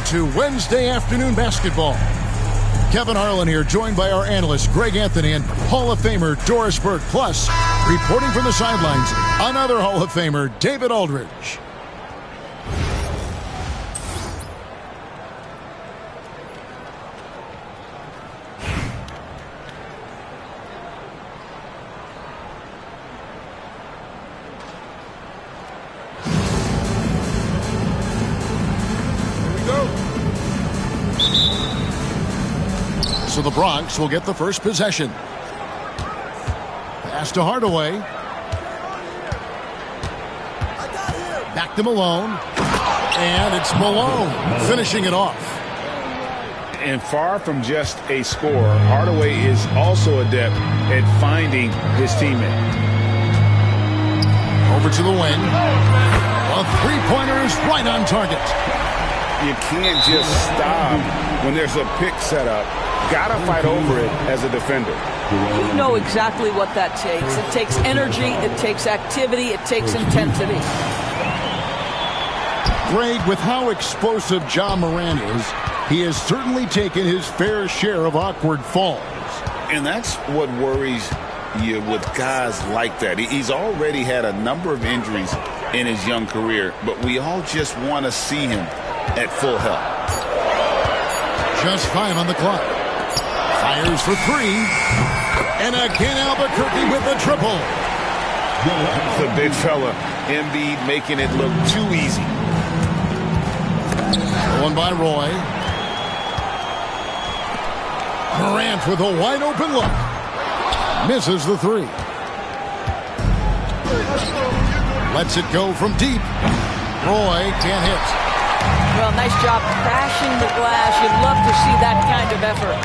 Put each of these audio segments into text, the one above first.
prelude to Wednesday afternoon basketball. Kevin Harlan here, joined by our analyst Greg Anthony and Hall of Famer Doris Burke. Plus, reporting from the sidelines, another Hall of Famer, David Aldridge. So the Bronx will get the first possession. Pass to Hardaway. Back to Malone. And it's Malone finishing it off. And far from just a scorer, Hardaway is also adept at finding his teammate. Over to the wing. A three-pointer is right on target. You can't just stop when there's a pick set up. Gotta fight over it as a defender. You know exactly what that takes. It takes energy, it takes activity, it takes intensity. Greg, with how explosive Ja Morant is, he has certainly taken his fair share of awkward falls. And that's what worries you with guys like that. He's already had a number of injuries in his young career, but we all just want to see him at full health. Just 5 on the clock. Fires for 3. And again, Albuquerque with the triple. The big fella, Embiid, making it look too easy. One by Roy. Morant with a wide open look. Misses the 3. Lets it go from deep. Roy can't hit. Well, nice job crashing the glass. You'd love to see that kind of effort.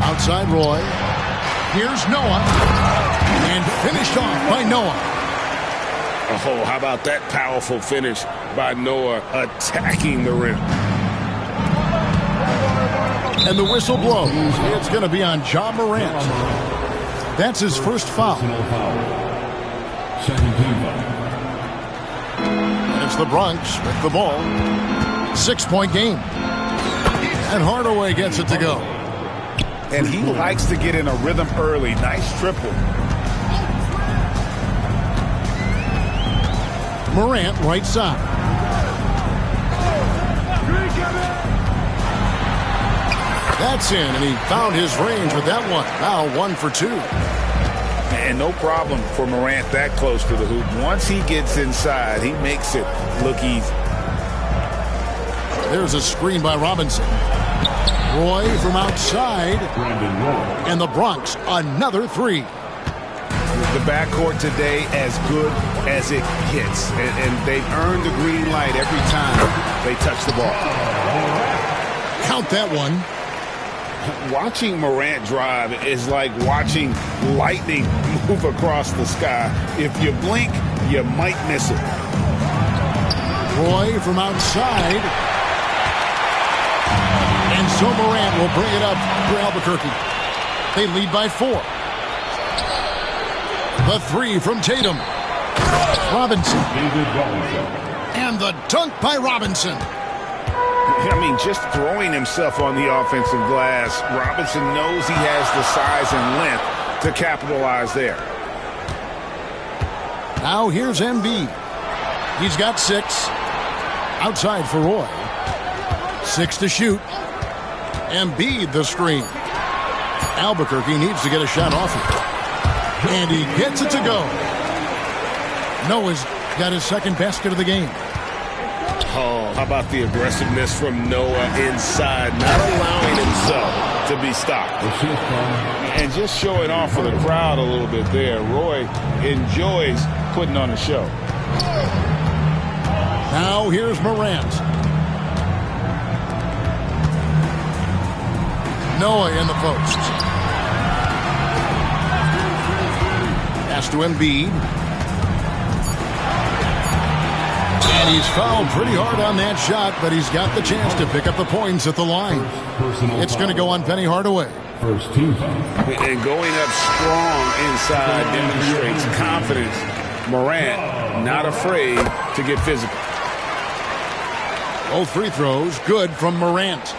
Outside Roy. Here's Noah. And finished off by Noah. Oh, how about that powerful finish by Noah attacking the rim. And the whistle blows. It's going to be on Ja Morant. That's his first foul. And it's the Bronx with the ball. 6-point game. And Hardaway gets it to go. And he likes to get in a rhythm early. Nice triple. Morant right side. That's in, and he found his range with that one. Now 1 for 2. And no problem for Morant that close to the hoop. Once he gets inside, he makes it look easy. There's a screen by Robinson. Roy from outside. And the Bronx, another 3. The backcourt today as good as it gets. And they've earned the green light every time they touch the ball. Count that one. Watching Morant drive is like watching lightning move across the sky. If you blink, you might miss it. Roy from outside. And so Morant will bring it up for Albuquerque. They lead by 4. The 3 from Tatum. Robinson. And the dunk by Robinson. I mean, just throwing himself on the offensive glass, Robinson knows he has the size and length to capitalize there. Now here's Embiid. He's got 6. Outside for Roy. 6 to shoot. Embiid the screen. Albuquerque needs to get a shot off it. And he gets it to go. Noah's got his second basket of the game. Oh, how about the aggressiveness from Noah inside, not allowing himself to be stopped. And just showing off for the crowd a little bit there. Roy enjoys putting on a show. Now here's Morant. Noah in the post. Pass to Embiid. And he's fouled pretty hard on that shot, but he's got the chance to pick up the points at the line. It's going to go on Penny Hardaway. And going up strong inside demonstrates confidence Morant not afraid to get physical. Both free throws good from Morant.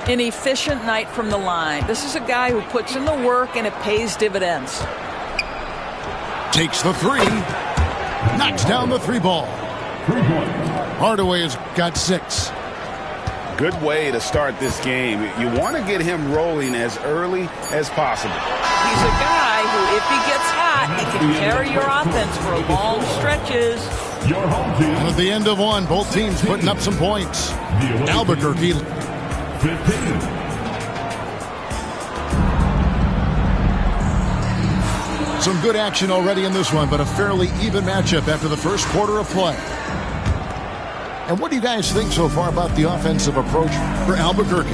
An efficient night from the line. This is a guy who puts in the work and it pays dividends. Takes the three. Knocks down the three ball. Hardaway has got 6. Good way to start this game. You want to get him rolling as early as possible. He's a guy who, if he gets hot, he can carry your offense for long stretches. And at the end of one, both teams putting up some points. Albuquerque 15. Some good action already in this one, but a fairly even matchup after the first quarter of play. And what do you guys think so far about the offensive approach for Albuquerque?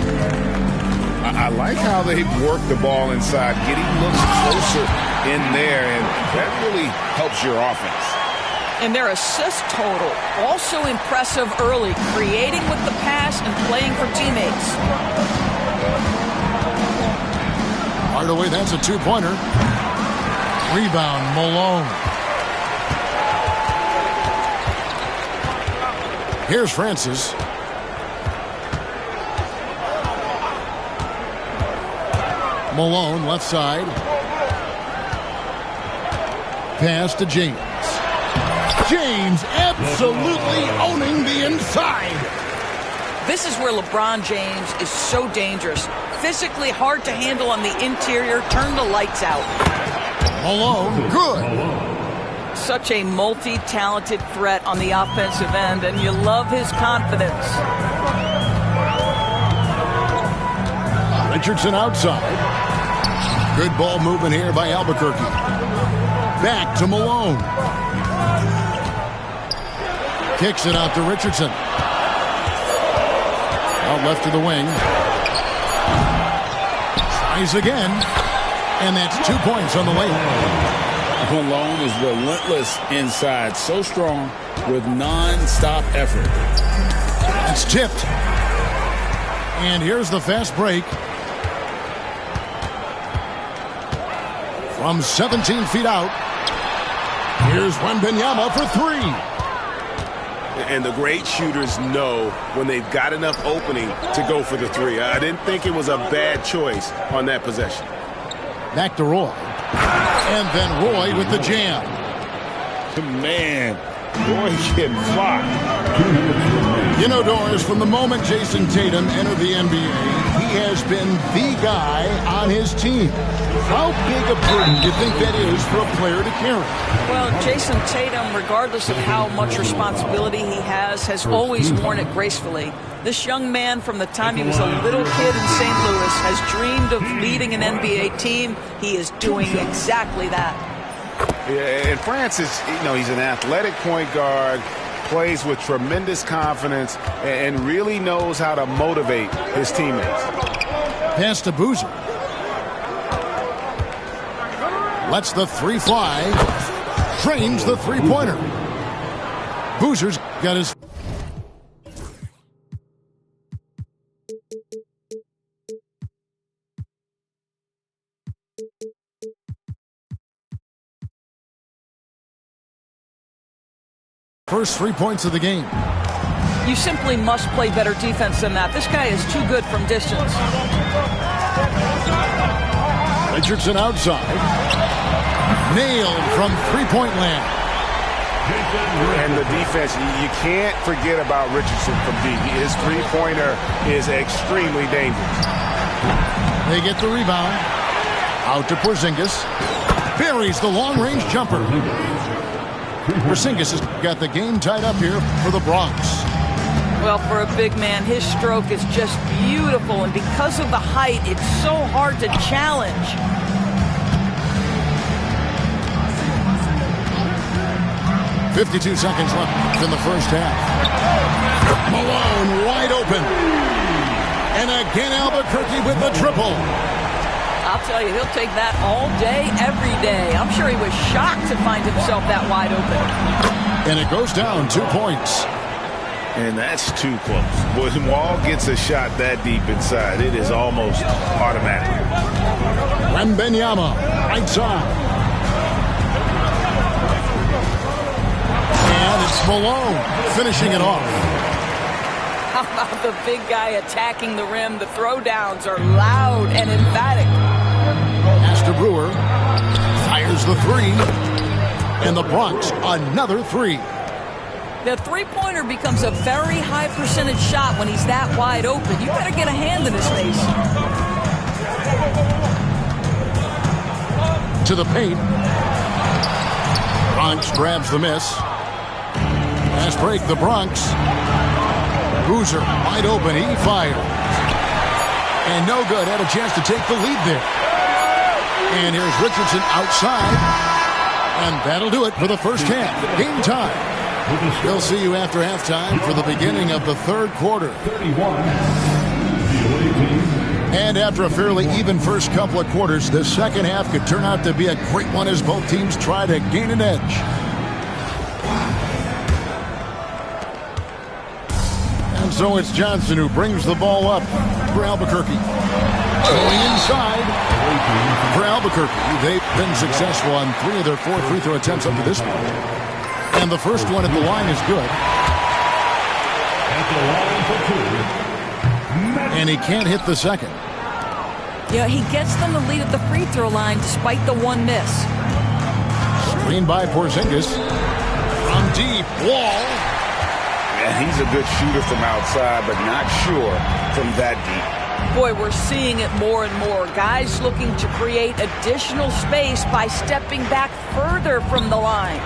I like how they've worked the ball inside, getting looks closer in there, and that really helps your offense. And their assist total, also impressive early, creating with the pass and playing for teammates. Hardaway, that's a two-pointer. Rebound, Malone. Here's Francis. Malone, left side. Pass to James. James absolutely owning the inside. This is where LeBron James is so dangerous. Physically hard to handle on the interior. Turn the lights out. Malone, good. Such a multi-talented threat on the offensive end, and you love his confidence. Richardson outside. Good ball movement here by Albuquerque. Back to Malone. Kicks it out to Richardson. Out left to the wing. Tries again. And that's 2 points on the way. Malone is relentless inside. So strong with non-stop effort. It's tipped. And here's the fast break. From 17 feet out. Here's Wembanyama for 3. And the great shooters know when they've got enough opening to go for the 3. I didn't think it was a bad choice on that possession. Back to Roy. And then Roy with the jam. Man, Roy getting flocked. You know, Doris, from the moment Jason Tatum entered the NBA, he has been the guy on his team. How big a burden do you think that is for a player to carry? Well, Jason Tatum, regardless of how much responsibility he has always worn it gracefully. This young man, from the time he was a little kid in St. Louis, has dreamed of leading an NBA team. He is doing exactly that. Yeah, and Francis, he's an athletic point guard, plays with tremendous confidence, and really knows how to motivate his teammates. Pass to Boozer. Lets the 3 fly. Trains the three-pointer. Boozer's got his... first 3 points of the game. You simply must play better defense than that. This guy is too good from distance. Richardson outside. Nailed from three-point land. And the defense, you can't forget about Richardson from deep. His three-pointer is extremely dangerous. They get the rebound. Out to Porzingis. Buries the long-range jumper. Porzingis has got the game tied up here for the Bronx. Well, for a big man, his stroke is just beautiful, and because of the height, it's so hard to challenge. .52 seconds left in the first half. Malone wide open. And again, Albuquerque with the triple. I'll tell you, he'll take that all day, every day. I'm sure he was shocked to find himself that wide open. And it goes down 2 points. And that's too close. When Wall gets a shot that deep inside, it is almost automatic. Wembanyama, right side. And it's Malone finishing it off. How about the big guy attacking the rim? The throwdowns are loud and emphatic. Astor Brewer fires the three. And the Bronx, another three. The three-pointer becomes a very high percentage shot when he's that wide open. You better get a hand in his face. To the paint. Bronx grabs the miss. Fast break, the Bronx. Boozer wide open, he fired. And no good, had a chance to take the lead there. And here's Richardson outside. And that'll do it for the first half. Game time. We'll see you after halftime for the beginning of the third quarter. And after a fairly even first couple of quarters, the second half could turn out to be a great one as both teams try to gain an edge. And so it's Johnson who brings the ball up for Albuquerque. Going inside for Albuquerque. They've been successful on 3 of their 4 free throw attempts up to this point. And the first one at the line is good. And he can't hit the second. Yeah, he gets them the lead at the free throw line despite the one miss. Screened by Porzingis. From deep, Wall. Yeah, he's a good shooter from outside, but not sure from that deep. Boy, we're seeing it more and more. Guys looking to create additional space by stepping back further from the line.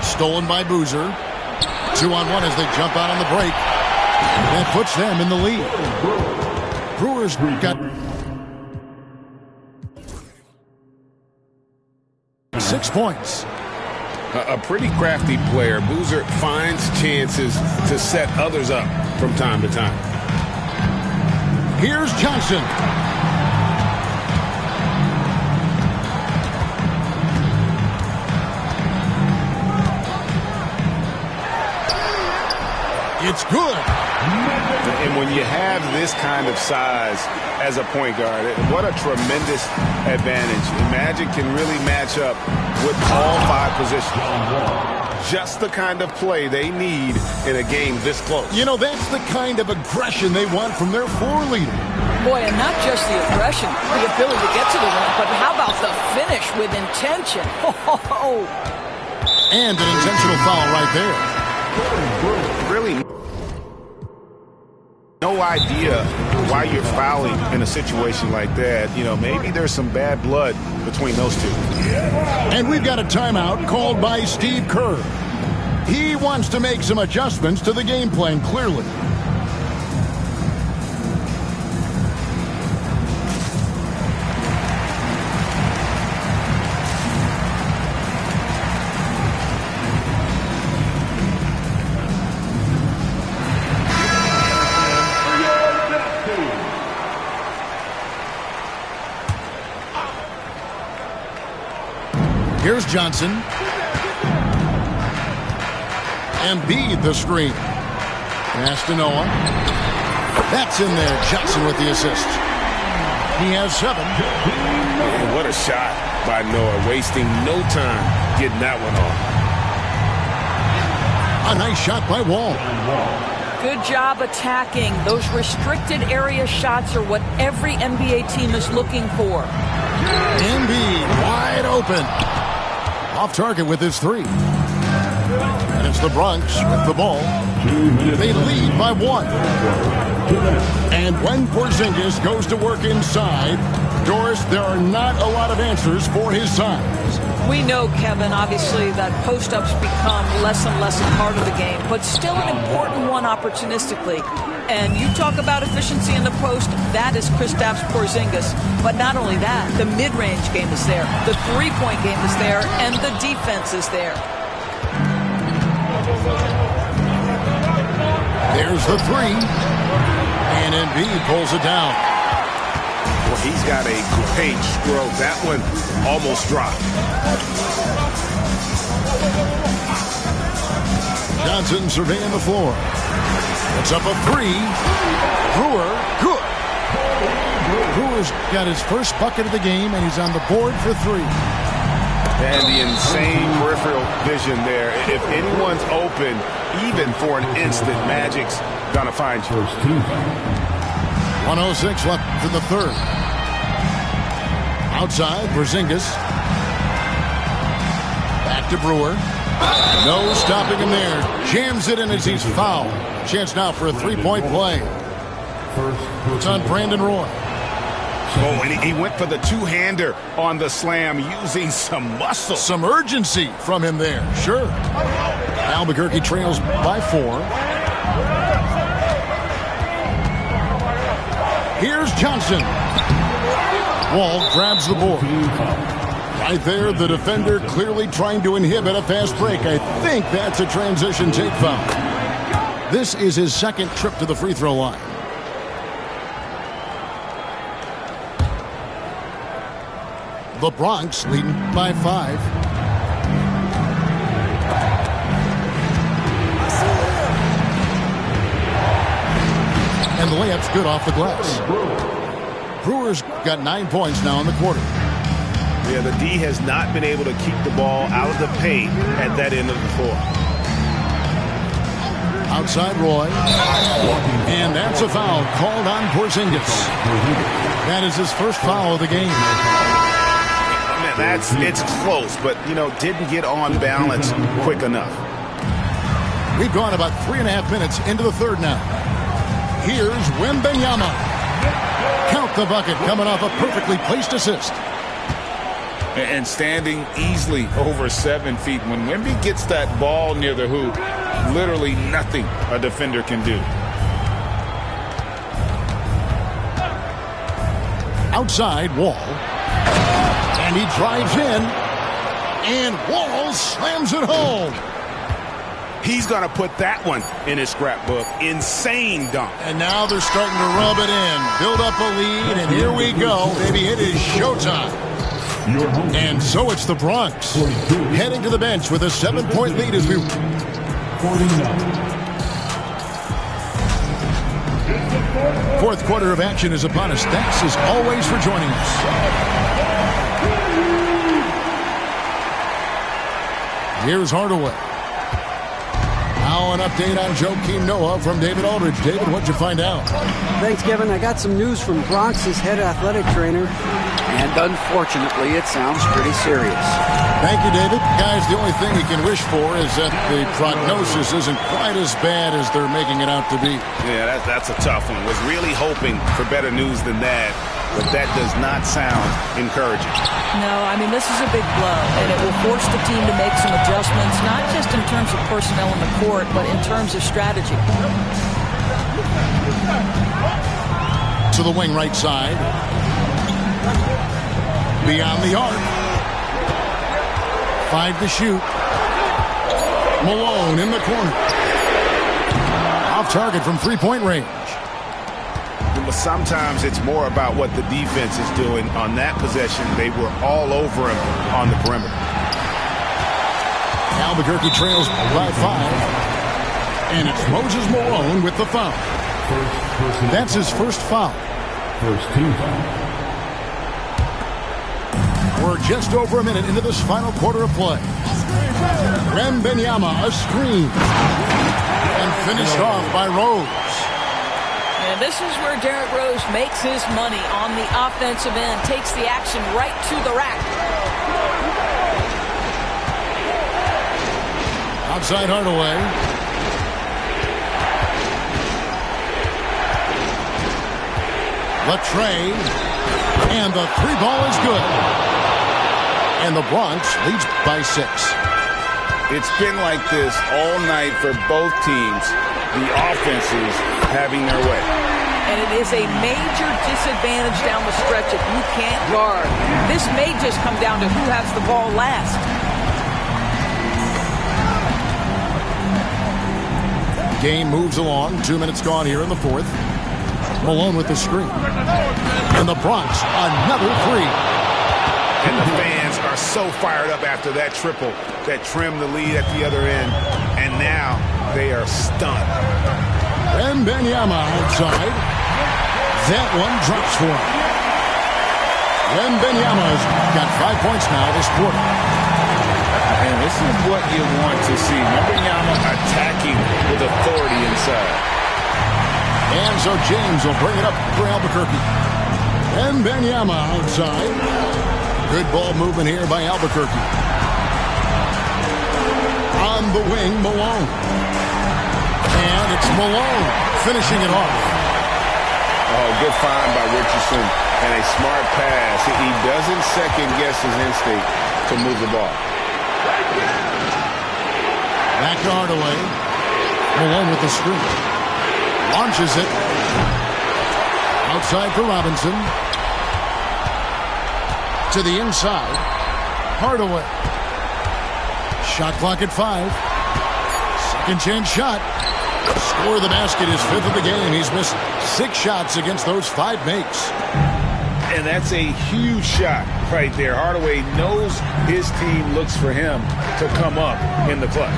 Stolen by Boozer. 2-on-1 as they jump out on the break. That puts them in the lead. Brewers got 6 points. A pretty crafty player. Boozer finds chances to set others up from time to time. Here's Johnson. It's good. And when you have this kind of size as a point guard, what a tremendous advantage. Magic can really match up with all 5 positions. Just the kind of play they need in a game this close. You know, that's the kind of aggression they want from their floor leader. Boy, and not just the aggression, the ability to get to the rim, but how about the finish with intention? And an intentional foul right there. Really no idea why you're fouling in a situation like that. You know, maybe there's some bad blood between those two. And we've got a timeout called by Steve Kerr. He wants to make some adjustments to the game plan, clearly. Here's Johnson. Embiid the screen. Pass to Noah. That's in there. Johnson with the assist. He has 7. Man, what a shot by Noah. Wasting no time getting that one off. A nice shot by Wall. Good job attacking. Those restricted area shots are what every NBA team is looking for. Embiid wide open. Off target with his 3. And it's the Bronx with the ball. They lead by 1. And when Porzingis goes to work inside, Doris, there are not a lot of answers for his size. We know, Kevin, obviously, that post-ups become less and less a part of the game, but still an important one opportunistically. And you talk about efficiency in the post, that is Kristaps Porzingis. But not only that, the mid-range game is there, the three-point game is there, and the defense is there. There's the 3. And Embiid pulls it down. Well, he's got a great stroke. That one almost dropped. Johnson surveying the floor. It's up a 3. Brewer, good. Brewer's got his first bucket of the game, and he's on the board for 3. And the insane peripheral vision there. If anyone's open, even for an instant, Magic's going to find you. 1:06 left in the third. Outside, Porzingis. Back to Brewer. No stopping him there. Jams it in as he's fouled. Chance now for a three-point play. It's on Brandon Roy. Oh, and he went for the two-hander on the slam using some muscle. Some urgency from him there. Sure. Albuquerque trails by 4. Here's Johnson. Wall grabs the board. Right there, the defender clearly trying to inhibit a fast break. I think that's a transition take foul. This is his second trip to the free throw line. The Bronx leading by 5. And the layup's good off the glass. Brewers got 9 points now in the quarter. Yeah, the D has not been able to keep the ball out of the paint at that end of the floor. Outside Roy. And that's a foul called on Porzingis. That is his first foul of the game. It's close, but, didn't get on balance quick enough. We've gone about 3.5 minutes into the third now. Here's Wembanyama. Count the bucket coming off a perfectly placed assist. And standing easily over 7 feet. When Wemby gets that ball near the hoop, literally nothing a defender can do. Outside, Wall. And he drives in. And Wall slams it home. He's going to put that one in his scrapbook. Insane dunk. And now they're starting to rub it in. Build up a lead, and here we go. Baby, it is showtime. And so it's the Bronx heading to the bench with a 7-point lead as we... Fourth quarter of action is upon us. Thanks as always for joining us. Here's Hardaway. Now an update on Joakim Noah from David Aldridge. David, what'd you find out? Thanks, Kevin. I got some news from Bronx's head athletic trainer. And unfortunately, it sounds pretty serious. Thank you, David. Guys, the only thing we can wish for is that the prognosis isn't quite as bad as they're making it out to be. Yeah, that's a tough one. Was really hoping for better news than that, but that does not sound encouraging. No, I mean, this is a big blow, and it will force the team to make some adjustments, not just in terms of personnel in the court, but in terms of strategy. To the wing right side. Beyond the arc. 5 to shoot. Malone in the corner. Off target from three-point range. But sometimes it's more about what the defense is doing. On that possession, they were all over him on the perimeter. Albuquerque trails by 5. And it's Moses Malone with the foul. That's his first foul. First team foul. We're just over a minute into this final quarter of play. Wembanyama, a screen. And finished off by Rose. And this is where Derrick Rose makes his money on the offensive end. Takes the action right to the rack. Outside Hardaway. Latrey. And the three ball is good. And the Bronx leads by 6. It's been like this all night for both teams. The offenses having their way. And it is a major disadvantage down the stretch if you can't guard. This may just come down to who has the ball last. Game moves along. 2 minutes gone here in the fourth. Malone with the screen. And the Bronx, another three. And the fans are so fired up after that triple that trimmed the lead at the other end. And now they are stunned. Wembanyama outside. That one drops for him. Wembanyama's got 5 points now this quarter. And this is what you want to see. Wembanyama attacking with authority inside. And so James will bring it up for Albuquerque. And Wembanyama outside. Good ball movement here by Albuquerque. On the wing, Malone. And it's Malone finishing it off. Oh, good find by Richardson. And a smart pass. He doesn't second-guess his instinct to move the ball. Back to Hardaway. Malone with the screen. Launches it. Outside for Robinson. To the inside. Hardaway. Shot clock at 5. Second chance shot. Score the basket, his 5th of the game. He's missed 6 shots against those 5 makes. And that's a huge shot right there. Hardaway knows his team looks for him to come up in the clutch.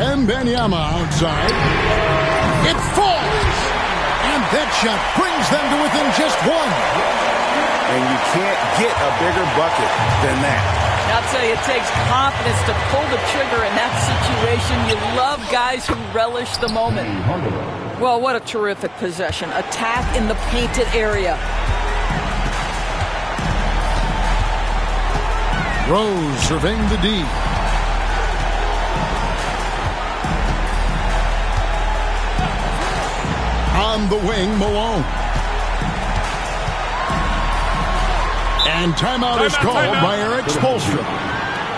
And Wembanyama outside. It falls! And that shot brings them to within just 1. And you can't get a bigger bucket than that. I'll tell you, it takes confidence to pull the trigger in that situation. You love guys who relish the moment. Well, what a terrific possession. Attack in the painted area. Rose surveying the D. On the wing, Malone. And timeout is called by Eric Spoelstra.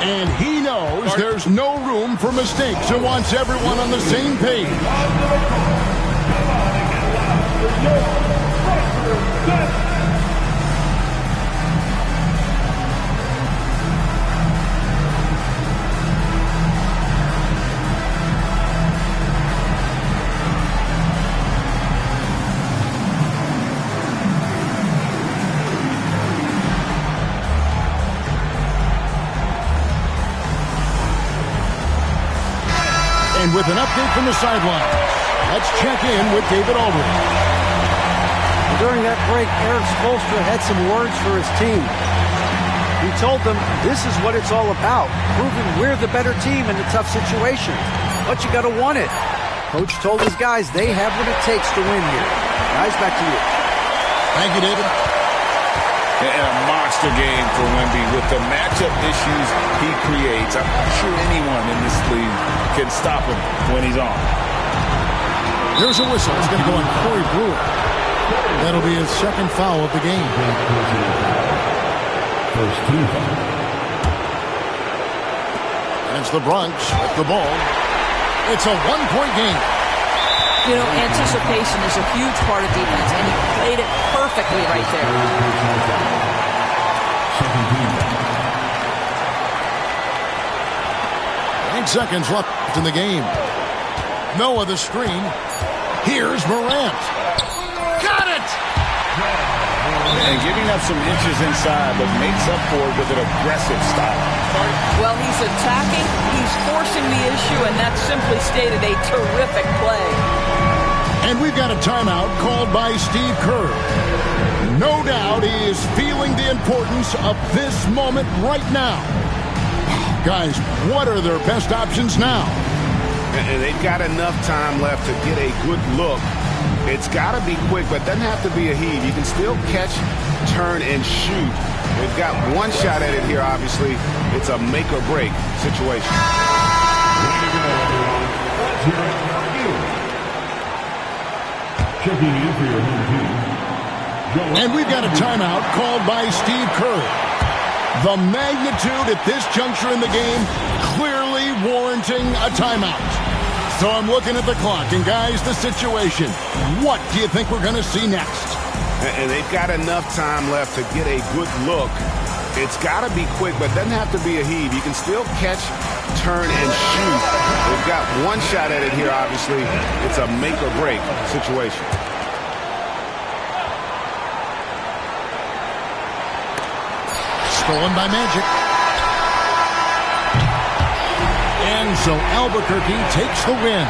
And he knows there's no room for mistakes and wants everyone on the same page. And with an update from the sidelines, let's check in with David Aldridge. During that break, Eric Spoelstra had some words for his team. He told them this is what it's all about, proving we're the better team in a tough situation. But you got to want it. Coach told his guys they have what it takes to win here. Guys, back to you. Thank you, David. And a monster game for Wemby with the matchup issues he creates. I'm not sure anyone in this league can stop him when he's on. There's a whistle. It's going to go on Corey Brewer. That'll be his second foul of the game. First team foul. As the Bronx with the ball. It's a one-point game. You know, anticipation is a huge part of defense, and he played it perfectly right there. Second team foul. 8 seconds left in the game. Noah the screen. Here's Morant. Got it! And giving up some inches inside, but makes up for it with an aggressive style. Well, he's attacking, he's forcing the issue, and that simply stated a terrific play. And we've got a timeout called by Steve Kerr. No doubt he is feeling the importance of this moment right now. Guys, what are their best options now? And they've got enough time left to get a good look. It's got to be quick, but doesn't have to be a heave. You can still catch, turn, and shoot. They've got one shot at it here, obviously. It's a make-or-break situation. Checking in for your home team. And we've got a timeout called by Steve Kerr. The magnitude at this juncture in the game clearly warranting a timeout. So I'm looking at the clock, and guys, the situation. What do you think we're going to see next? And they've got enough time left to get a good look. It's got to be quick, but doesn't have to be a heave. You can still catch, turn, and shoot. They've got one shot at it here, obviously. It's a make-or-break situation. Stolen by Magic. And so Albuquerque takes the win.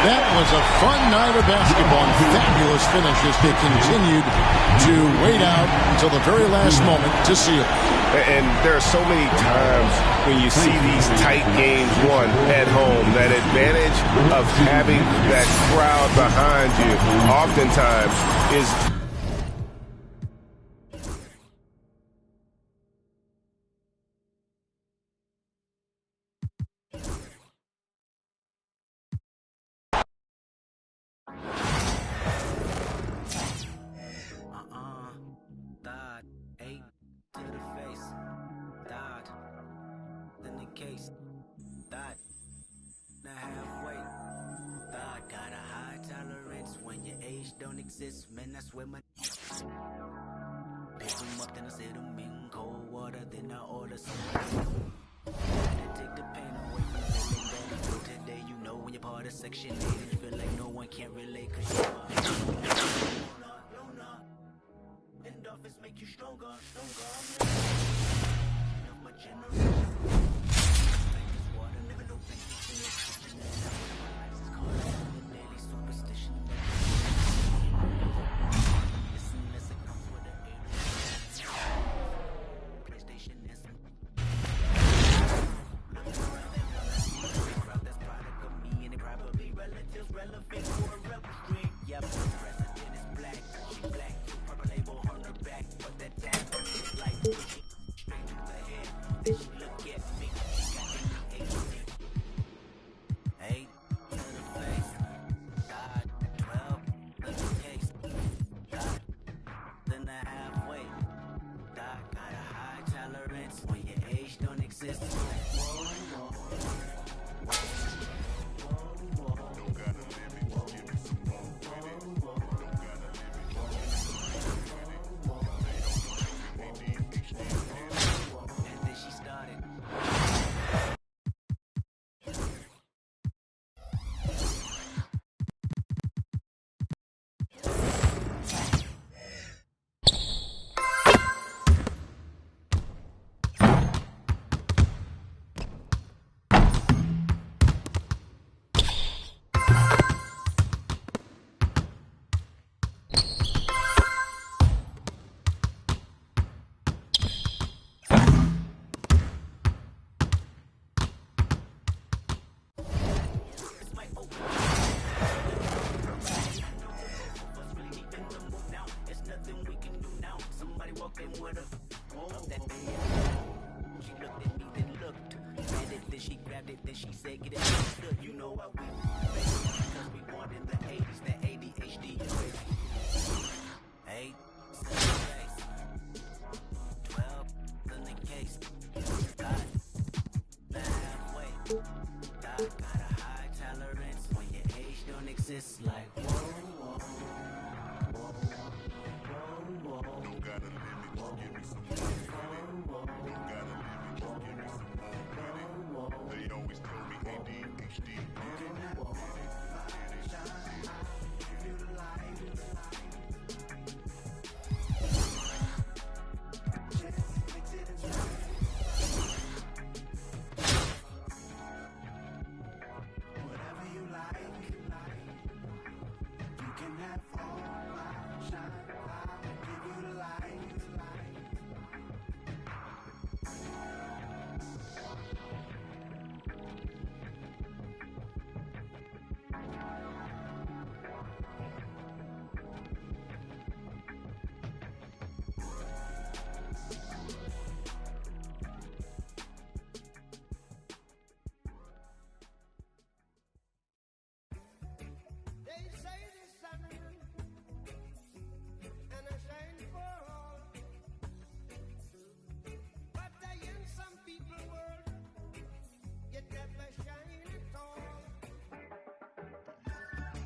That was a fun night of basketball and fabulous finish as they continued to wait out until the very last moment to seal it. And there are so many times when you see these tight games won at home, that advantage of having that crowd behind you oftentimes is... Man, that's where my pick them up, then I set them in cold water, then I order some. Take the pain away from the feeling that I feel today. You know when you're part of Section 8 and you feel like no one can relate, cause you're endorphins make you stronger. My generation. Water, never no pain. It's called the daily superstition.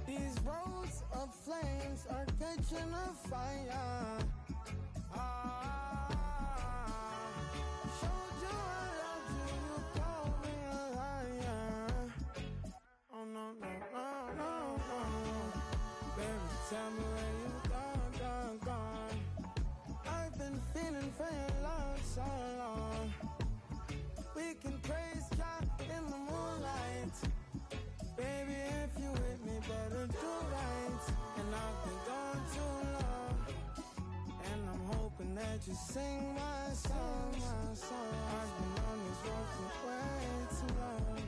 These roads of flames are catching a fire. Showed you I loved you, you called me a liar. Oh no, no, no, no, no. Baby, tell me where you gone. I've been feeling for your love so long. We can praise God in the moonlight. Baby, if you with me won't you sing my song, my song? I've been on this road for way too long.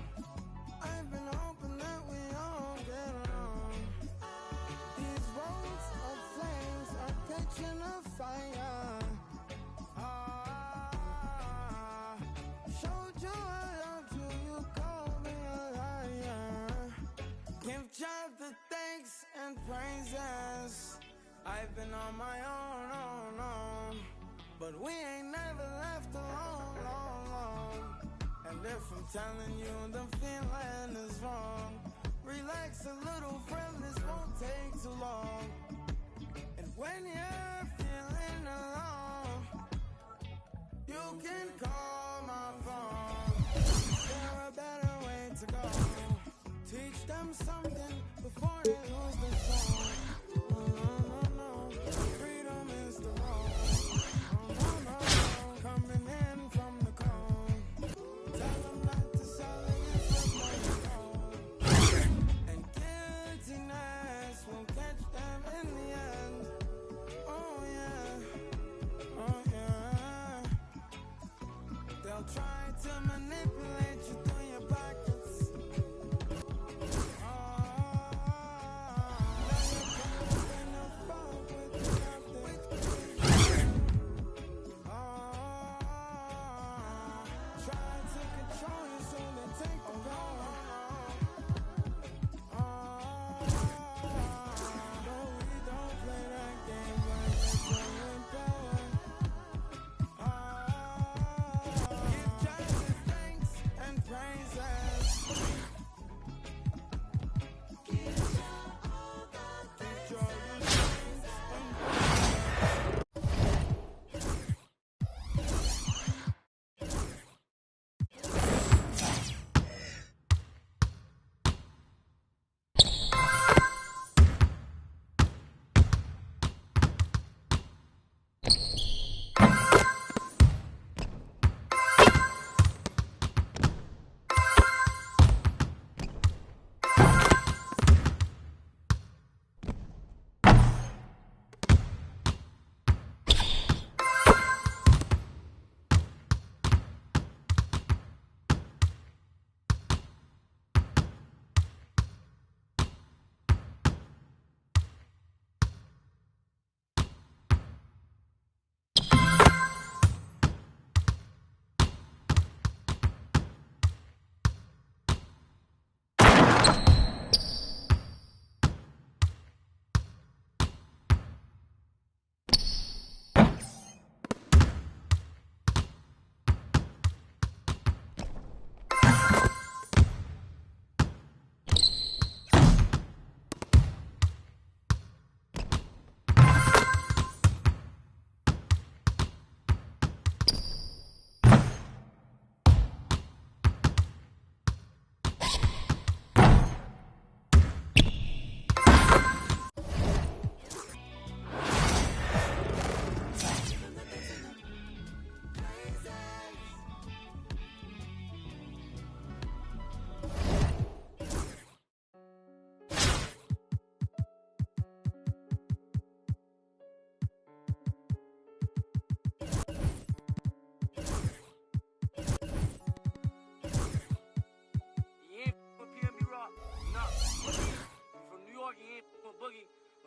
I've been hoping that we all get along. These roads of flames are catching a fire. Showed you I loved you, you called me a liar. Give God the thanks and praises. I've been on my own, but we ain't never left alone, long. And if I'm telling you the feeling is wrong, relax a little, friend, this won't take too long. And when you're feeling alone, you can call my phone. Is there a better way to go? Teach them something before they lose the song. No. Freedom is the road. No. Coming in from the cold. Tell them not to sell it, it's what money goes. And guiltiness will catch them in the end. Oh yeah. They'll try to manipulate you through your pockets.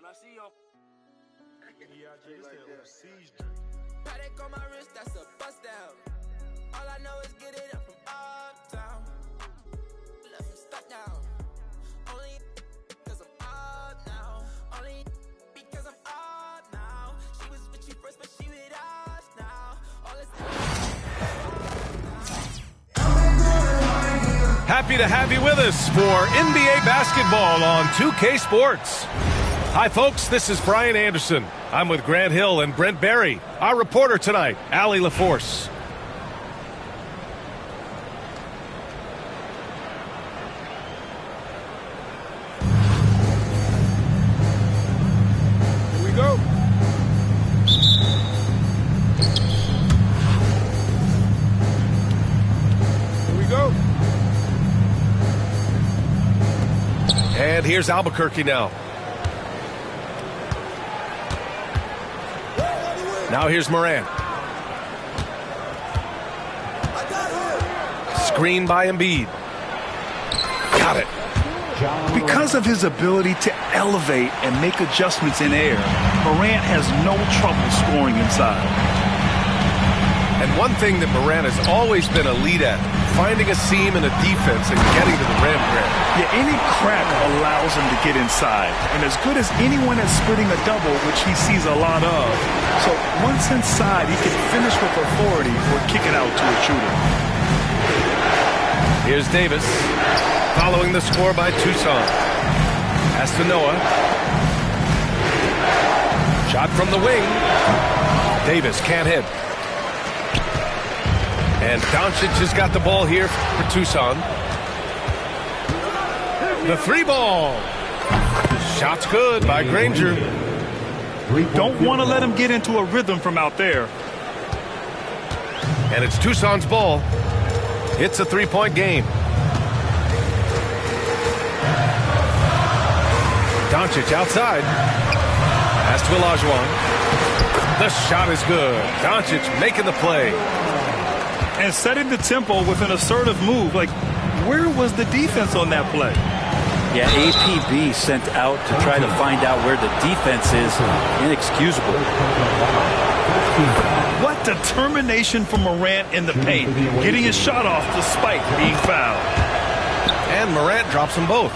I see you. Paddock on my wrist, that's a bust down. All I know is get it up from uptown. Let me stop now. Only because I'm up now. Only because I'm up now. She was with you first, but she with us now. All this Happy to have you with us for NBA basketball on 2K Sports. Hi, folks. This is Brian Anderson. I'm with Grant Hill and Brent Barry. Our reporter tonight, Allie LaForce. Here we go. Here we go. And here's Albuquerque now. Now here's Morant. Screen by Embiid. Got it. Because of his ability to elevate and make adjustments in air, Morant has no trouble scoring inside. And one thing that Morant has always been elite at, finding a seam in a defense and getting to the rim. Yeah, any crack allows him to get inside. And as good as anyone at splitting a double, which he sees a lot of. So once inside, he can finish with authority or kick it out to a shooter. Here's Davis, following the score by Tucson. Pass to Noah. Shot from the wing. Davis can't hit. And Doncic has got the ball here for Tucson. The three ball. Shot's good by Granger. Don't want to let him get into a rhythm from out there. And it's Tucson's ball. It's a three-point game. Doncic outside. Pass to Olajuwon. The shot is good. Doncic making the play. And setting the tempo with an assertive move. Like, where was the defense on that play? Yeah, APB sent out to try to find out where the defense is. Inexcusable. What determination from Morant in the paint. Getting his shot off despite being fouled. And Morant drops them both.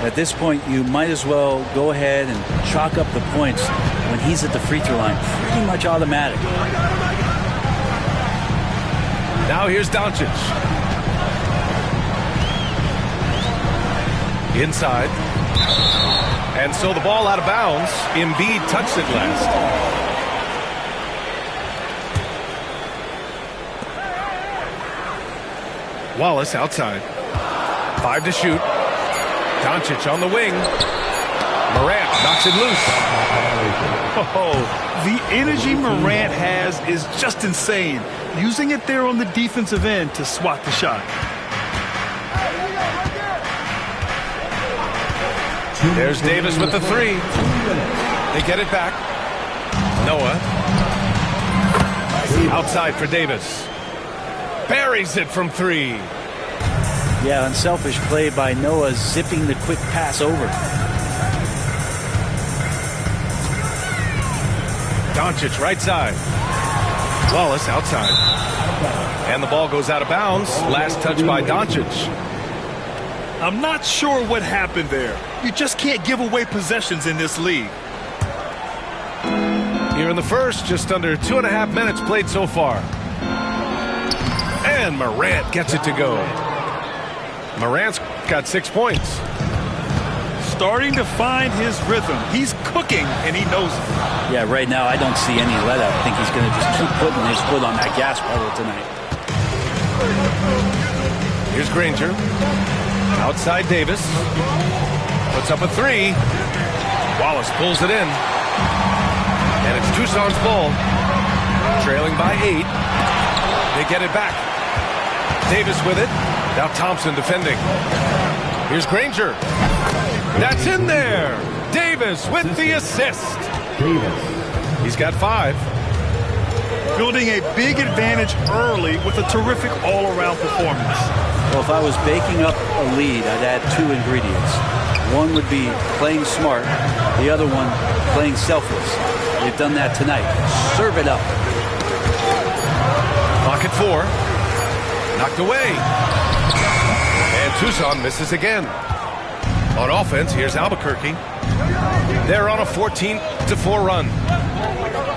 At this point, you might as well go ahead and chalk up the points when he's at the free throw line. Pretty much automatic. Now here's Doncic. Inside. And so the ball out of bounds. Embiid touched it last. Wallace outside. 5 to shoot. Doncic on the wing. Morant knocks it loose. Oh, the energy Morant has is just insane. Using it there on the defensive end to swat the shot. There's Davis with the three. They get it back. Noah. Outside for Davis. Buries it from three. Yeah, unselfish play by Noah, zipping the quick pass over. Doncic right side. Wallace outside. And the ball goes out of bounds. Last touch by Doncic. I'm not sure what happened there. You just can't give away possessions in this league. Here in the first, just under 2.5 minutes played so far. And Morant gets it to go. Morant's got 6 points. Starting to find his rhythm. He's cooking, and he knows it. Yeah, right now I don't see any let up. I think he's going to just keep putting his foot on that gas pedal tonight. Here's Granger. Outside Davis. Puts up a three. Wallace pulls it in. And it's Tucson's ball. Trailing by 8. They get it back. Davis with it. Now Thompson defending. Here's Granger. That's in there. Davis with the assist. He's got 5. Building a big advantage early with a terrific all-around performance. Well, if I was baking up a lead, I'd add 2 ingredients. One would be playing smart. The other one, playing selfless. They've done that tonight. Serve it up. Clock at 4. Knocked away. And Tucson misses again. On offense, here's Albuquerque. They're on a 14-4 run.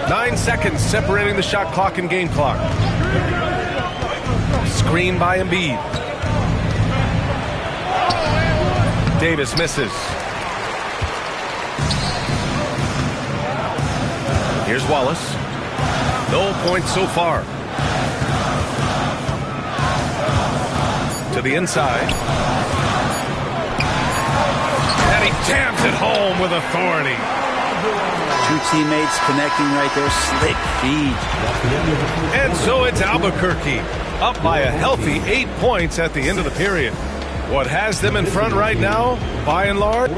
9 seconds separating the shot clock and game clock. Screen by Embiid. Davis misses. Here's Wallace. No points so far. To the inside. And he jams it home with authority. 2 teammates connecting right there. Slick feed. And so it's Albuquerque. Up by a healthy 8 points at the end of the period. What has them in front right now, by and large?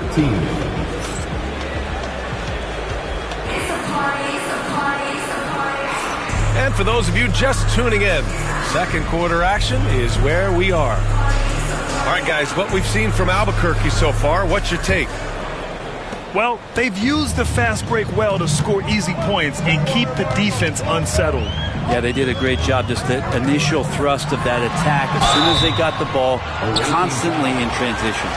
And for those of you just tuning in, Second quarter action is where we are. All right, guys, what we've seen from Albuquerque so far, what's your take? Well, they've used the fast break well to score easy points and keep the defense unsettled. Yeah, they did a great job. Just the initial thrust of that attack, as soon as they got the ball, constantly in transition.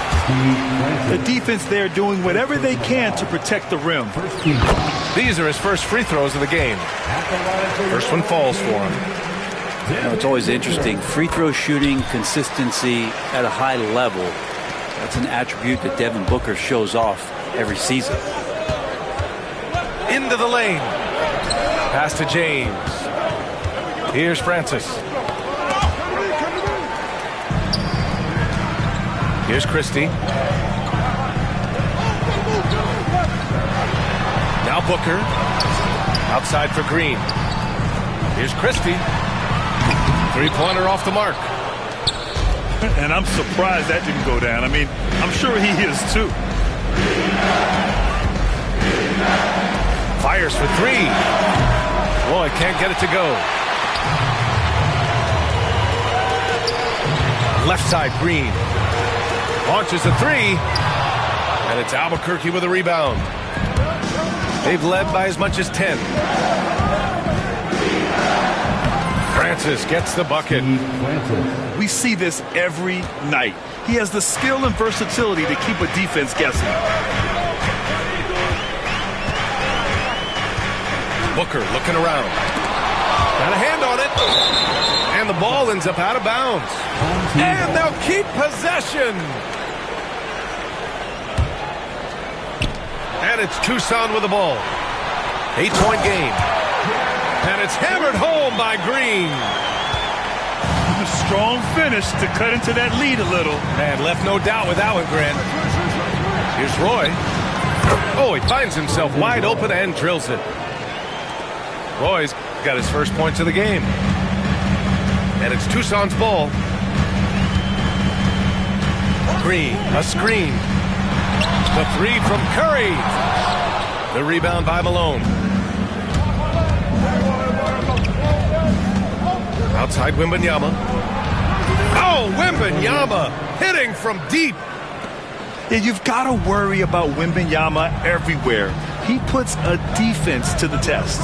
The defense there doing whatever they can to protect the rim. These are his first free throws of the game. First one falls for him. You know, it's always interesting. Free throw shooting, consistency at a high level. That's an attribute that Devin Booker shows off every season. Into the lane. Pass to James. Here's Francis. Here's Christie. Now Booker. Outside for Green. Here's Christie. Three-pointer off the mark. And I'm surprised that didn't go down. I mean, I'm sure he is too. Fires for three. Roy can't get it to go. Left side, Green. Launches a three. And it's Albuquerque with a rebound. They've led by as much as 10. Francis gets the bucket. We see this every night. He has the skill and versatility to keep a defense guessing. Booker looking around. Got a hand on it. And the ball ends up out of bounds. And they'll keep possession. And it's Tucson with the ball. 8-point game. And it's hammered home by Green. A strong finish to cut into that lead a little. And left no doubt with that one, Grant. Here's Roy. Oh, he finds himself wide open and drills it. Roy's got his first points of the game. And it's Tucson's ball. Green, a screen. The three from Curry. The rebound by Malone. Outside Wembanyama. Oh, Wembanyama hitting from deep. Yeah, you've got to worry about Wembanyama everywhere. He puts a defense to the test.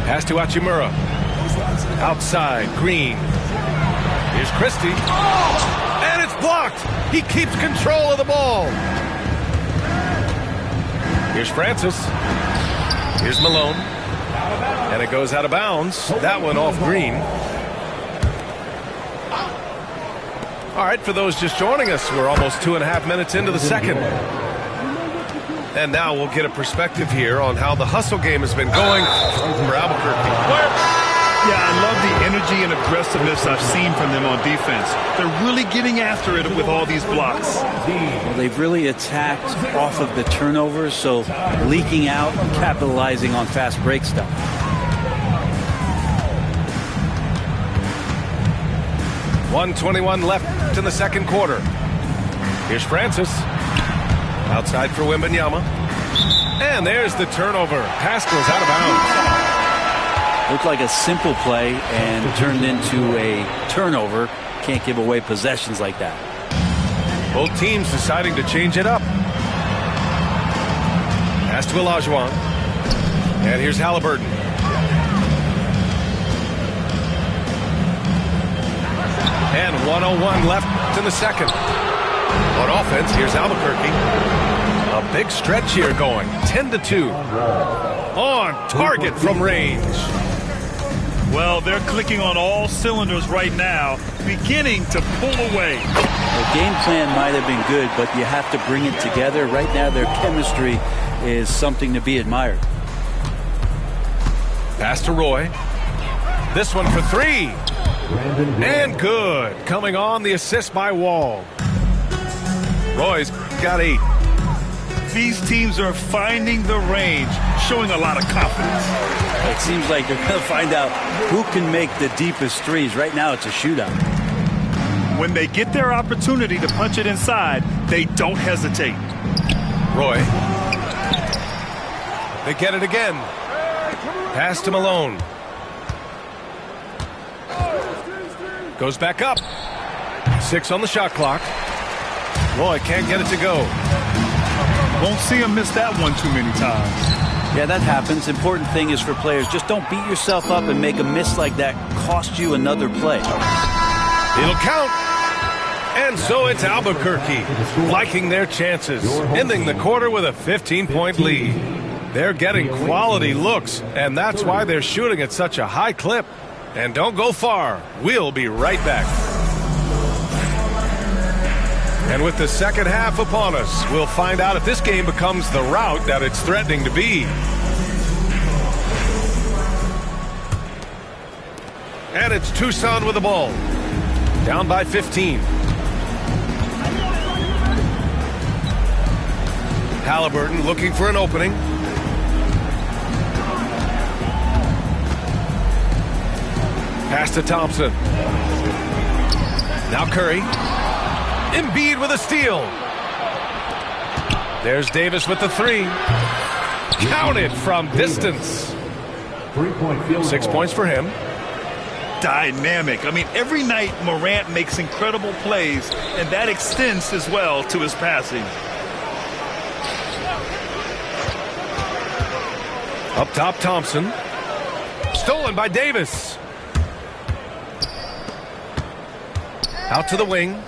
Pass to Hachimura. Outside, Green. Here's Christie. And it's blocked. He keeps control of the ball. Here's Francis. Here's Malone. And it goes out of bounds. That one off Green. All right, for those just joining us, we're almost 2.5 minutes into the second. And now we'll get a perspective here on how the hustle game has been going for Albuquerque. Yeah, I love the energy and aggressiveness I've seen from them on defense. They're really getting after it with all these blocks. Well, they've really attacked off of the turnovers, so leaking out and capitalizing on fast break stuff. .121 left in the second quarter. Here's Francis. Outside for Wembanyama. And there's the turnover. Pass goes out of bounds. Looked like a simple play and turned into a turnover. Can't give away possessions like that. Both teams deciding to change it up. Pass to Olajuwon. And here's Halliburton. And 1:01 left in the second. On offense, here's Albuquerque. A big stretch here going. 10-2. On target from range. Well, they're clicking on all cylinders right now, beginning to pull away. The game plan might have been good, but you have to bring it together. Right now, their chemistry is something to be admired. Pass to Roy. This one for three. And good. Coming on, the assist by Wall. Roy's got 8. These teams are finding the range, showing a lot of confidence. It seems like they're going to find out who can make the deepest threes. Right now, it's a shootout. When they get their opportunity to punch it inside, they don't hesitate. Roy. They get it again. Pass to Malone. Goes back up. 6 on the shot clock. Roy can't get it to go. Won't see him miss that one too many times. Yeah, that happens. Important thing is for players, just don't beat yourself up and make a miss like that cost you another play. It'll count. And so it's Albuquerque liking their chances, ending the quarter with a 15-point lead. They're getting quality looks, and that's why they're shooting at such a high clip. And don't go far. We'll be right back. And with the second half upon us, we'll find out if this game becomes the rout that it's threatening to be. And it's Tucson with the ball. Down by 15. Halliburton looking for an opening. Pass to Thompson. Now Curry. Embiid with a steal. There's Davis with the 3. Counted from distance. 6 points for him. Dynamic. I mean, every night Morant makes incredible plays, and that extends as well to his passing. Up top, Thompson. Stolen by Davis. Out to the wing.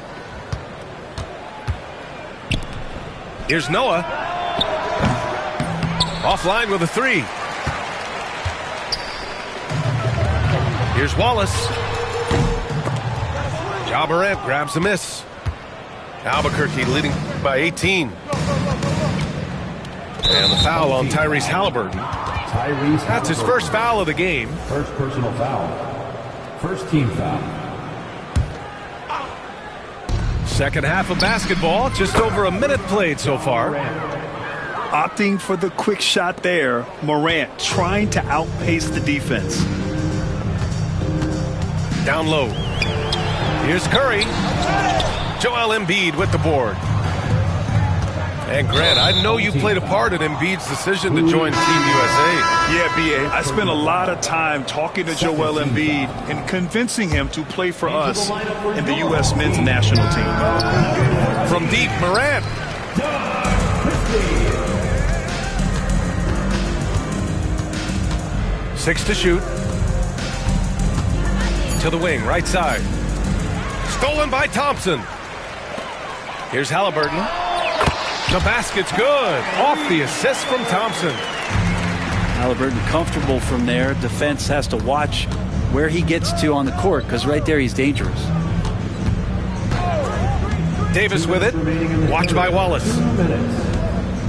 Here's Noah. Offline with a 3. Here's Wallace. Ja Morant grabs a miss. Albuquerque leading by 18. And the foul on Tyrese Halliburton. That's his first foul of the game. First personal foul. First team foul. Second half of basketball, just over a minute played so far. Opting for the quick shot there. Morant trying to outpace the defense. Down low. Here's Curry. Joel Embiid with the board. And Grant, I know you played a part in Embiid's decision to join Team USA. Yeah, B.A. I spent a lot of time talking to Joel Embiid and convincing him to play for us in the U.S. men's national team. From deep, Morant. 6 to shoot. To the wing, right side. Stolen by Thompson. Here's Halliburton. The basket's good. Off the assist from Thompson. Halliburton comfortable from there. Defense has to watch where he gets to on the court, because right there he's dangerous. Davis with it. Watched by Wallace.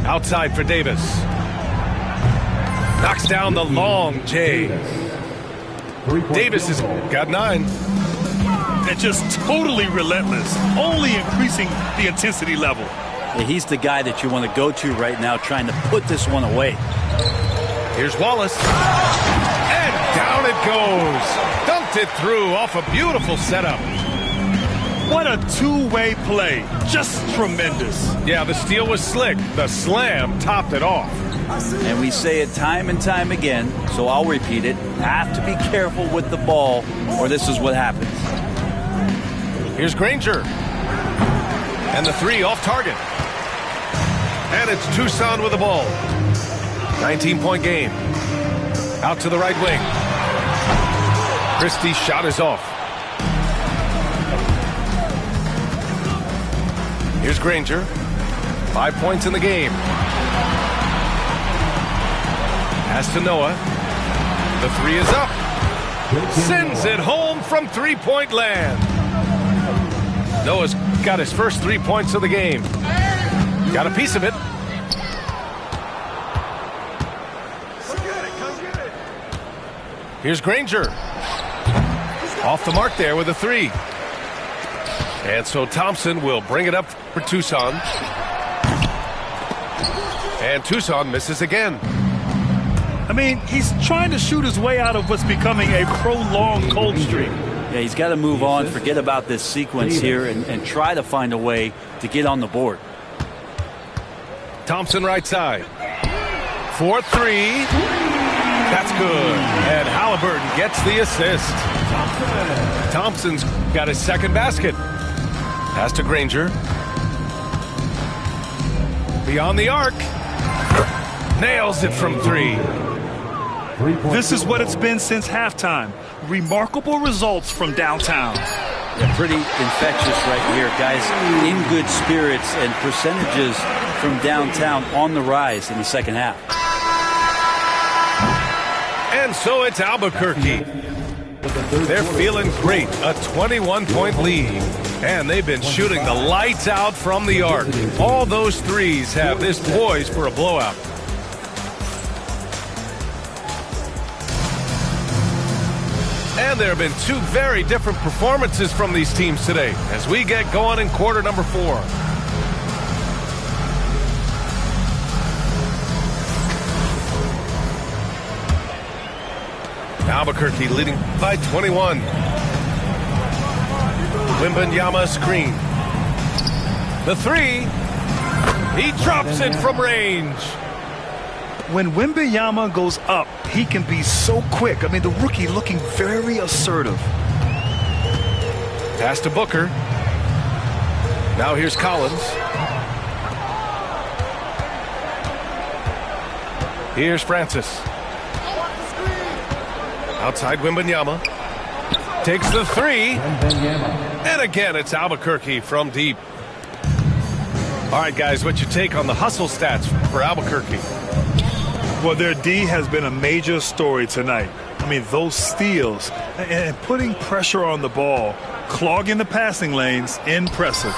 Outside for Davis. Knocks down the long J. Davis has got 9. And just totally relentless, only increasing the intensity level. Yeah, he's the guy that you want to go to right now, trying to put this one away. Here's Wallace. And down it goes. Dunked it through off a beautiful setup. What a two-way play. Just tremendous. Yeah, the steal was slick. The slam topped it off. And we say it time and time again, so I'll repeat it. Have to be careful with the ball, or this is what happens. Here's Granger. And the 3 off target. And it's Tucson with the ball. 19-point game. Out to the right wing. Christie's shot is off. Here's Granger. 5 points in the game. Pass to Noah. The 3 is up. Sends it home from three-point land. Noah's got his first 3 points of the game. Got a piece of it. Here's Granger. Off the mark there with a 3. And so Thompson will bring it up for Tucson. And Tucson misses again. I mean, he's trying to shoot his way out of what's becoming a prolonged cold streak. Yeah, he's got to move on, forget about this sequence here, and try to find a way to get on the board. Thompson right side. 4-3. That's good. And Halliburton gets the assist. Thompson's got his second basket. Pass to Granger. Beyond the arc. Nails it from 3. This is what it's been since halftime. Remarkable results from downtown. Yeah, pretty infectious right here. Guys in good spirits, and percentages from downtown on the rise in the second half. And so it's Albuquerque. They're feeling great. A 21-point lead. And they've been shooting the lights out from the arc. All those threes have this poised for a blowout. And there have been 2 very different performances from these teams today as we get going in quarter number 4. Albuquerque leading by 21. Wembanyama screen. The 3. He drops it from range. When Wembanyama goes up, he can be so quick. I mean, the rookie looking very assertive. Pass to Booker. Now here's Collins. Here's Francis. Outside Wembanyama. Takes the 3. And again, it's Albuquerque from deep. All right, guys, what's your take on the hustle stats for Albuquerque? Well, their D has been a major story tonight. I mean, those steals and putting pressure on the ball, clogging the passing lanes, impressive.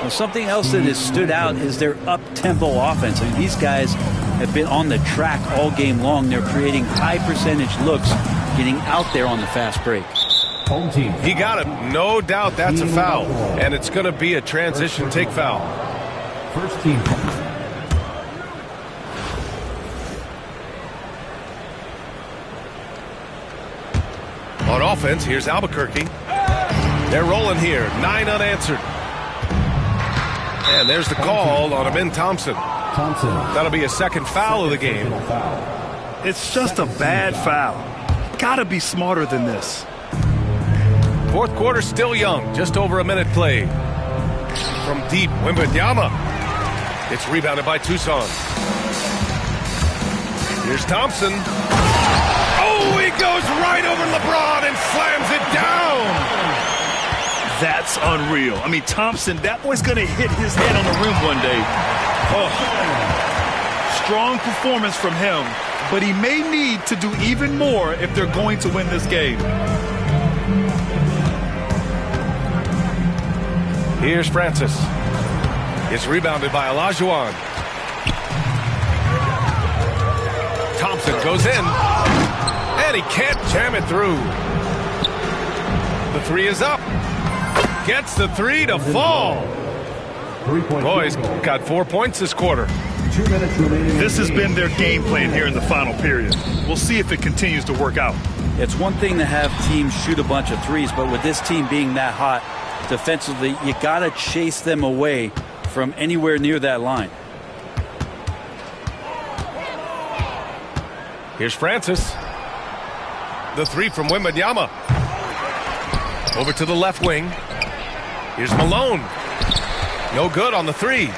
Well, something else that has stood out is their up-tempo offense. I mean, these guys have been on the track all game long. They're creating high-percentage looks, getting out there on the fast break. Home team. He got it. No doubt that's a foul. And it's going to be a transition take foul. First team. On offense, here's Albuquerque. They're rolling here. 9 unanswered. And there's the call on Amin Thompson. That'll be a second foul of the game. It's just a bad foul. Gotta be smarter than this. Fourth quarter still young. Just over a minute played. From deep, Wembanyama. It's rebounded by Tucson. Here's Thompson. Oh, he goes right over LeBron and slams it down. That's unreal. I mean, Thompson, that boy's going to hit his head on the rim one day. Oh, strong performance from him, but he may need to do even more if they're going to win this game. Here's Francis. It's rebounded by Olajuwon. Thompson goes in. And he can't jam it through. The 3 is up. Gets the 3 to fall. Boys got 4 points this quarter. 2 minutes remaining. This has been their game plan here in the final period. We'll see if it continues to work out. It's one thing to have teams shoot a bunch of threes, but with this team being that hot defensively, you got to chase them away from anywhere near that line. Here's Francis. The 3 from Wembanyama. Over to the left wing. Here's Malone. No good on the 3.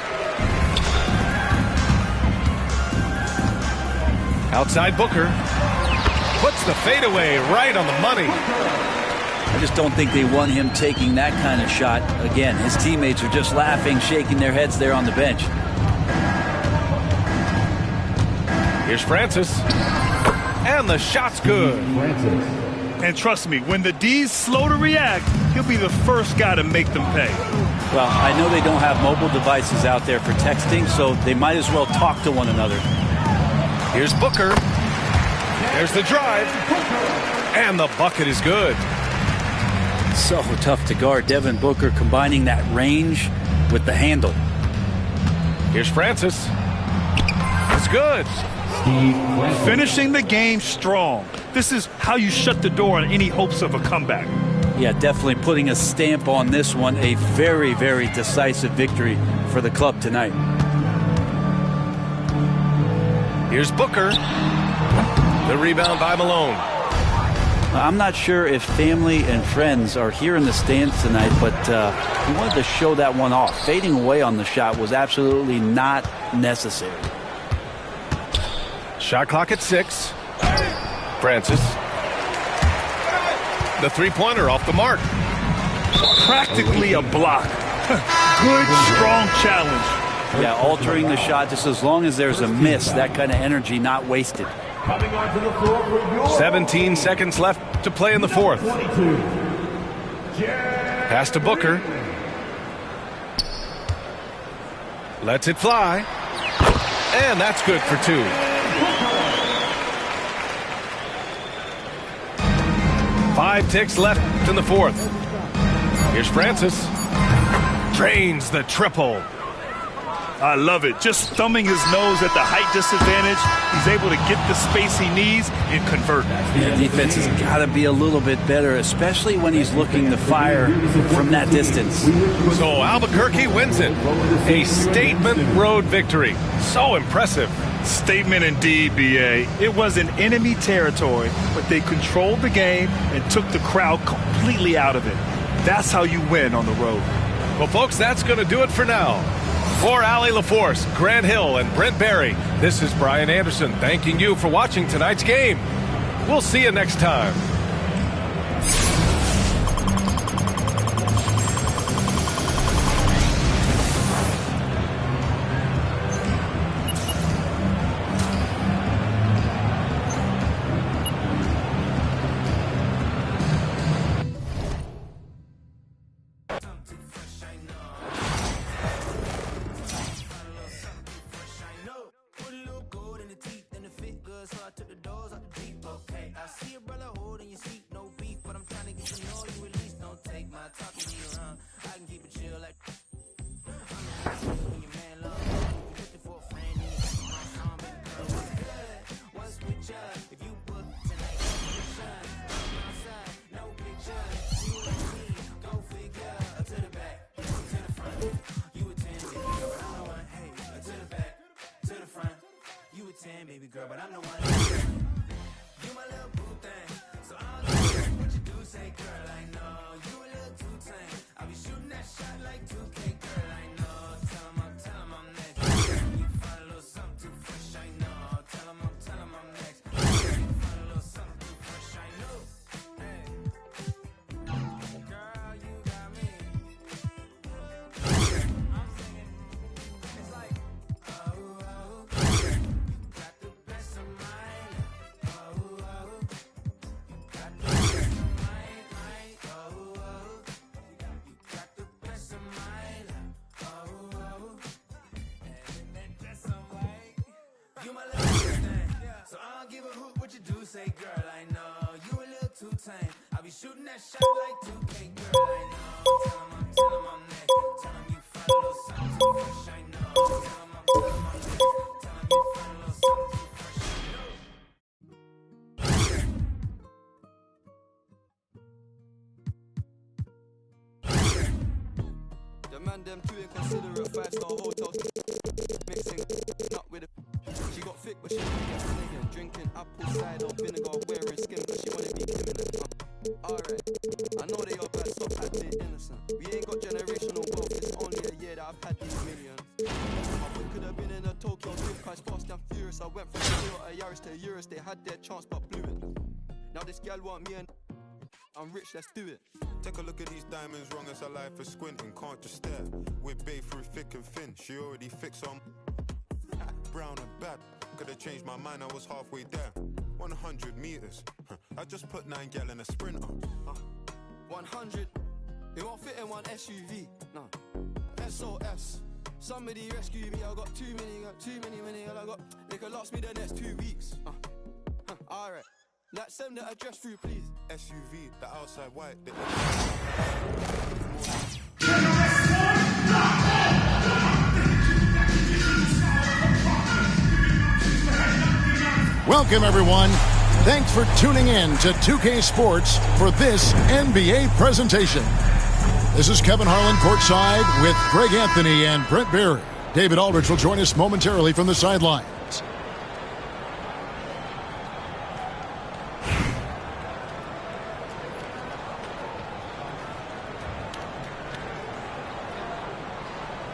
Outside Booker. Puts the fadeaway right on the money. I just don't think they want him taking that kind of shot. Again, his teammates are just laughing, shaking their heads there on the bench. Here's Francis. And the shot's good. And trust me, when the D's slow to react, he'll be the first guy to make them pay. Well, I know they don't have mobile devices out there for texting, so they might as well talk to one another. Here's Booker. There's the drive. And the bucket is good. So tough to guard. Devin Booker combining that range with the handle. Here's Francis. It's good. Finishing the game strong. This is how you shut the door on any hopes of a comeback. Yeah, definitely putting a stamp on this one. A very, very decisive victory for the club tonight. Here's Booker. The rebound by Malone. I'm not sure if family and friends are here in the stands tonight, but he wanted to show that one off. Fading away on the shot was absolutely not necessary. Shot clock at 6. Francis. The three-pointer off the mark. Practically a block. Good, strong challenge. Yeah, altering the shot just as long as there's a miss. That kind of energy not wasted. 17 seconds left to play in the fourth. Pass to Booker. Lets it fly. And that's good for 2. Five ticks left in the fourth. Here's Francis. Drains the triple. I love it. Just thumbing his nose at the height disadvantage. He's able to get the space he needs and convert. Yeah, defense has got to be a little bit better, especially when he's looking to fire from that distance. So Albuquerque wins it. A statement road victory. So impressive. Statement indeed, B.A. It was in enemy territory, but they controlled the game and took the crowd completely out of it. That's how you win on the road. Well, folks, that's going to do it for now. For Allie LaForce, Grant Hill, and Brent Barry, this is Brian Anderson thanking you for watching tonight's game. We'll see you next time. Baby girl, but I'm the one. You my little boo thing, so I don't care what you do, say girl, I know you a little too tame. I'll be shooting that shot like 2K, girl, I know. Tell him I'm next. You find a little something too fresh, I know. Tell him I'm next. You find a little something too fresh, I know. Hey, girl, you got me. I'm singing, it's like, oh, oh. Say, girl, I know you a little too tame. I'll be shooting that shot like 2K, girl, I know. Tell him I'm next. Tell him you find a little something too fresh, I know. Tell him I'm next. Tell him you find a little something too fresh, I know. The man them too inconsiderate, 5-star hotel mixing not with a. She got thick, but she nigga drinking apple cider vinegar, wearing skin, but she wanna be criminal. Alright, I know they are bad, stop acting innocent. We ain't got generational wealth, it's only a year that I've had these millions. My boy could have been in a Tokyo drift, crash fast and furious. I went from Toyota Yaris to Urus, they had their chance but blew it. Now this gal want me and I'm rich, let's do it. Take a look at these diamonds, wrong as her life is squinting, can't just stare. We're bae through thick and thin, she already fixed on brown and bad. Could have changed my mind, I was halfway there. 100 meters, I just put 9 gal in a sprinter. 100, it won't fit in one SUV, no. SOS, somebody rescue me, I got too many, I got, they could last me the next 2 weeks. Alright, let's send the address through, please. SUV, the outside white. Welcome, everyone. Thanks for tuning in to 2K Sports for this NBA presentation. This is Kevin Harlan courtside with Greg Anthony and Brent Barry. David Aldridge will join us momentarily from the sidelines.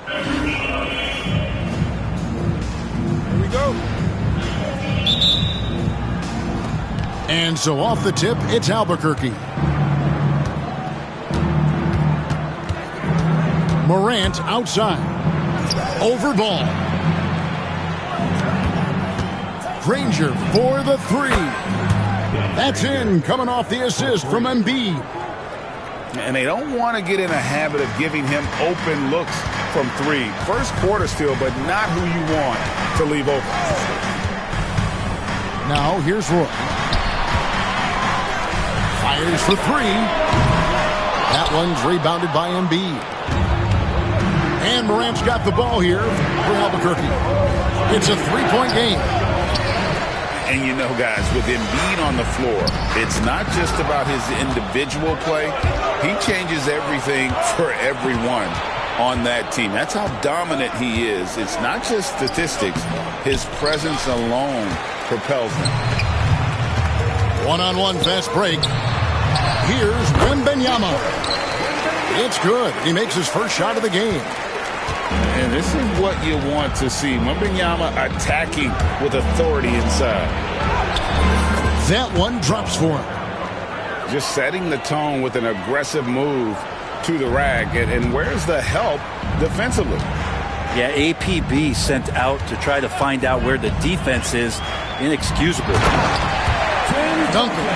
Here we go. And so off the tip, it's Albuquerque. Morant outside. Over ball. Granger for the three. That's in, coming off the assist from Embiid. And they don't want to get in a habit of giving him open looks from three. First quarter still, but not who you want to leave open. Now here's Roy. Fires for three. That one's rebounded by Embiid. And Morant's got the ball here for Albuquerque. It's a three-point game. And you know, guys, with Embiid on the floor, it's not just about his individual play. He changes everything for everyone on that team. That's how dominant he is. It's not just statistics. His presence alone propels them. One-on-one fast break. Here's Wembanyama. It's good. He makes his first shot of the game. And this is what you want to see. Wembanyama attacking with authority inside. That one drops for him. Just setting the tone with an aggressive move to the rack. And where's the help defensively? Yeah, APB sent out to try to find out where the defense is. Inexcusable. Duncan.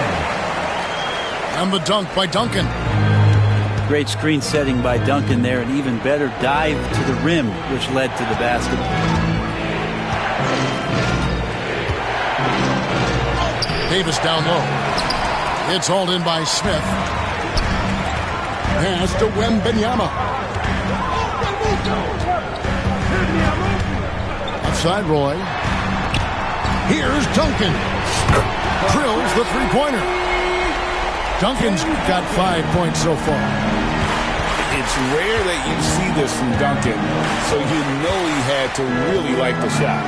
And the dunk by Duncan. Great screen setting by Duncan there, and even better dive to the rim, which led to the basket. Davis down low. It's hauled in by Smith. Pass to Wembanyama. Outside Roy. Here's Duncan. Drills the three-pointer. Duncan's got 5 points so far. It's rare that you see this from Duncan, so you know he had to really like the shot.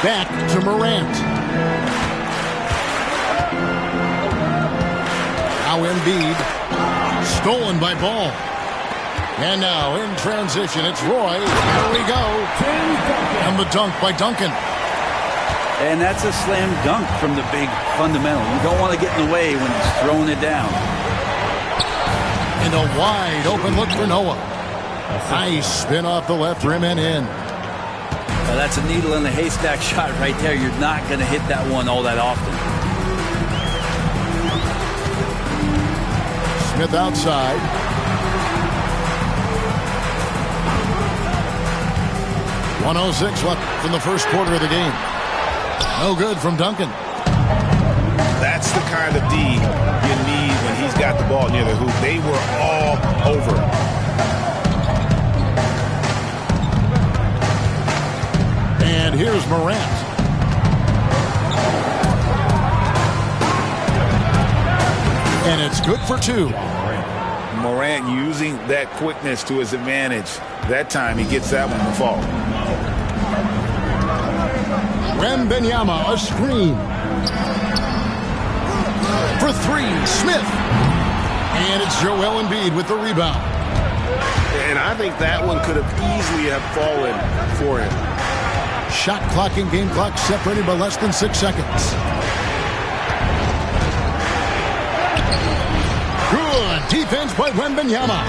Back to Morant. Now Embiid. Stolen by Ball. And now in transition, it's Roy. Here we go. And the dunk by Duncan. And that's a slam dunk from the big fundamental. You don't want to get in the way when he's throwing it down. And a wide open look for Noah. Nice spin off the left rim and in. Well, that's a needle in the haystack shot right there. You're not going to hit that one all that often. Smith outside. .106 left in the first quarter of the game. No good from Duncan. That's the kind of D you need when he's got the ball near the hoop. They were all over him. And here's Morant. And it's good for two. Morant using that quickness to his advantage. That time he gets that one to fall. Wembanyama, a screen. For three, Smith. And it's Joel Embiid with the rebound. And I think that one could have easily have fallen for him. Shot clock and game clock separated by less than 6 seconds. Good defense by Wembanyama.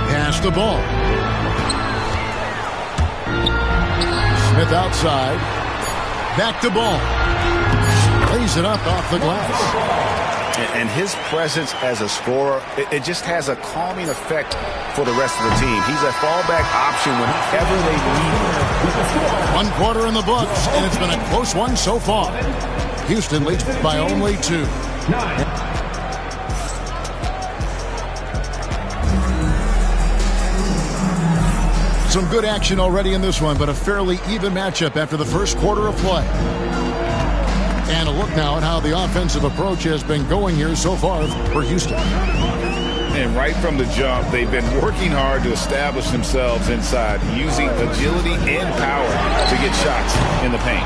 Pass the ball. Smith outside. Back to ball. Lays it up off the glass. And his presence as a scorer, it just has a calming effect for the rest of the team. He's a fallback option whenever they need him. 1 quarter in the books, and it's been a close one so far. Houston leads by only 2. Some good action already in this one, but a fairly even matchup after the first quarter of play. And a look now at how the offensive approach has been going here so far for Houston. And right from the jump, they've been working hard to establish themselves inside, using agility and power to get shots in the paint.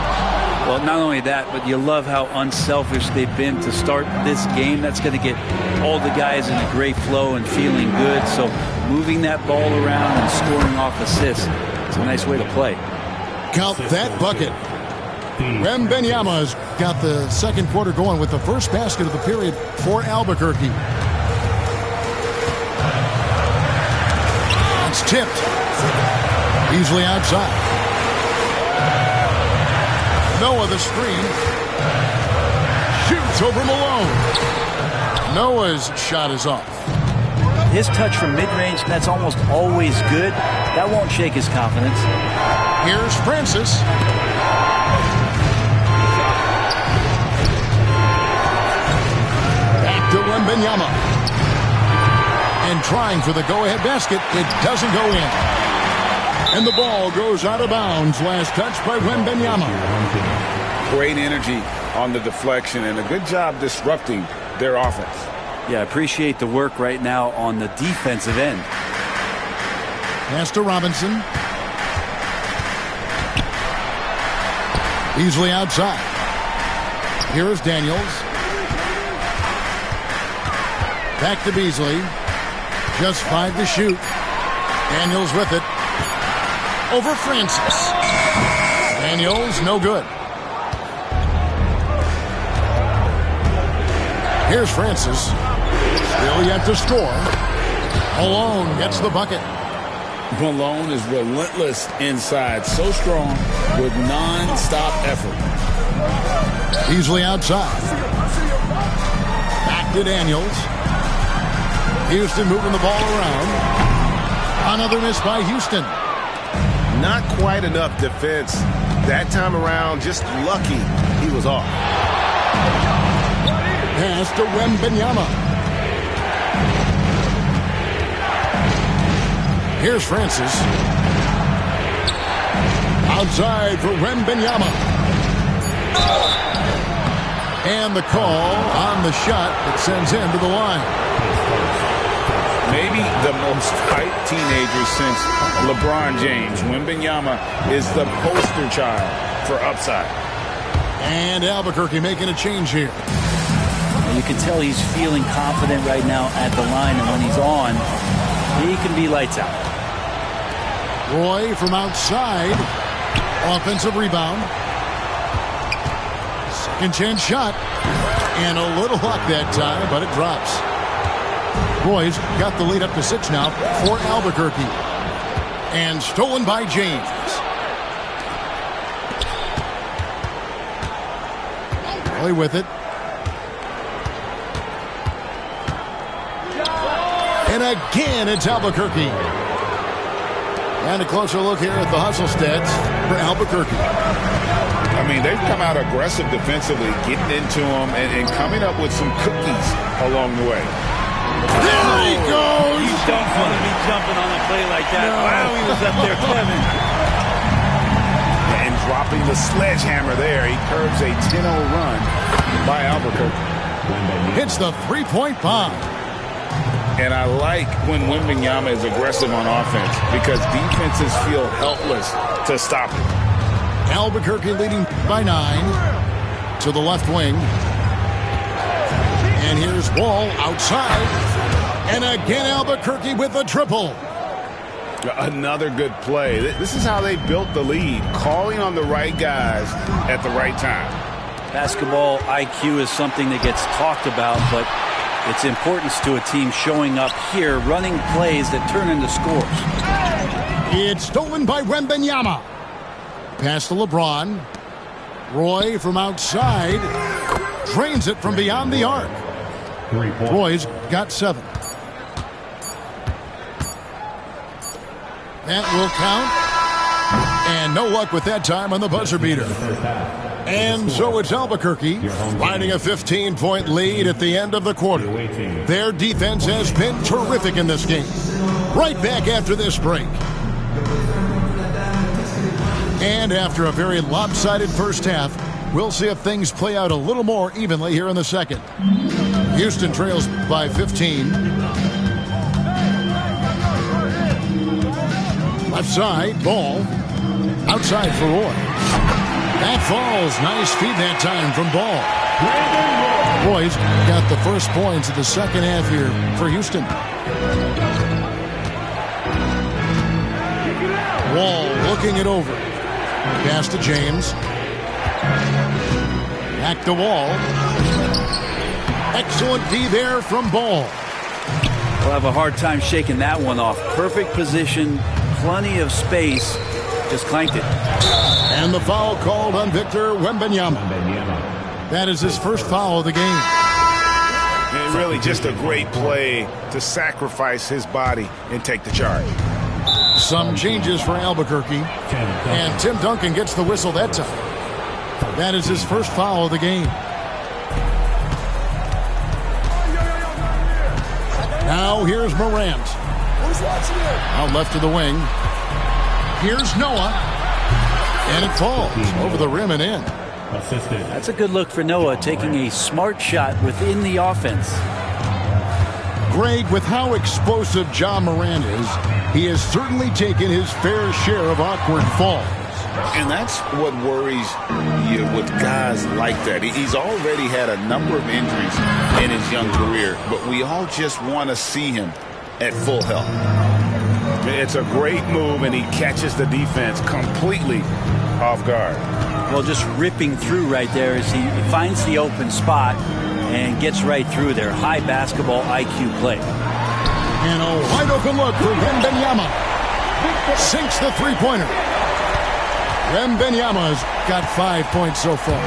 Well, not only that, but you love how unselfish they've been to start this game. That's going to get all the guys in a great flow and feeling good. So moving that ball around and scoring off assists is a nice way to play. Count that bucket. Wembanyama's got the second quarter going with the first basket of the period for Albuquerque. It's tipped. Easily outside. Noah the screen. Shoots over Malone. Noah's shot is off. His touch from mid-range, that's almost always good. That won't shake his confidence. Here's Francis. Back to Wembanyama. And trying for the go-ahead basket. It doesn't go in. And the ball goes out of bounds. Last touch by Wembanyama. Great energy on the deflection and a good job disrupting their offense. Yeah, I appreciate the work right now on the defensive end. Pass to Robinson. Easily outside. Here is Daniels. Back to Beasley. Just 5 to shoot. Daniels with it. Over Francis. Daniels, no good. Here's Francis. Still yet to score. Malone gets the bucket. Malone is relentless inside. So strong with non-stop effort. Easily outside. Back to Daniels. Houston moving the ball around. Another miss by Houston. Not quite enough defense that time around. Just lucky he was off. Pass to Wembanyama. Here's Francis. Outside for Wembanyama. And the call on the shot that sends him to the line. Maybe the most hyped teenager since LeBron James. Wembanyama is the poster child for upside. And Albuquerque making a change here. You can tell he's feeling confident right now at the line, and when he's on, he can be lights out. Roy from outside. Offensive rebound. Second chance shot. And a little luck that time, but it drops. Roy's got the lead up to 6 now for Albuquerque. And stolen by James. Roy with it. And again, it's Albuquerque. And a closer look here at the hustle stats for Albuquerque. I mean, they've come out aggressive defensively, getting into them and coming up with some cookies along the way. There he goes! You don't want to be jumping on a play like that. No. Wow, he was up there, Kevin. And dropping the sledgehammer there. He curbs a 10-0 run by Albuquerque. Hits the three-point bomb. And I like when Wembanyama is aggressive on offense because defenses feel helpless to stop him. Albuquerque leading by 9 to the left wing. And here's Wall outside. And again, Albuquerque with a triple. Another good play. This is how they built the lead, calling on the right guys at the right time. Basketball IQ is something that gets talked about, but its importance to a team showing up here, running plays that turn into scores. It's stolen by Wembanyama. Pass to LeBron. Roy from outside. Drains it from beyond the arc. Roy's got 7. That will count. And no luck with that time on the buzzer beater. And so it's Albuquerque riding a 15-point lead at the end of the quarter. Their defense has been terrific in this game. Right back after this break. And after a very lopsided first half, we'll see if things play out a little more evenly here in the second. Houston trails by 15. Left side, Ball. Outside for Roy. That falls. Nice feed that time from Ball. Roy's got the first points of the second half here for Houston. Wall looking it over. Pass to James. Back to Wall. Excellent D there from Ball. We'll have a hard time shaking that one off. Perfect position, plenty of space. Just clanked it. And the foul called on Victor Wembanyama. That is his first foul of the game. And really just a great play to sacrifice his body and take the charge. Some changes for Albuquerque. And Tim Duncan gets the whistle that time. That is his first foul of the game. Now here's Morant. Out left to the wing. Here's Noah. And it falls over the rim and in. That's a good look for Noah, taking a smart shot within the offense. Greg, with how explosive John Morant is, he has certainly taken his fair share of awkward falls. And that's what worries you with guys like that. He's already had a number of injuries in his young career, but we all just want to see him at full health. It's a great move, and he catches the defense completely off guard. Well, just ripping through right there as he finds the open spot and gets right through there. High basketball IQ play. And a wide open look for Wembanyama. Sinks the three-pointer. Wembanyama's got 5 points so far.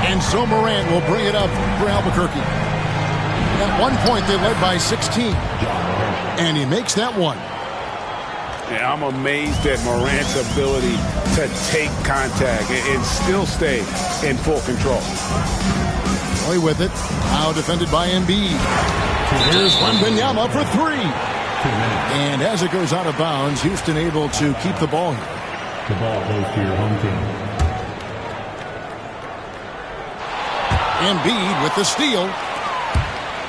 And so Morant will bring it up for Albuquerque. At one point, they led by 16. And he makes that one. And I'm amazed at Morant's ability to take contact and still stay in full control. Roy with it. Now defended by Embiid. Here's Wembanyama for three. And as it goes out of bounds, Houston able to keep the ball here. The ball goes to your home team. Embiid with the steal.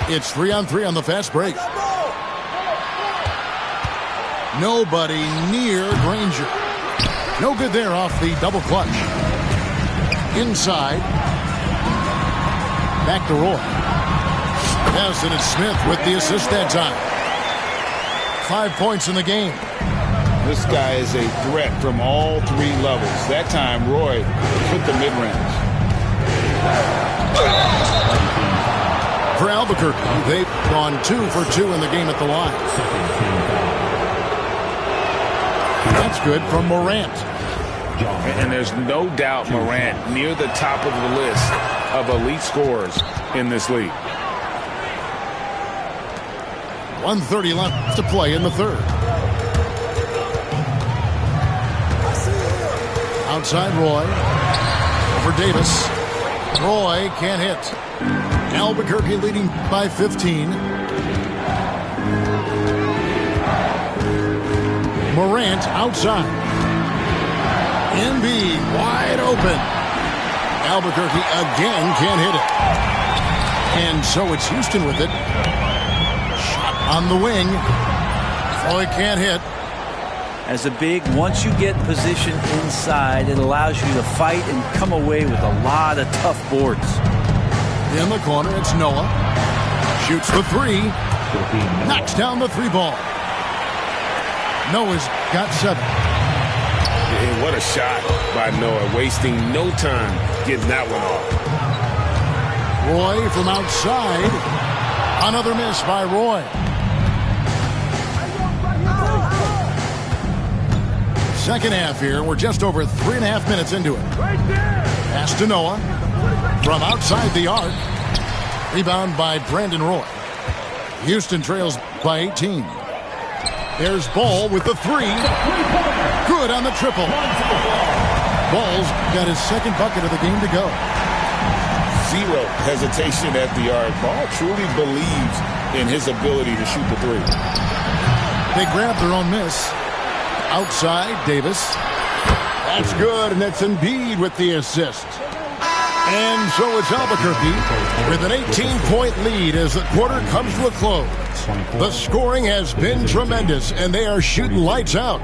It's 3-on-3 on the fast break. Nobody near Granger. No good there off the double clutch. Inside. Back to Roy. Yes, and it's Smith with the assist that time. 5 points in the game. This guy is a threat from all three levels. That time, Roy hit the mid-range. For Albuquerque, they've gone 2 for 2 in the game at the line. That's good from Morant. And there's no doubt Morant near the top of the list of elite scorers in this league. 1:30 left to play in the third. Outside Roy. Over Davis. Roy can't hit. Albuquerque leading by 15. Morant outside. Embiid wide open. Albuquerque again can't hit it. And so it's Houston with it. Shot on the wing. Roy can't hit. As a big, once you get position inside, it allows you to fight and come away with a lot of tough boards. In the corner, it's Noah. Shoots the three. Knocks down the three ball. Noah's got 7. And what a shot by Noah, wasting no time getting that one off. Roy from outside. Another miss by Roy. Second half here. We're just over 3.5 minutes into it. Pass to Noah. From outside the arc. Rebound by Brandon Roy. Houston trails by 18. There's Ball with the three. Good on the triple. Ball's got his second bucket of the game to go. Zero hesitation at the arc. Ball truly believes in his ability to shoot the three. They grab their own miss. Outside, Davis. That's good, and that's Embiid with the assist. And so it's Albuquerque with an 18-point lead as the quarter comes to a close. The scoring has been tremendous, and they are shooting lights out.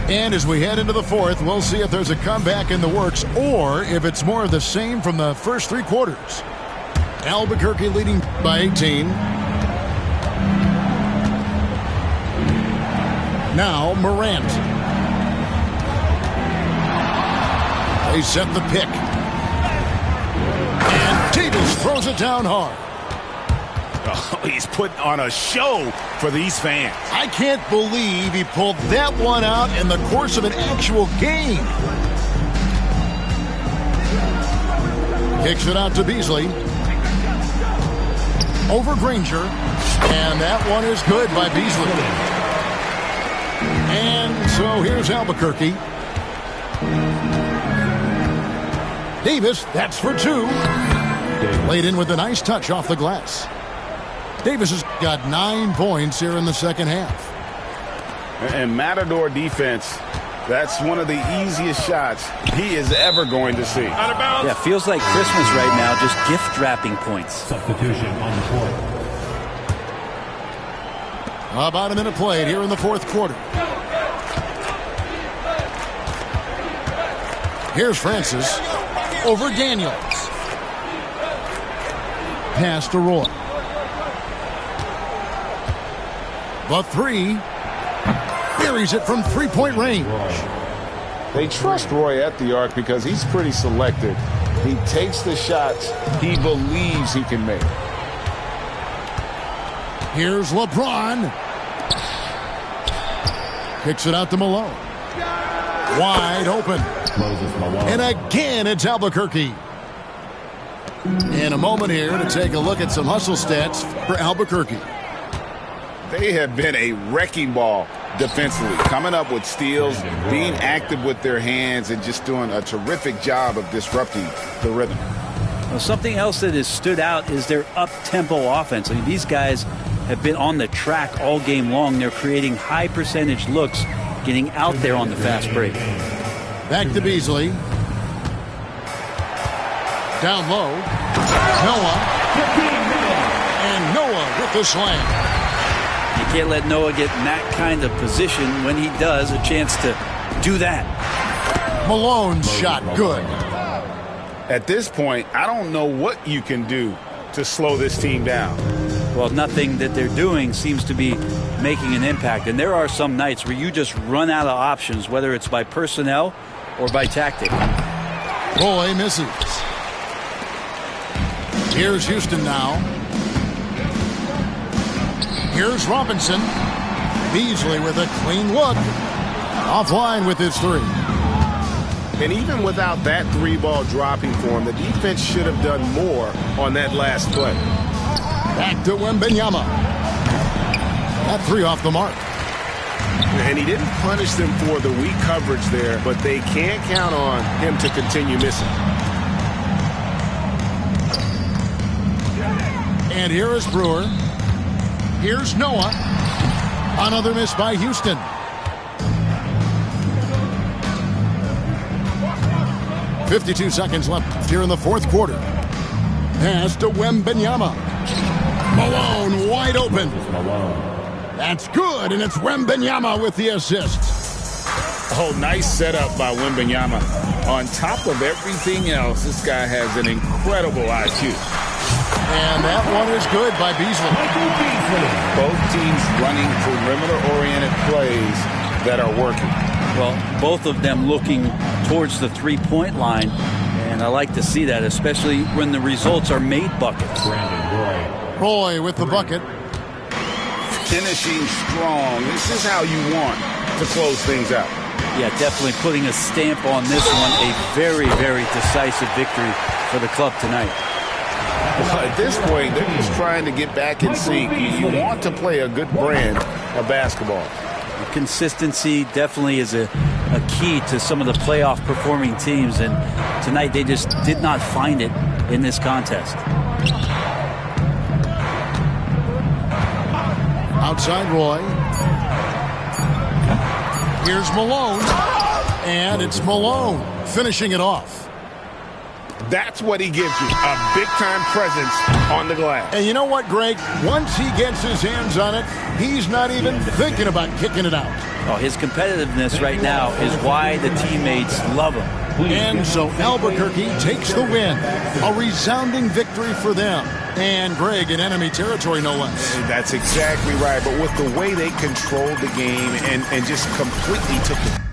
And as we head into the fourth, we'll see if there's a comeback in the works or if it's more of the same from the first three quarters. Albuquerque leading by 18. Now Morant. They set the pick. And Davis throws it down hard. Oh, he's putting on a show for these fans. I can't believe he pulled that one out in the course of an actual game. Kicks it out to Beasley. Over Granger. And that one is good by Beasley. And so here's Albuquerque. Davis, that's for two. Laid in with a nice touch off the glass. Davis has got 9 points here in the second half. And Matador defense, that's one of the easiest shots he is ever going to see. Out of bounds. Yeah, feels like Christmas right now, just gift wrapping points. Substitution on the court. About a minute played here in the fourth quarter. Here's Francis over Daniels. Pass to Roy. The three. Buries it from three-point range. They trust Roy at the arc because he's pretty selective. He takes the shots he believes he can make. Here's LeBron. Kicks it out to Malone. Wide open. And again, it's Albuquerque. In a moment here to take a look at some hustle stats for Albuquerque. They have been a wrecking ball defensively, coming up with steals, being active with their hands, and just doing a terrific job of disrupting the rhythm. Well, something else that has stood out is their up-tempo offense. I mean, these guys have been on the track all game long. They're creating high-percentage looks, getting out there on the fast break. Back to Beasley. Down low. Noah. And Noah with the slam. You can't let Noah get in that kind of position. When he does, a chance to do that. Malone's shot good. At this point, I don't know what you can do to slow this team down. Well, nothing that they're doing seems to be making an impact. And there are some nights where you just run out of options, whether it's by personnel or by tactic. Roy misses. Here's Houston now. Here's Robinson. Beasley with a clean look. Offline with his three. And even without that three ball dropping for him, the defense should have done more on that last play. Back to Wembanyama. That three off the mark. And he didn't punish them for the weak coverage there, but they can't count on him to continue missing. And here is Brewer. Here's Noah. Another miss by Houston. .52 seconds left here in the fourth quarter. Pass to Wembanyama. Malone wide open. That's good, and it's Wembanyama with the assist. Oh, nice setup by Wembanyama. On top of everything else, this guy has an incredible IQ. And that one is good by Beasley. Both teams running perimeter-oriented plays that are working. Well, both of them looking towards the three-point line, and I like to see that, especially when the results are made buckets. Roy with the bucket. Finishing strong. This is how you want to close things out. Yeah, definitely putting a stamp on this one. A very, very decisive victory for the club tonight. Well, at this point, they're just trying to get back in sync. You want to play a good brand of basketball. Consistency definitely is a key to some of the playoff performing teams, and tonight they just did not find it in this contest. Outside Roy. Here's Malone. And it's Malone finishing it off. That's what he gives you, a big-time presence on the glass. And you know what, Greg? Once he gets his hands on it, he's not even thinking about kicking it out. Oh, his competitiveness right now is why the teammates love him. And so Albuquerque takes the win. A resounding victory for them. And Greg in enemy territory, no less. That's exactly right. But with the way they controlled the game and just completely took the...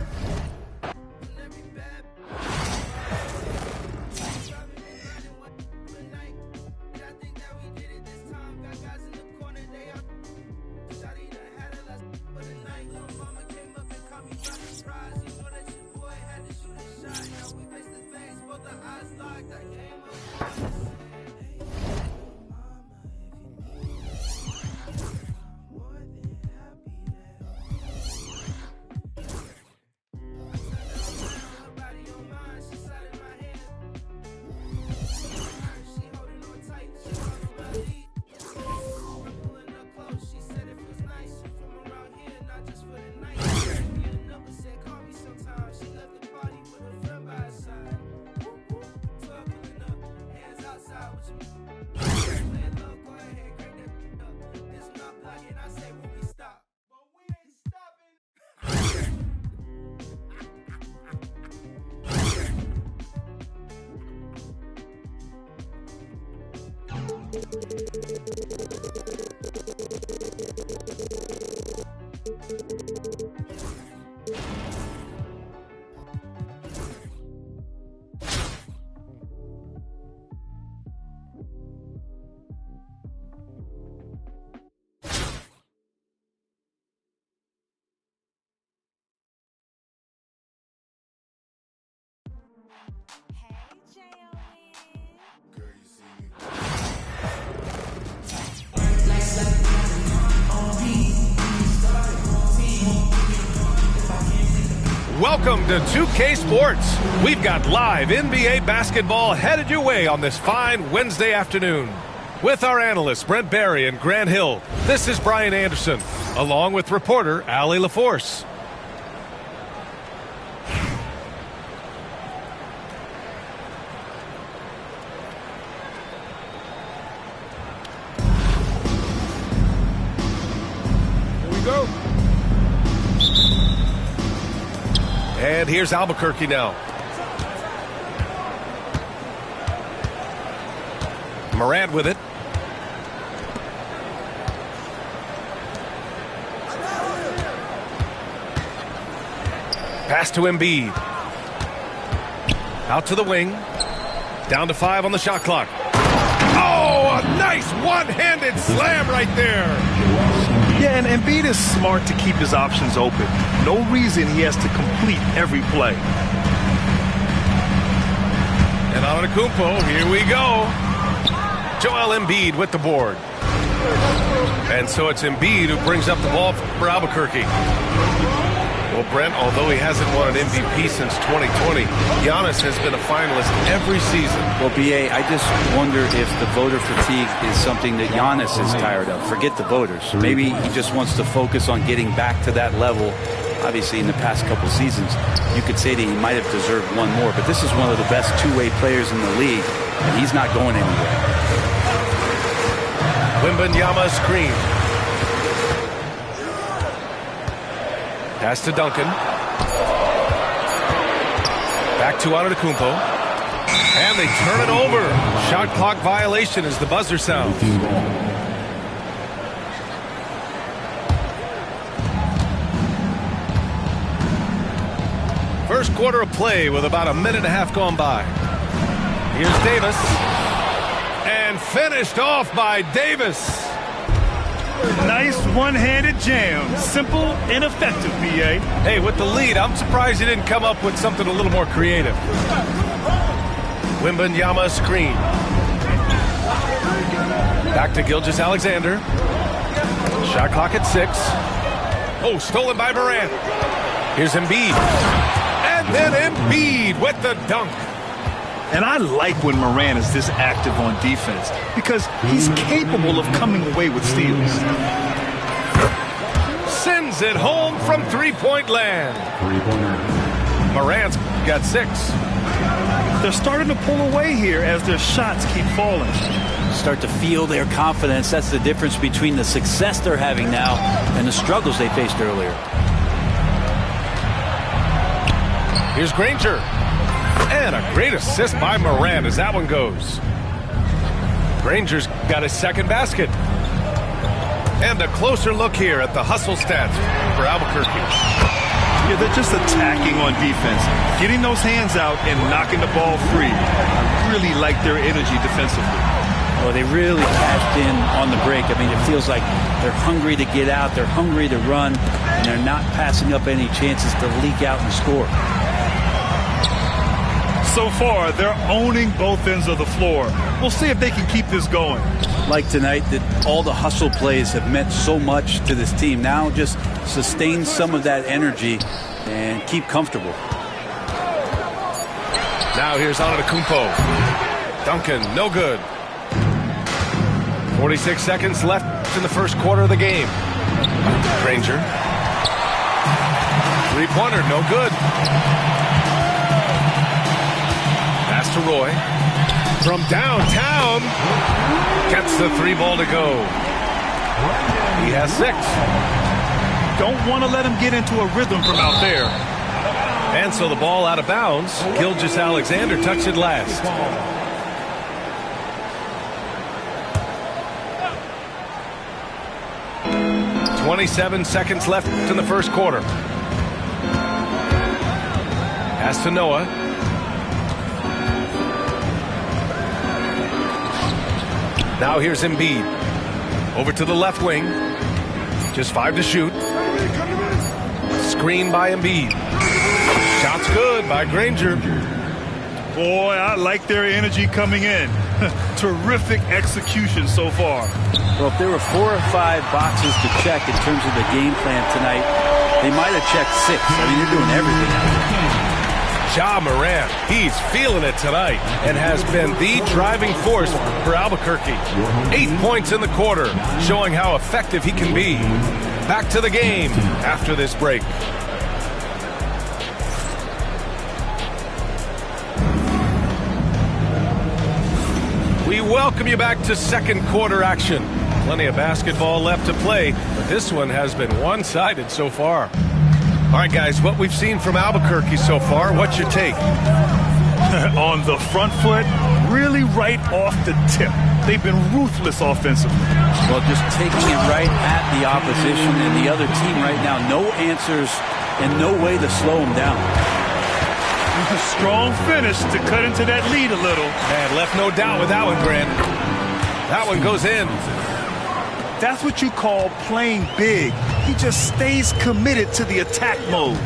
Welcome to 2K Sports. We've got live NBA basketball headed your way on this fine Wednesday afternoon. With our analysts Brent Barry and Grant Hill, this is Brian Anderson, along with reporter Allie LaForce. Here we go. And here's Albuquerque now. Morant with it. Pass to Embiid. Out to the wing. Down to 5 on the shot clock. Oh, a nice one-handed slam right there. Yeah, and Embiid is smart to keep his options open. No reason he has to complete every play. And Antetokounmpo, here we go. Joel Embiid with the board. And so it's Embiid who brings up the ball for Albuquerque. Well, Brent, although he hasn't won an MVP since 2020, Giannis has been a finalist every season. Well, B.A., I just wonder if the voter fatigue is something that Giannis is tired of. Forget the voters. Maybe he just wants to focus on getting back to that level. Obviously, in the past couple seasons, you could say that he might have deserved one more, but this is one of the best two-way players in the league, and he's not going anywhere. Wembanyama screen. Pass to Duncan. Back to Antetokounmpo. And they turn it over. Shot clock violation as the buzzer sounds. First quarter of play with about a minute and a half gone by. Here's Davis. And finished off by Davis. Nice one-handed jam. Simple and effective, B.A. Hey, with the lead, I'm surprised he didn't come up with something a little more creative. Wembanyama screen. Back to Gilgeous-Alexander. Shot clock at 6. Oh, stolen by Morant. Here's Embiid. And then Embiid with the dunk. And I like when Morant is this active on defense because he's capable of coming away with steals. Sends it home from three-point land. Morant's got 6. They're starting to pull away here as their shots keep falling. Start to feel their confidence. That's the difference between the success they're having now and the struggles they faced earlier. Here's Granger. And a great assist by Moran as that one goes. Granger's got his second basket. And a closer look here at the hustle stats for Albuquerque. Yeah, they're just attacking on defense, getting those hands out and knocking the ball free. I really like their energy defensively. Well, they really cashed in on the break. I mean, it feels like they're hungry to get out, they're hungry to run, and they're not passing up any chances to leak out and score. So far, they're owning both ends of the floor. We'll see if they can keep this going. Like tonight, that all the hustle plays have meant so much to this team. Now just sustain some of that energy and keep comfortable. Now here's Antetokounmpo. Duncan, no good. 46 seconds left in the first quarter of the game. Granger. Three-pointer, no good. Pass to Roy. From downtown. Gets the three ball to go. He has 6. Don't want to let him get into a rhythm from out there. And so the ball out of bounds. Gilgeous-Alexander touched it last. .27 seconds left in the first quarter. Pass to Noah. Now here's Embiid. Over to the left wing. Just 5 to shoot. Screen by Embiid. Shot's good by Granger. Boy, I like their energy coming in. Terrific execution so far. Well, if there were 4 or 5 boxes to check in terms of the game plan tonight, they might have checked 6. I mean, they're doing everything out there. Ja Morant, he's feeling it tonight and has been the driving force for Albuquerque. 8 points in the quarter, showing how effective he can be. Back to the game after this break. We welcome you back to second quarter action. Plenty of basketball left to play, but this one has been one-sided so far. All right, guys, what we've seen from Albuquerque so far, what's your take? On the front foot, really right off the tip. They've been ruthless offensively. Well, just taking it right at the opposition and the other team right now. No answers and no way to slow them down. A strong finish to cut into that lead a little. And left no doubt with that one, Grant. That one goes in. That's what you call playing big. He just stays committed to the attack mode.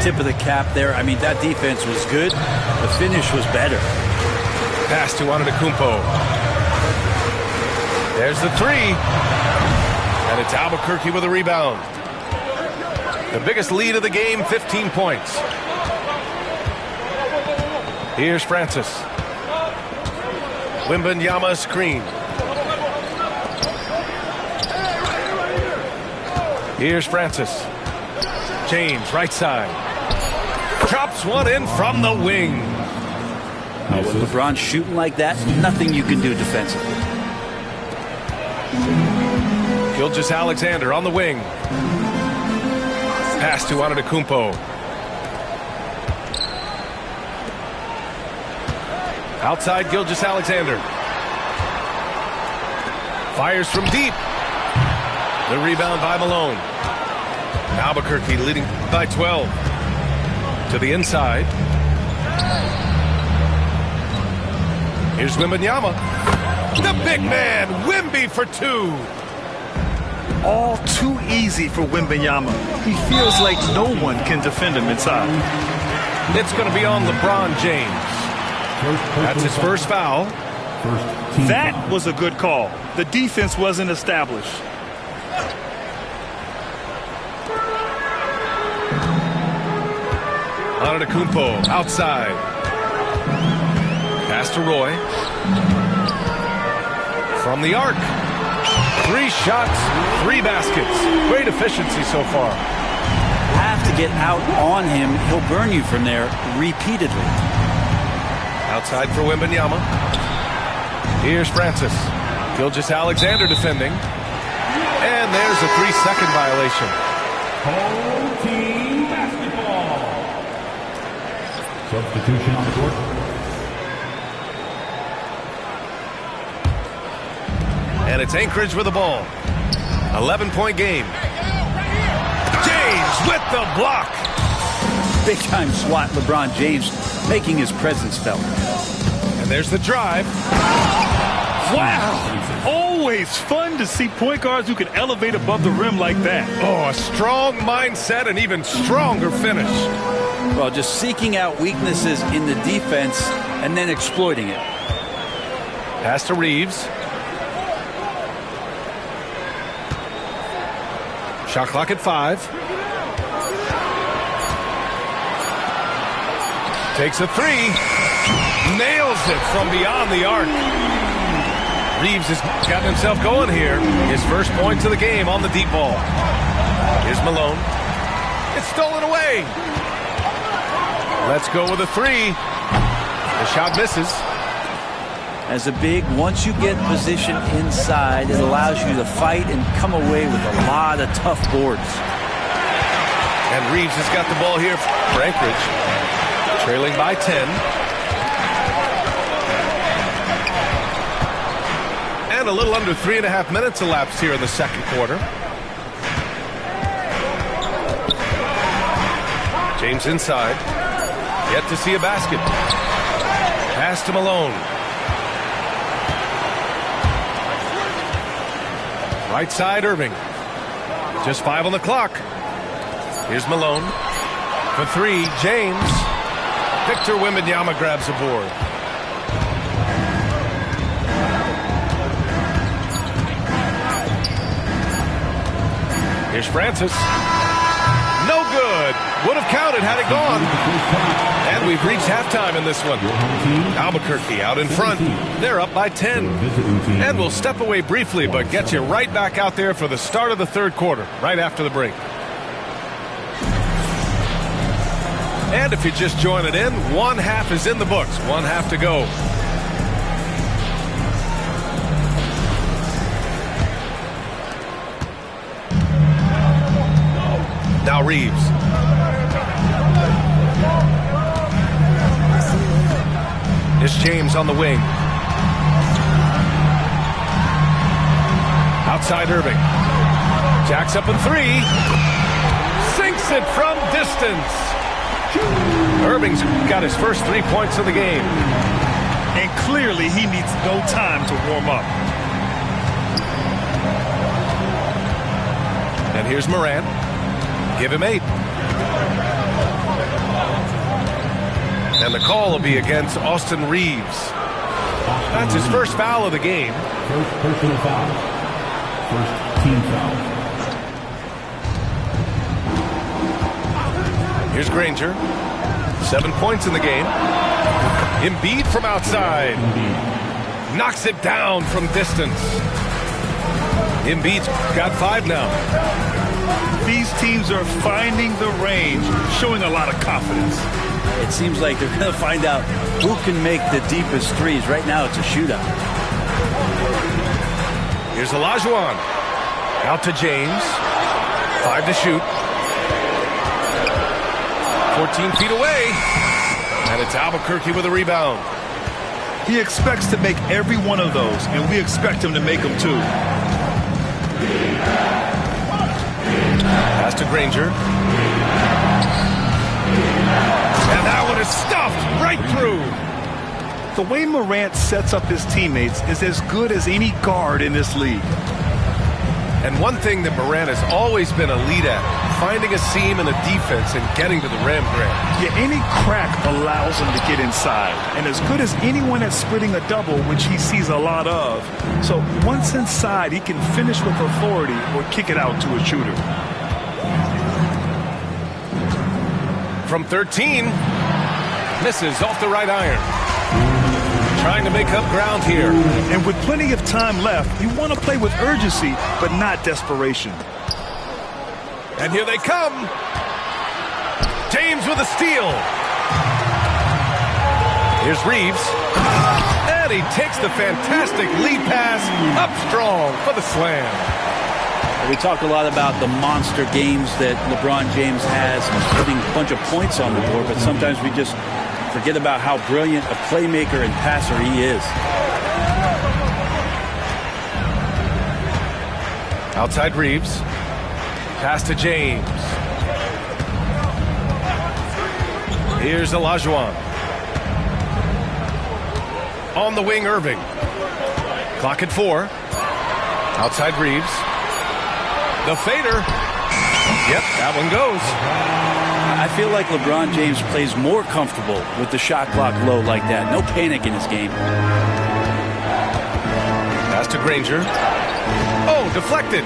Tip of the cap there. I mean, that defense was good. The finish was better. Pass to Antetokounmpo. There's the 3. And it's Albuquerque with a rebound. The biggest lead of the game, 15 points. Here's Francis. Wembanyama screen. Here's Francis. James, right side. Drops one in from the wing. With LeBron shooting like that, nothing you can do defensively. Gilgeous-Alexander on the wing. Pass to Antetokounmpo. Outside Gilgeous-Alexander. Fires from deep. The rebound by Malone. Albuquerque leading by 12. To the inside. Here's Wembanyama. The big man, Wemby for 2. All too easy for Wembanyama. He feels like no one can defend him inside. It's going to be on LeBron James. That's his first foul. That was a good call. The defense wasn't established. Antetokounmpo outside. Pass to Roy. From the arc. 3 shots, 3 baskets. Great efficiency so far. Have to get out on him. He'll burn you from there repeatedly. Outside for Wembanyama. Here's Francis. Gilgeous-Alexander defending. And there's a 3-second violation. Home team basketball. Substitution on the court. And it's Anchorage with the ball. 11-point game. James with the block. Big-time swat, LeBron James making his presence felt. And there's the drive. Wow! Always fun to see point guards who can elevate above the rim like that. Oh, a strong mindset and even stronger finish. Well, just seeking out weaknesses in the defense and then exploiting it. Pass to Reeves. Shot clock at 5. Takes a 3. Nails it from beyond the arc. Reeves has gotten himself going here. His first points of the game on the deep ball. Here's Malone. It's stolen away. Let's go with a 3. The shot misses. As a big, once you get position inside, it allows you to fight and come away with a lot of tough boards. And Reeves has got the ball here for Anchorage. Trailing by 10. And a little under 3.5 minutes elapsed here in the second quarter. James inside. Yet to see a basket. Pass to Malone. Right side, Irving. Just 5 on the clock. Here's Malone. For 3, James. Victor Wembanyama grabs a board. Here's Francis. No good. Would have counted had it gone. And we've reached halftime in this one. Albuquerque out in front. They're up by 10. And we'll step away briefly, but get you right back out there for the start of the third quarter, right after the break. And if you're just joining in, one half is in the books. One half to go. Now Reeves. Here's James on the wing. Outside Irving. Jacks up in 3. Sinks it from distance. Irving's got his first 3 points of the game. And clearly he needs no time to warm up. And here's Morant. Give him 8. And the call will be against Austin Reeves. That's his first foul of the game. First personal foul. First team foul. Here's Granger. 7 points in the game. Embiid from outside. Knocks it down from distance. Embiid's got 5 now. These teams are finding the range, showing a lot of confidence. It seems like they're going to find out who can make the deepest threes. Right now, it's a shootout. Here's Olajuwon. Out to James. 5 to shoot. 14 feet away. And it's Albuquerque with a rebound. He expects to make every one of those, and we expect him to make them too. Pass to Granger. And that one is stuffed right through. The way Morant sets up his teammates is as good as any guard in this league. And one thing that Morant has always been elite at, finding a seam in a defense and getting to the rim, Grant. Yeah, any crack allows him to get inside. And as good as anyone at splitting a double, which he sees a lot of. So once inside, he can finish with authority or kick it out to a shooter. From 13, misses off the right iron. Trying to make up ground here. And with plenty of time left, you want to play with urgency, but not desperation. And here they come. James with a steal. Here's Reeves. And he takes the fantastic lead pass up strong for the slam. We talk a lot about the monster games that LeBron James has, putting a bunch of points on the board, but sometimes we just Forget about how brilliant a playmaker and passer he is. Outside Reeves. Pass to James. Here's Olajuwon. On the wing, Irving. Clock at 4. Outside Reeves. The fader. Yep, that one goes. I feel like LeBron James plays more comfortable with the shot clock low like that. No panic in his game. Pass to Granger. Oh, deflected.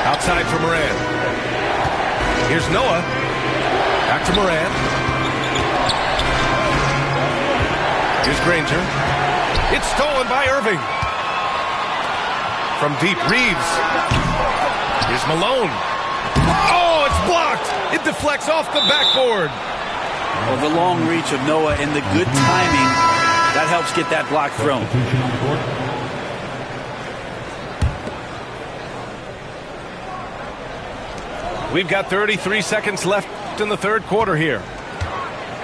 Outside for Moran. Here's Noah. Back to Moran. Here's Granger. It's stolen by Irving. From deep, Reeves. Here's Malone. Oh, it's blocked. It deflects off the backboard. Well, the long reach of Noah and the good timing, that helps get that block thrown. We've got 33 seconds left in the third quarter here.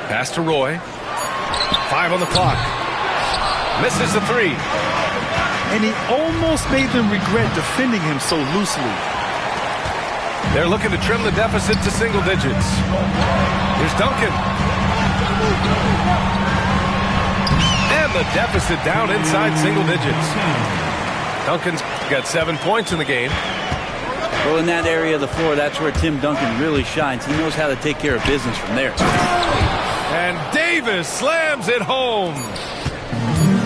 Pass to Roy. 5 on the clock. Misses the 3. And he almost made them regret defending him so loosely. They're looking to trim the deficit to single digits. Here's Duncan. And the deficit down inside single digits. Duncan's got 7 points in the game. Well, in that area of the floor, that's where Tim Duncan really shines. He knows how to take care of business from there. And Davis slams it home.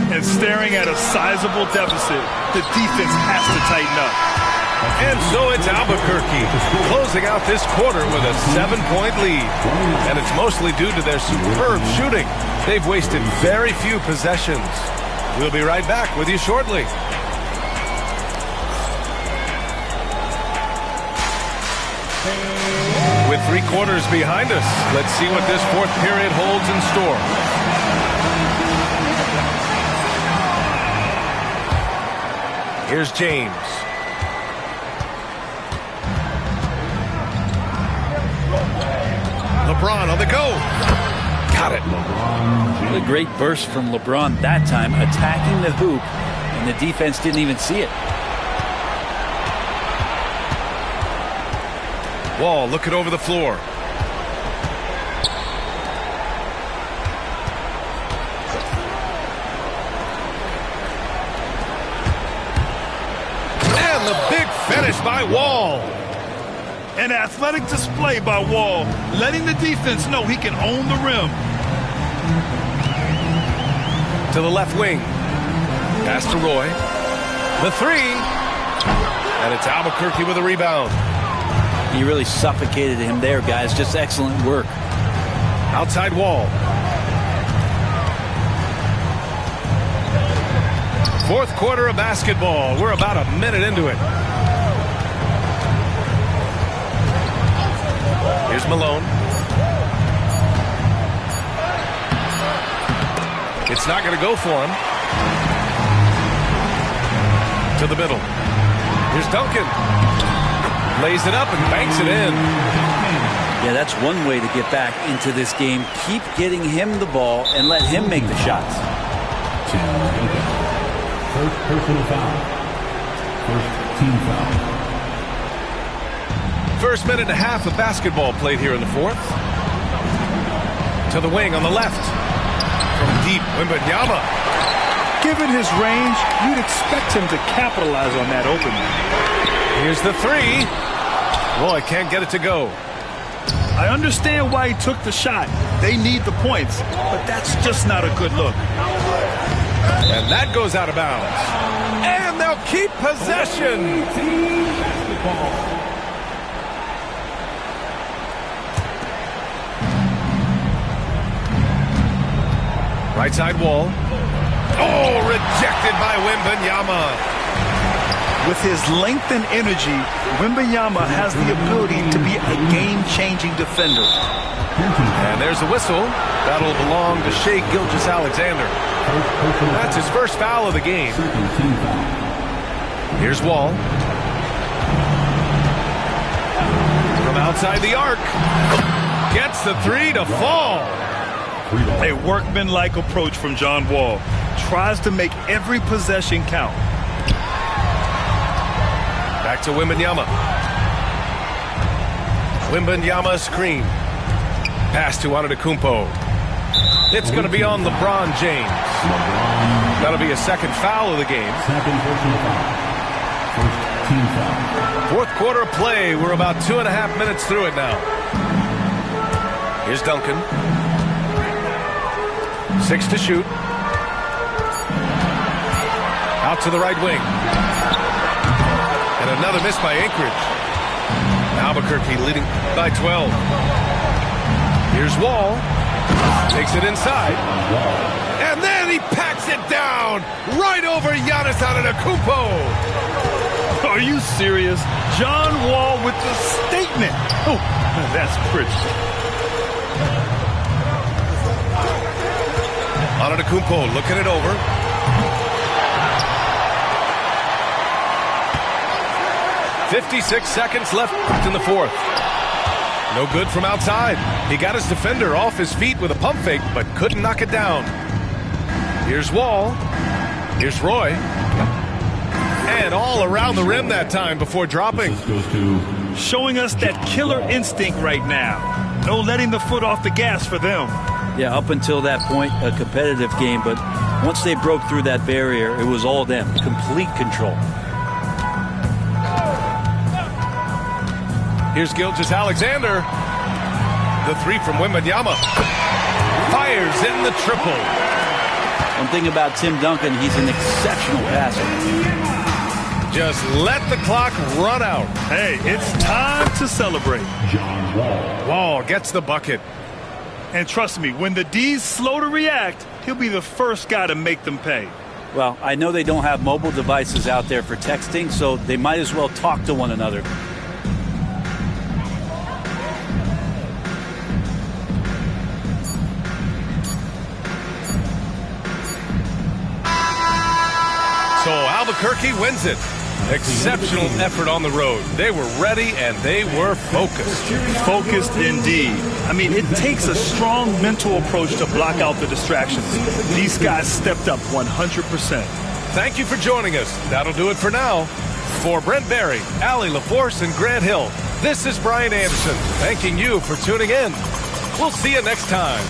And staring at a sizable deficit, the defense has to tighten up. And so it's Albuquerque closing out this quarter with a 7-point lead. And it's mostly due to their superb shooting. They've wasted very few possessions. We'll be right back with you shortly. With 3 quarters behind us, let's see what this fourth period holds in store. Here's James. LeBron on the go. Got it. What a great burst from LeBron that time, attacking the hoop, and the defense didn't even see it. Wall looking over the floor. And the big finish by Wall. An athletic display by Wall, letting the defense know he can own the rim. To the left wing. Pass to Roy. The 3. And it's Albuquerque with a rebound. He really suffocated him there, guys. Just excellent work. Outside Wall. Fourth quarter of basketball. We're about a minute into it. Here's Malone. It's not going to go for him. To the middle. Here's Duncan. Lays it up and banks it in. Yeah, that's one way to get back into this game. Keep getting him the ball and let him make the shots. First personal foul. First team foul. First minute and a half of basketball played here in the fourth. To the wing on the left. From deep, Wembanyama. Given his range, you'd expect him to capitalize on that opening. Here's the 3. Roy can't get it to go. I understand why he took the shot. They need the points, but that's just not a good look. And that goes out of bounds. And they'll keep possession. Right side Wall. Oh, rejected by Wembanyama. With his length and energy, Wembanyama has the ability to be a game-changing defender. And there's a whistle. That'll belong to Shai Gilgeous-Alexander. That's his first foul of the game. Here's Wall. From outside the arc. Gets the three to fall. A workmanlike approach from John Wall. Tries to make every possession count. Back to Wembanyama. Wembanyama screen. Pass to Antetokounmpo. It's going to be on LeBron James. That'll be a second foul of the game. Fourth quarter play. We're about 2.5 minutes through it now. Here's Duncan. 6 to shoot. Out to the right wing. And another miss by Anchorage. Albuquerque leading by 12. Here's Wall. Takes it inside. And then he packs it down right over Giannis Antetokounmpo. Are you serious? John Wall with the statement. Oh, that's pretty. Antetokounmpo looking it over. "56 seconds left in the fourth. No good from outside. He got his defender off his feet with a pump fake, but couldn't knock it down. Here's Wall. Here's Roy. And all around the rim that time before dropping. Showing us that killer instinct right now. No letting the foot off the gas for them. Yeah, up until that point, a competitive game, but once they broke through that barrier, it was all them. Complete control. Here's Gilgeous-Alexander. The three from Wembanyama. Fires in the triple. One thing about Tim Duncan, he's an exceptional passer. Just let the clock run out. Hey, it's time to celebrate. John Wall. Wall gets the bucket. And trust me, when the D's slow to react, he'll be the first guy to make them pay. Well, I know they don't have mobile devices out there for texting, so they might as well talk to one another. So Albuquerque wins it. Exceptional effort on the road. They were ready and they were focused. Focused indeed. I mean, it takes a strong mental approach to block out the distractions. These guys stepped up 100%. Thank you for joining us. That'll do it for now. For Brent Barry, Allie LaForce, and Grant Hill, this is Brian Anderson thanking you for tuning in. We'll see you next time.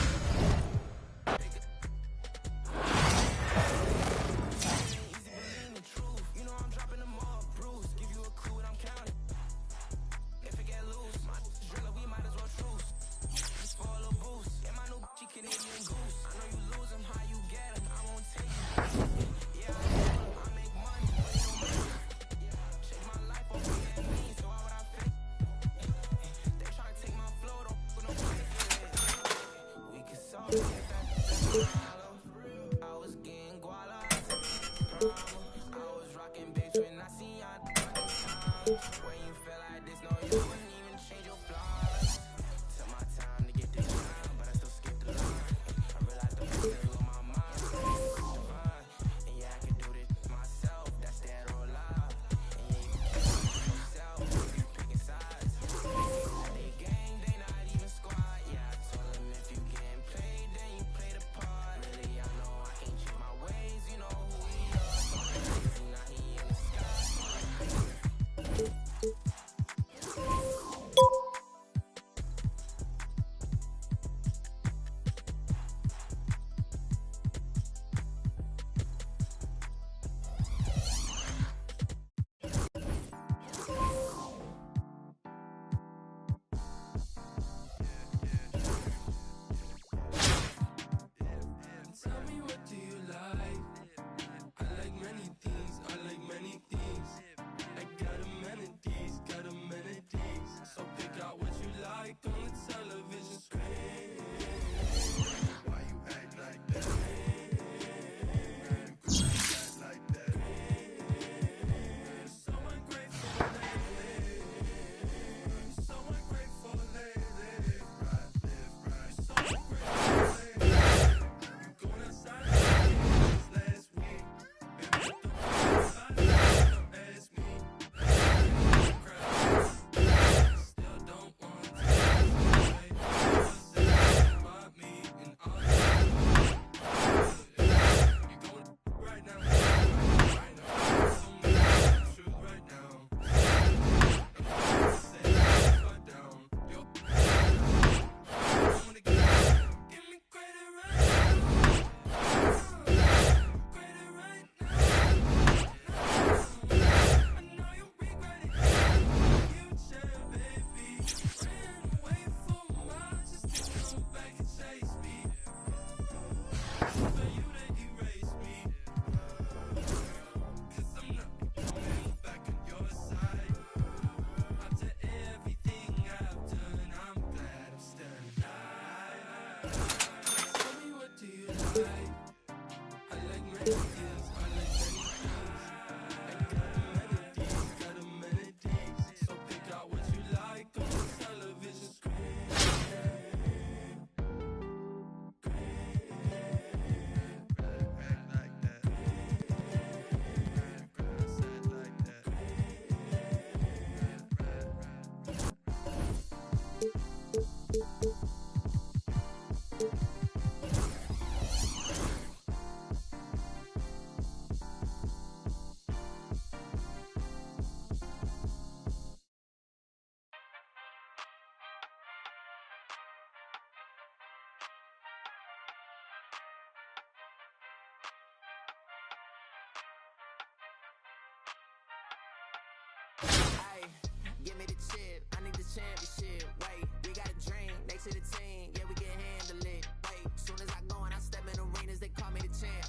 me the chip. I need the championship. Wait, we got a dream. Next to the team, yeah, we can handle it. Wait, soon as I go and I step in arenas, they call me the champ.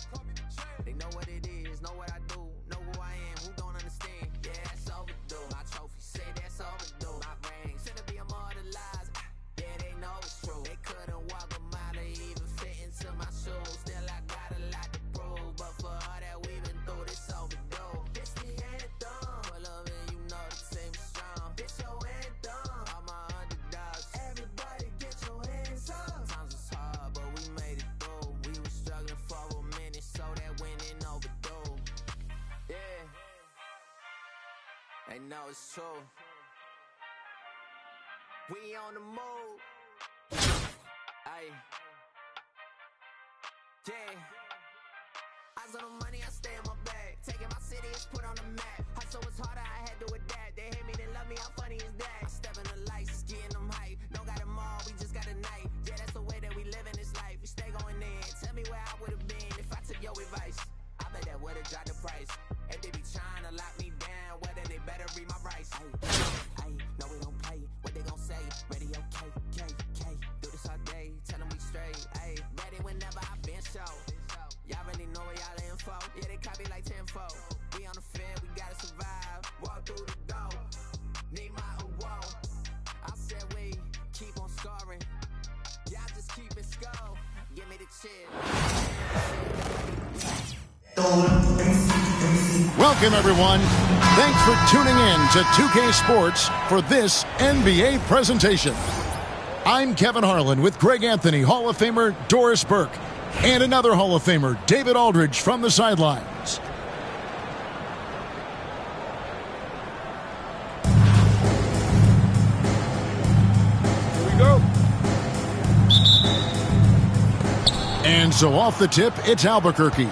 They know what it is, know what I do, know who I am. Who don't understand? Yeah, that's overdue. My trophy say that's overdue. My ring should be immortalized. Yeah, they know it's true. They couldn't walk a mile or even fit into my shoes. Still, I got a lot to prove, but for all that we've been through, this overdue. It's the anthem. Pull up and you know the team is strong. It's your anthem. All my underdogs. Everybody get your hands up. Sometimes it's hard, but we made it through. We were struggling for a minute, so that winning overdue. Yeah. They know it's true. We on the move. Aye. Yeah. Eyes on the money, I stay in my bag. Taking my city is put on the map. Hustle was harder, I had to adapt. They hate me, they love me, how funny is that? I step in the lights, getting them hype. Don't got them all, we just got a night. Yeah, that's the way that we live in this life. We stay going in. Tell me where I would've been if I took your advice. I bet that would've dropped the price. If they be trying to lock me down, well then they better read my rights. Ay, no we don't play. What they gon' say? Radio K. Do this all day, tell them we straight. Ay, ready whenever I been show. Y'all really know where y'all info. Yeah, they copy like tenfold. We on the field, we gotta survive. Walk through the door. Need my award. I said we keep on scoring. Y'all just keep it score. Give me the chip. Welcome, everyone. Thanks for tuning in to 2K Sports for this NBA presentation. I'm Kevin Harlan with Greg Anthony, Hall of Famer Doris Burke, and another Hall of Famer, David Aldridge, from the sidelines. Here we go. And so off the tip, it's Albuquerque.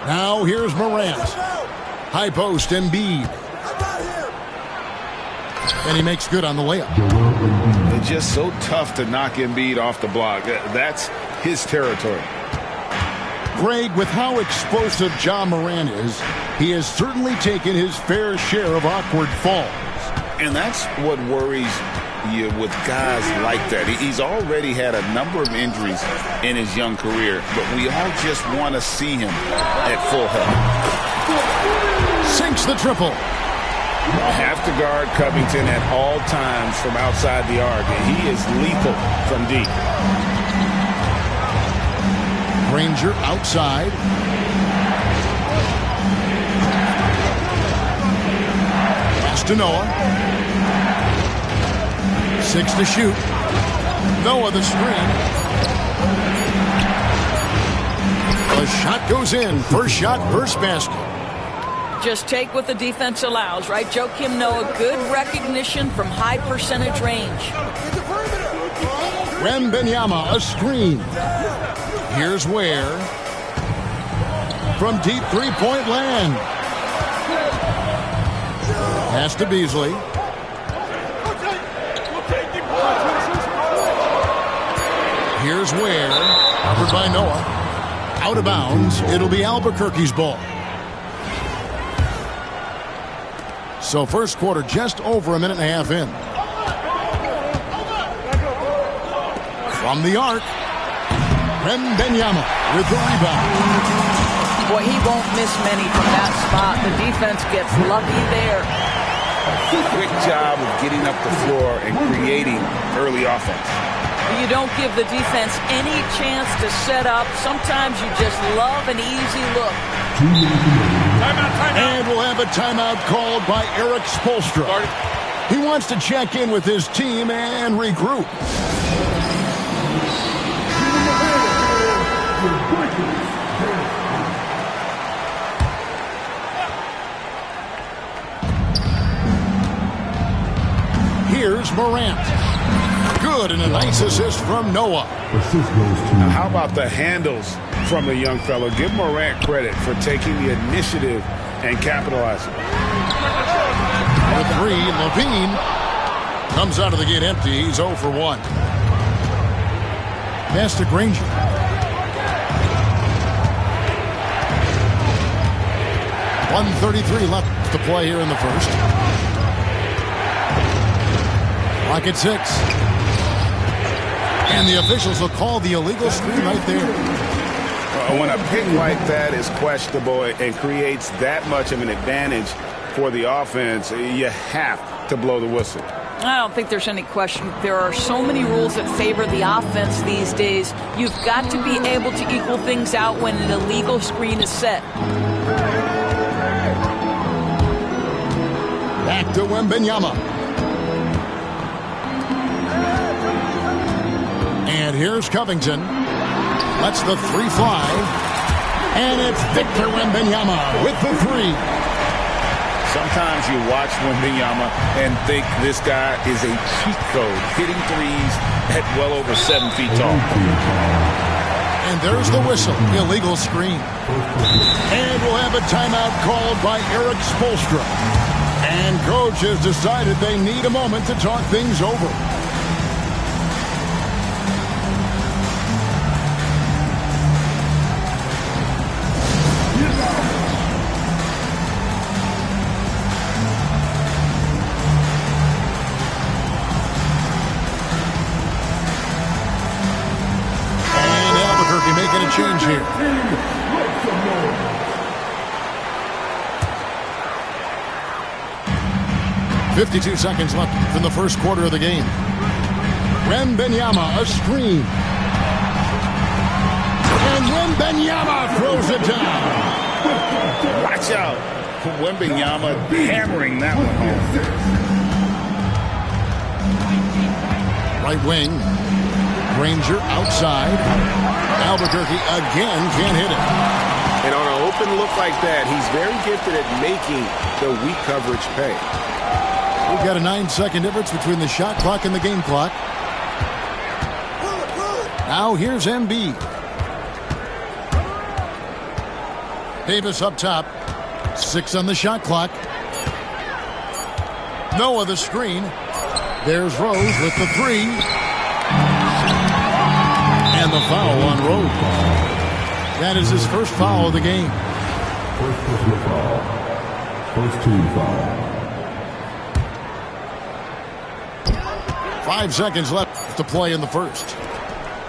Now here's Morant. High post, Embiid. And he makes good on the layup. It's just so tough to knock Embiid off the block. That's his territory. Greg, with how explosive Ja Morant is, he has certainly taken his fair share of awkward falls. And that's what worries you with guys like that. He's already had a number of injuries in his young career, but we all just want to see him at full health. Sinks the triple. Have to guard Covington at all times from outside the arc. He is lethal from deep. Granger outside. Pass to Noah. 6 to shoot. Noah the screen. The shot goes in. First shot, first basket. Just take what the defense allows, right? Joakim Noah, good recognition from high percentage range. Wembanyama, a screen. Here's Ware. From deep three-point land. Pass to Beasley. Here's Ware. Covered by Noah. Out of bounds. It'll be Albuquerque's ball. So first quarter just over a minute and a half in. From the arc, Wembanyama with the rebound. Boy, he won't miss many from that spot. The defense gets lucky there. Quick job of getting up the floor and creating early offense. You don't give the defense any chance to set up. Sometimes you just love an easy look. And we'll have a timeout called by Eric Spoelstra. He wants to check in with his team and regroup. Here's Morant. Good, and a nice assist from Noah. Now, how about the handles from the young fellow? Give Morant credit for taking the initiative and capitalizing. The three, Levine comes out of the gate empty. He's 0 for 1. Pass to Granger. 1:33 left to play here in the first. Clock at 6. And the officials will call the illegal screen right there. When a pick like that is questionable and creates that much of an advantage for the offense, you have to blow the whistle. I don't think there's any question. There are so many rules that favor the offense these days. You've got to be able to equal things out when an illegal screen is set. Back to Wembanyama. And here's Covington. Lets the 3 fly. And it's Victor Wembanyama with the 3. Sometimes you watch Wembanyama and think this guy is a cheat code, hitting threes at well over 7 feet tall. And there's the whistle, illegal screen. And we'll have a timeout called by Erik Spoelstra. And coach has decided they need a moment to talk things over. Making a change here. .52 seconds left in the first quarter of the game. Wembanyama, a screen. And Wembanyama throws it down. Watch out. Wembanyama hammering that one home. Right wing. Granger outside. Albuquerque again can't hit it. And on an open look like that, he's very gifted at making the weak coverage pay. We've got a 9-second difference between the shot clock and the game clock. Now here's Embiid. Davis up top. 6 on the shot clock. Noah the screen. There's Rose with the 3. And the foul on Rose. That is his first foul of the game. First personal foul. First team foul. 5 seconds left to play in the first.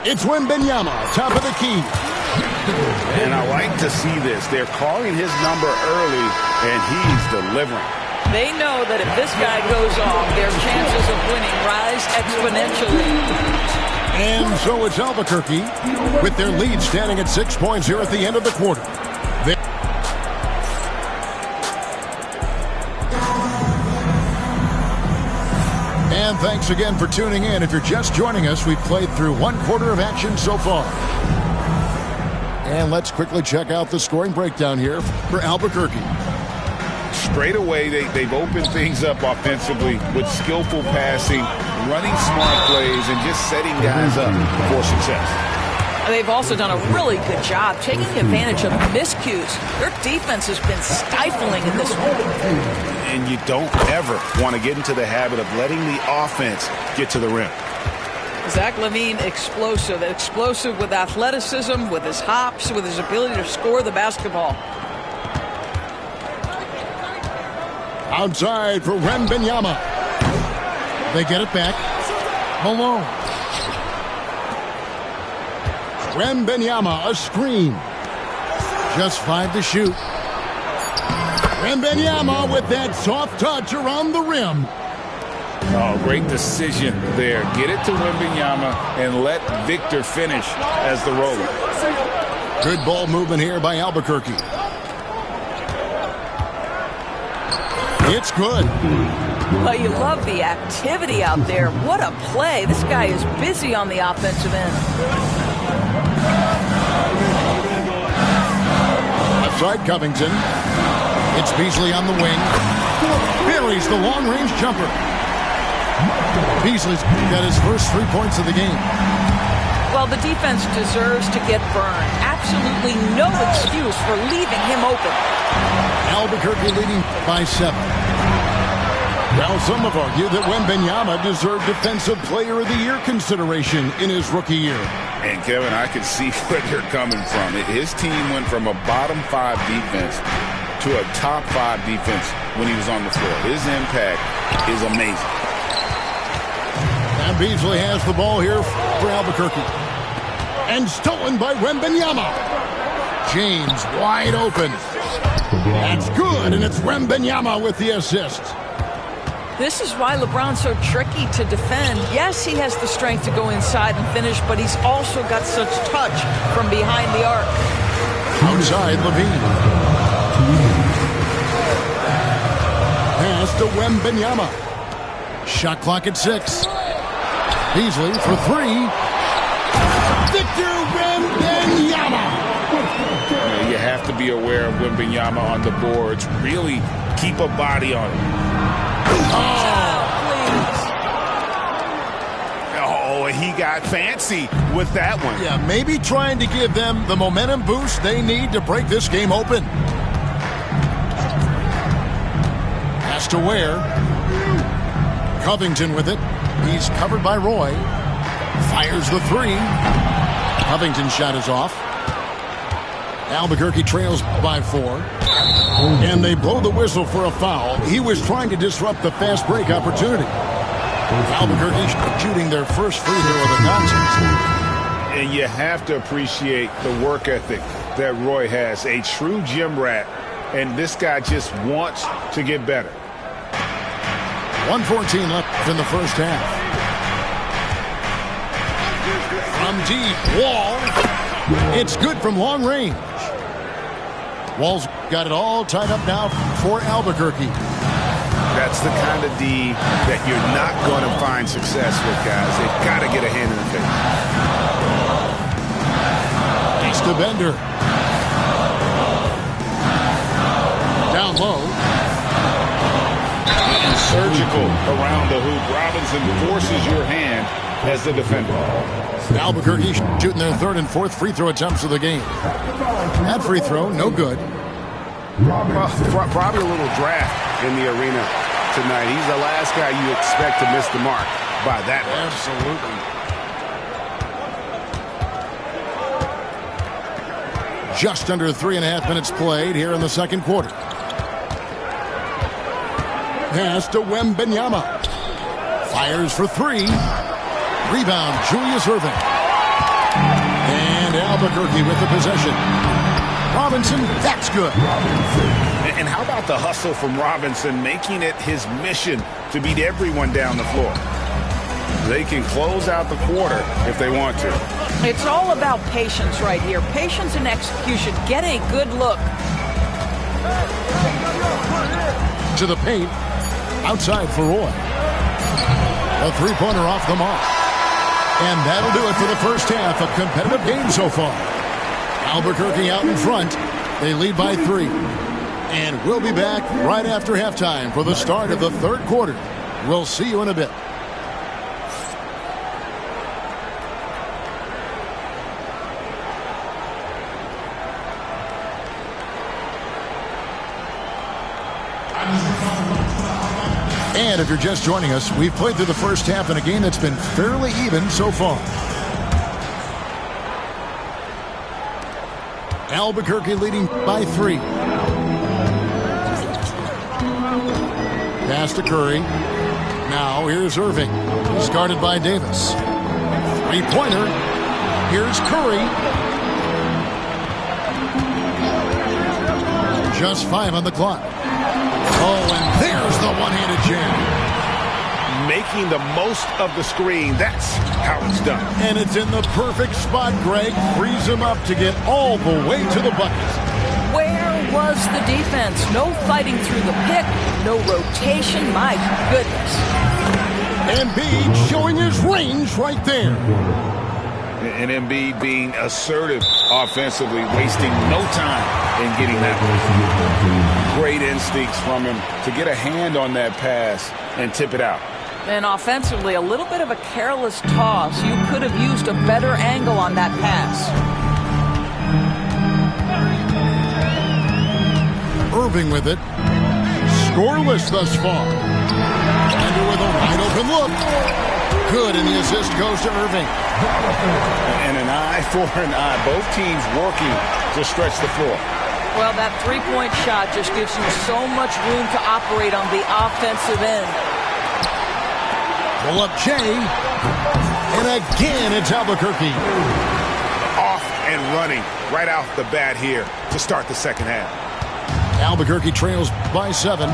It's Wembanyama, top of the key. And I like to see this. They're calling his number early, and he's delivering. They know that if this guy goes off, their chances of winning rise exponentially. And so it's Albuquerque with their lead standing at 6 points here at the end of the quarter. And thanks again for tuning in. If you're just joining us, we've played through 1 quarter of action so far. And let's quickly check out the scoring breakdown here for Albuquerque. Straight away, they've opened things up offensively with skillful passing, running smart plays, and just setting guys up for success. They've also done a really good job taking advantage of miscues. Their defense has been stifling in this one. And you don't ever want to get into the habit of letting the offense get to the rim. Zach LaVine, explosive. Explosive with athleticism, with his hops, with his ability to score the basketball. Outside for Wembanyama. They get it back. Malone. Wembanyama, a screen. Just 5 to shoot. Wembanyama with that soft touch around the rim. Oh, great decision there. Get it to Wembanyama and let Victor finish as the roller. Good ball movement here by Albuquerque. It's good. Well, you love the activity out there. What a play. This guy is busy on the offensive end. Outside Covington. It's Beasley on the wing. Buries the long-range jumper. Beasley's got his first 3 points of the game. Well, the defense deserves to get burned. Absolutely no excuse for leaving him open. Albuquerque leading by 7. Now, some have argued that Wembanyama deserved Defensive Player of the Year consideration in his rookie year. And, Kevin, I could see where they're coming from. His team went from a bottom 5 defense to a top 5 defense when he was on the floor. His impact is amazing. And Beasley has the ball here for Albuquerque. And stolen by Wembanyama. James wide open. That's good, and it's Wembanyama with the assist. This is why LeBron's so tricky to defend. Yes, he has the strength to go inside and finish, but he's also got such touch from behind the arc. Outside, Levine. Pass to Wembanyama. Shot clock at 6. Beasley for 3. Victor Wembanyama. You have to be aware of Wembanyama on the boards. Really keep a body on him. Oh, he got fancy with that one. Yeah, maybe trying to give them the momentum boost they need to break this game open. Has to Ware. Covington with it. He's covered by Roy. Fires the 3. Covington's shot is off. Albuquerque trails by 4. And they blow the whistle for a foul. He was trying to disrupt the fast break opportunity. Albuquerque shooting their first free throw of the contest. And you have to appreciate the work ethic that Roy has. A true gym rat. And this guy just wants to get better. 1:14 left in the first half. From deep, Wall. It's good from long range. Wall's got it all tied up now for Albuquerque. That's the kind of D that you're not going to find success with, guys. They've got to get a hand in the face. It's to Bender. Down low. And surgical around the hoop. Robinson forces your hand as the defender. Albuquerque shooting their 3rd and 4th free throw attempts of the game. That free throw, no good. Well, probably a little draft in the arena tonight. He's the last guy you expect to miss the mark by that much. Absolutely. Just under 3.5 minutes played here in the second quarter. Pass to Wembanyama. Fires for 3. Rebound, Julius Erving. And Albuquerque with the possession. Robinson, that's good. And how about the hustle from Robinson, making it his mission to beat everyone down the floor? They can close out the quarter if they want to. It's all about patience right here. Patience and execution. Get a good look. To the paint. Outside for Roy. A 3-pointer off the mark. And that'll do it for the first half. A competitive game so far. Albuquerque out in front. They lead by 3. And we'll be back right after halftime for the start of the 3rd quarter. We'll see you in a bit. And if you're just joining us, we've played through the first half in a game that's been fairly even so far. Albuquerque leading by 3. Pass to Curry. Now here's Erving. He's guarded by Davis. 3-pointer. Here's Curry. Just 5 on the clock. Oh, and there's the one-handed jam. Making the most of the screen. That's how it's done. And it's in the perfect spot, Greg. Frees him up to get all the way to the bucket. Where was the defense? No fighting through the pick. No rotation. My goodness. Embiid showing his range right there. And Embiid being assertive offensively, wasting no time in getting that. Great instincts from him to get a hand on that pass and tip it out. And offensively, a little bit of a careless toss. You could have used a better angle on that pass. Erving with it. Scoreless thus far. Bender with a wide open look. Good, and the assist goes to Erving. And an eye for an eye. Both teams working to stretch the floor. Well, that three-point shot just gives you so much room to operate on the offensive end. Pull up Jay. And again, it's Albuquerque. Off and running right off the bat here to start the second half. Albuquerque trails by 7.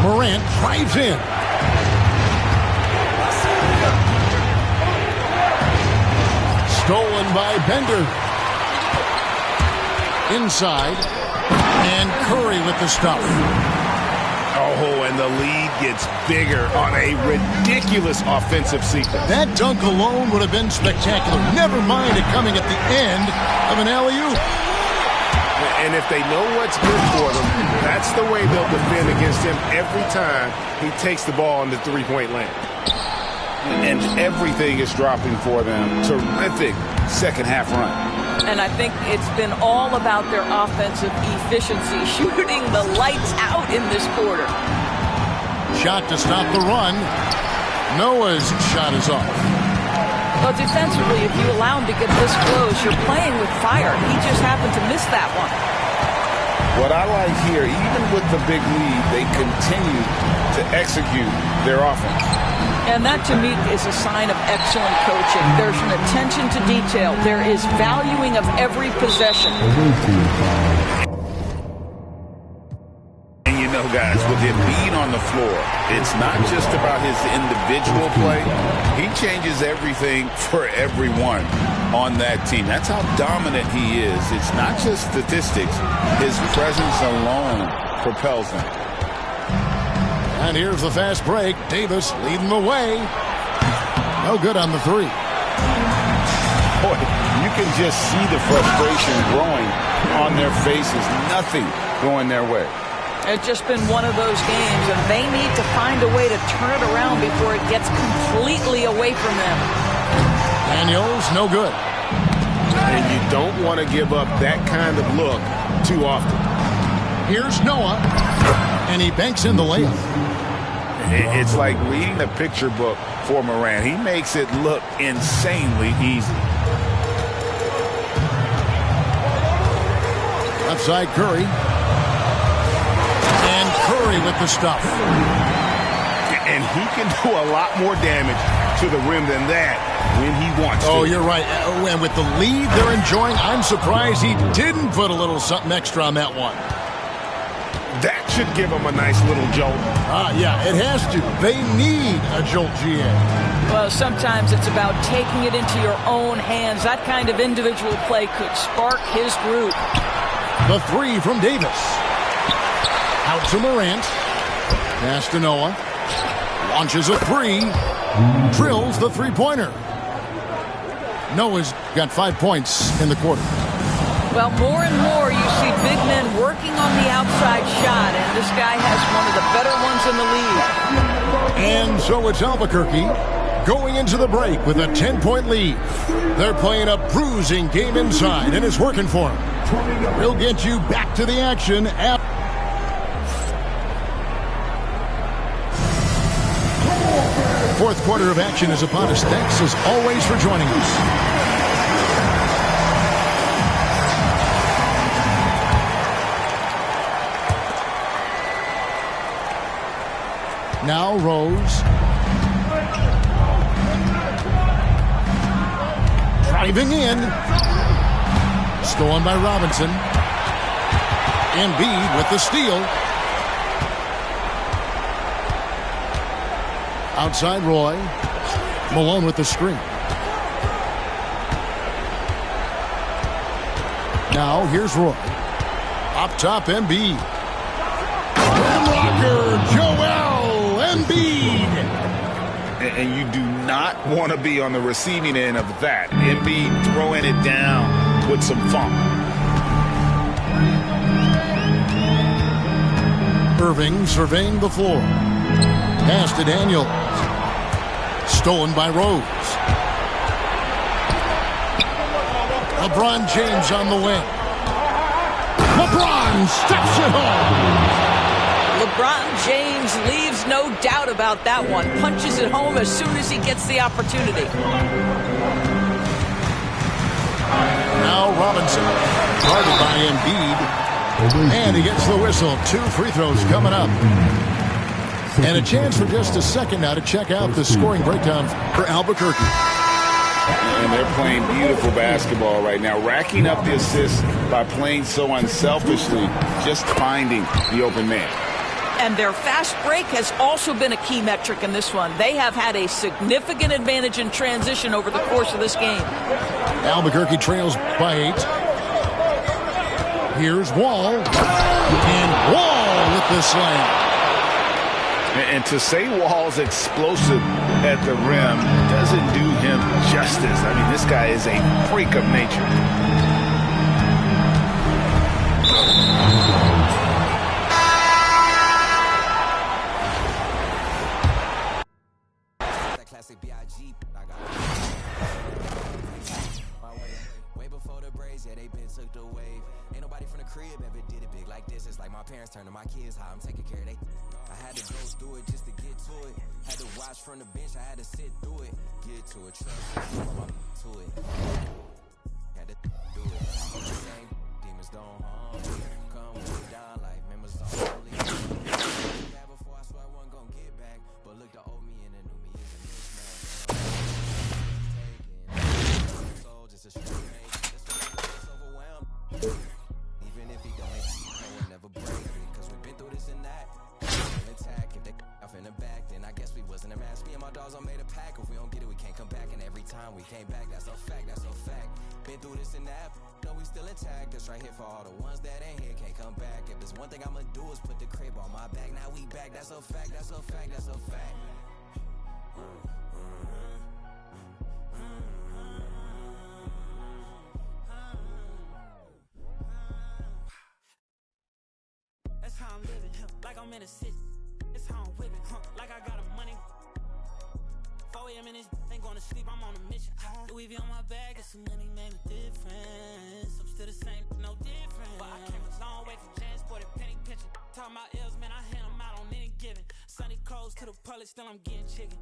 Morant drives in. Stolen by Bender. Inside. And Curry with the stop. Oh, and the lead gets bigger on a ridiculous offensive sequence. That dunk alone would have been spectacular. Never mind it coming at the end of an alley-oop. And if they know what's good for them, that's the way they'll defend against him every time he takes the ball in the three-point lane. And everything is dropping for them. Terrific second-half run. And I think it's been all about their offensive efficiency, shooting the lights out in this quarter. Shot to stop the run. Noah's shot is off. Well, defensively, if you allow him to get this close, you're playing with fire. He just happened to miss that one. What I like here, even with the big lead, they continue to execute their offense. And that, to me, is a sign of excellent coaching. There's an attention to detail. There is valuing of every possession. And you know, guys, with Embiid on the floor, it's not just about his individual play. He changes everything for everyone on that team. That's how dominant he is. It's not just statistics. His presence alone propels them. And here's the fast break. Davis leading the way. No good on the three. Boy, you can just see the frustration growing on their faces. Nothing going their way. It's just been one of those games, and they need to find a way to turn it around before it gets completely away from them. Daniels, no good. And you don't want to give up that kind of look too often. Here's Noah, and he banks in the layup. It's like reading a picture book for Morant. He makes it look insanely easy. Left side, Curry. And Curry with the stuff. And he can do a lot more damage to the rim than that when he wants to. Oh, you're right. And with the lead they're enjoying, I'm surprised he didn't put a little something extra on that one. That should give them a nice little jolt. Yeah, it has to. They need a jolt, GA. Well, sometimes it's about taking it into your own hands. That kind of individual play could spark his group. The three from Davis. Out to Morant. Pass to Noah. Launches a three. Drills the three-pointer. Noah's got 5 points in the quarter. Well, more and more you see big men working on the outside shot, and this guy has one of the better ones in the league. And so it's Albuquerque going into the break with a 10-point lead. They're playing a bruising game inside, and it's working for them. We'll get you back to the action at fourth quarter of action is upon us. Thanks as always for joining us. Now Rose. Driving in. Stolen by Robinson. Embiid with the steal. Outside Roy. Malone with the screen. Now here's Roy. Up top Embiid. Rocker Joel Embiid. And you do not want to be on the receiving end of that. Embiid throwing it down with some funk. Irving surveying the floor. Pass to Daniels. Stolen by Rose. LeBron James on the wing. LeBron steps it home. LeBron James leaves no doubt about that one. Punches it home as soon as he gets the opportunity. Now Robinson, guarded by Embiid. And he gets the whistle. 2 free throws coming up. And a chance for just a second now to check out the scoring breakdown for Albuquerque. And they're playing beautiful basketball right now, racking up the assists by playing so unselfishly, just finding the open man. And their fast break has also been a key metric in this one. They have had a significant advantage in transition over the course of this game. Albuquerque trails by 8. Here's Wall. And Wall with the slam. And to say Wall's explosive at the rim doesn't do him justice. I mean, this guy is a freak of nature. That classic B.I.G. Way before the braids, yeah, they been took the wave. Ain't nobody from the crib ever did it big like this. It's like my parents turn to my kids, how I'm taking care of they. I had to go through it just to get to it. Had to watch from the bench, I had to sit through it. Get to it, trust to it. Had to do it. Same demons don't harm me. Come with it down like members only. Bad before I swear I wasn't gonna get back. But look, the old me and the new me is a mismatch. Soul just a straight make. It's overwhelmed. Even if he don't, I would never break it. Cause we've been through this and that. Attack if they off in the back, then I guess we wasn't a match. Me and my dogs all made a pack. If we don't get it, we can't come back. And every time we came back, that's a fact, that's a fact. Been through this and that, no, we still intact. That's right here for all the ones that ain't here, can't come back. If there's one thing I'ma do is put the crib on my back. Now we back, that's a fact, that's a fact, that's a fact. That's how I'm living, like I'm in a city. That's how I'm whipping, like I got a money. 4 a.m. in this, ain't gonna sleep, I'm on a mission. Louis V on my bag, get some money, made a difference. I'm still the same, no different. But I came a long way from Jan, sported penny pitching. Talking about L's, man, I hand them out on any given. Sunny clothes to the public, still I'm getting chicken.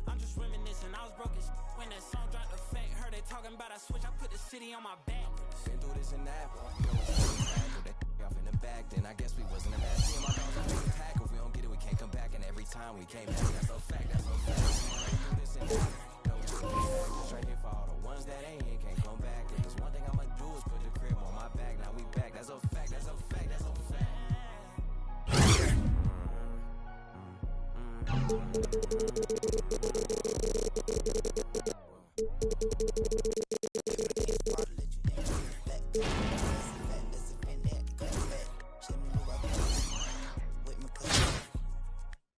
I'm just reminiscing, I was broke as when that song dropped the fake. Heard they talking about I switch, I put the city on my back. Been through this and that, off in the back, then I guess we wasn't a match. Me and my dogs on the attack, if we don't get it, we can't come back. And every time we came back, that's a fact, that's a fact. Been through this and that, no, just right here for all the ones that ain't here, can't come back. If there's one thing I'ma do is put the crib on my back. Now we back, that's a fact, that's a fact, that's a fact.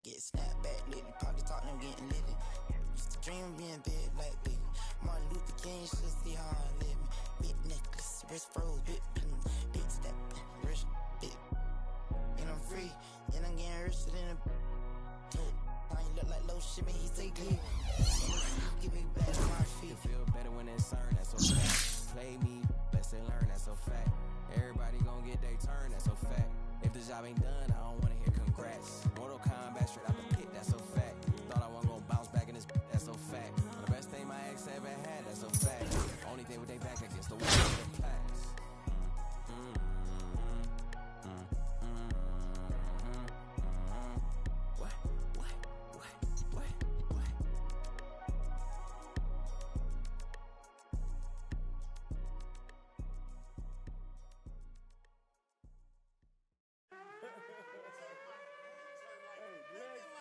Get snapped back, lit the pocket talk, them getting litty. Used to dream of being big like Biggie. Martin Luther King should see how I live. Big necklace, wrist froze, big big step, wrist big. And I'm free, and I'm getting richer than a. I ain't look like low shit, man, he say clean. Give me back to my feet. You feel better when it's earned, that's a fact. Play me, lesson learned, that's a fact. Everybody gon' get their turn, that's a fact. If the job ain't done, I don't wanna hear congrats. Mortal Kombat straight out the pit, that's a fact. Thought I wasn't gon' bounce back in this, that's a fact. The best thing my ex ever had, that's a fact. Only thing with they back against the wall of the past.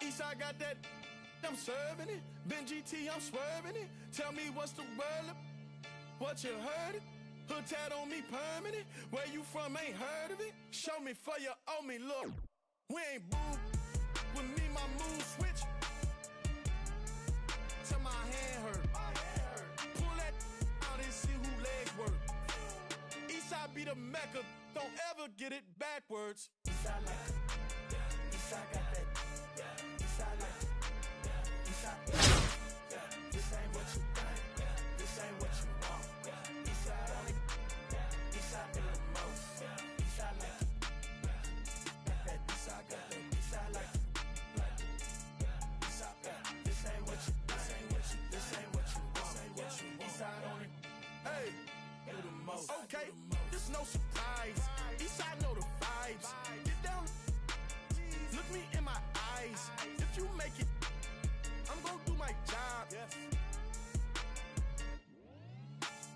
Eastside got that, I'm serving it. Ben GT, I'm swerving it. Tell me what's the word, what you heard it. Hood tat on me permanent. Where you from, ain't heard of it. Show me for you owe me, look. We ain't boo. With me, my mood switch. Till my hand hurt. Pull that out and see who legs work. Eastside be the Mecca, don't ever get it backwards. Eastside like it. Eastside got that. Eastside like it. Eastside. This ain't what you think. This ain't what you want. Eastside only. Eastside do the most. Eastside like it. That Eastside got that. Eastside like it. Eastside got. This ain't what you. This ain't what you. This ain't what you. This ain't what you want. Eastside only. me in my eyes. If you make it, I'm gonna do my job.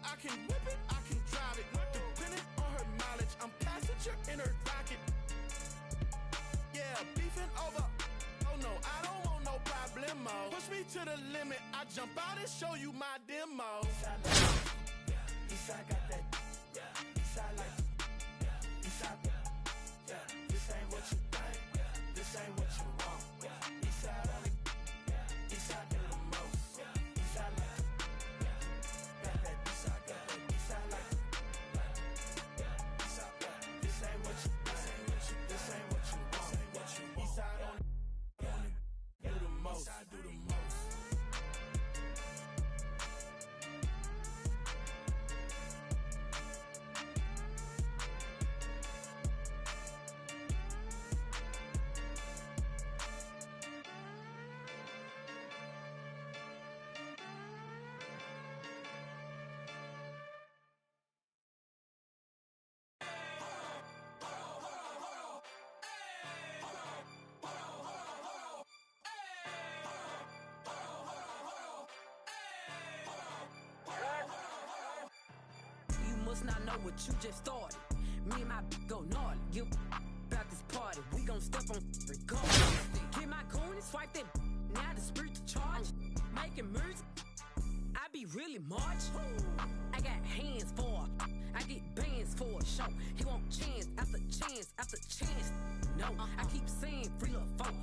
I can whip it, I can drive it. Depending on her mileage, I'm passenger in her rocket. Yeah, beefing over. Oh no, I don't want no problemo. Push me to the limit, I jump out and show you my demo. Eastside got that. Eastside like. Eastside. This ain't what you think. This ain't what you want. Eastside only. Eastside do the most. Eastside like. Got that. Eastside got that. Eastside like. Eastside. This ain't what you. This ain't what you. This ain't what you want. Eastside only. Do the most. Eastside do the most. Not know what you just started. Me and my go gnarly. Give about this party. We gon' step on regardless. Get my coin and swipe that. Now the spirit to charge. Making moves. I be really March. I got hands for. I get bands for a show. He want chance after chance after chance. No, I keep saying free little folk.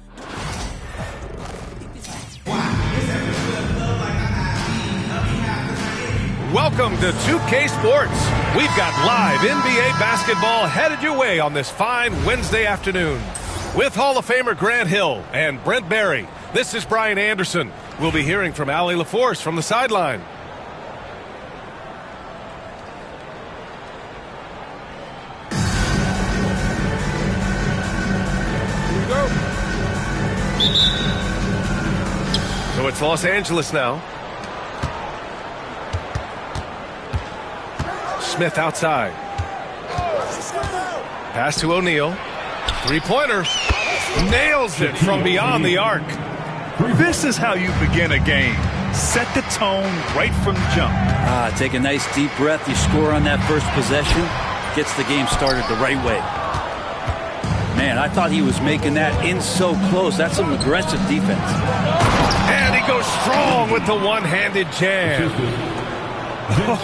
Welcome to 2K Sports. We've got live NBA basketball headed your way on this fine Wednesday afternoon. With Hall of Famer Grant Hill and Brent Barry, this is Brian Anderson. We'll be hearing from Allie LaForce from the sideline. Here we go. So it's Los Angeles now. Smith outside. Pass to O'Neal. Three-pointer. Nails it from beyond the arc. This is how you begin a game. Set the tone right from the jump. Take a nice deep breath. You score on that first possession. Gets the game started the right way. Man, I thought he was making that in so close. That's some aggressive defense. And he goes strong with the one-handed jam.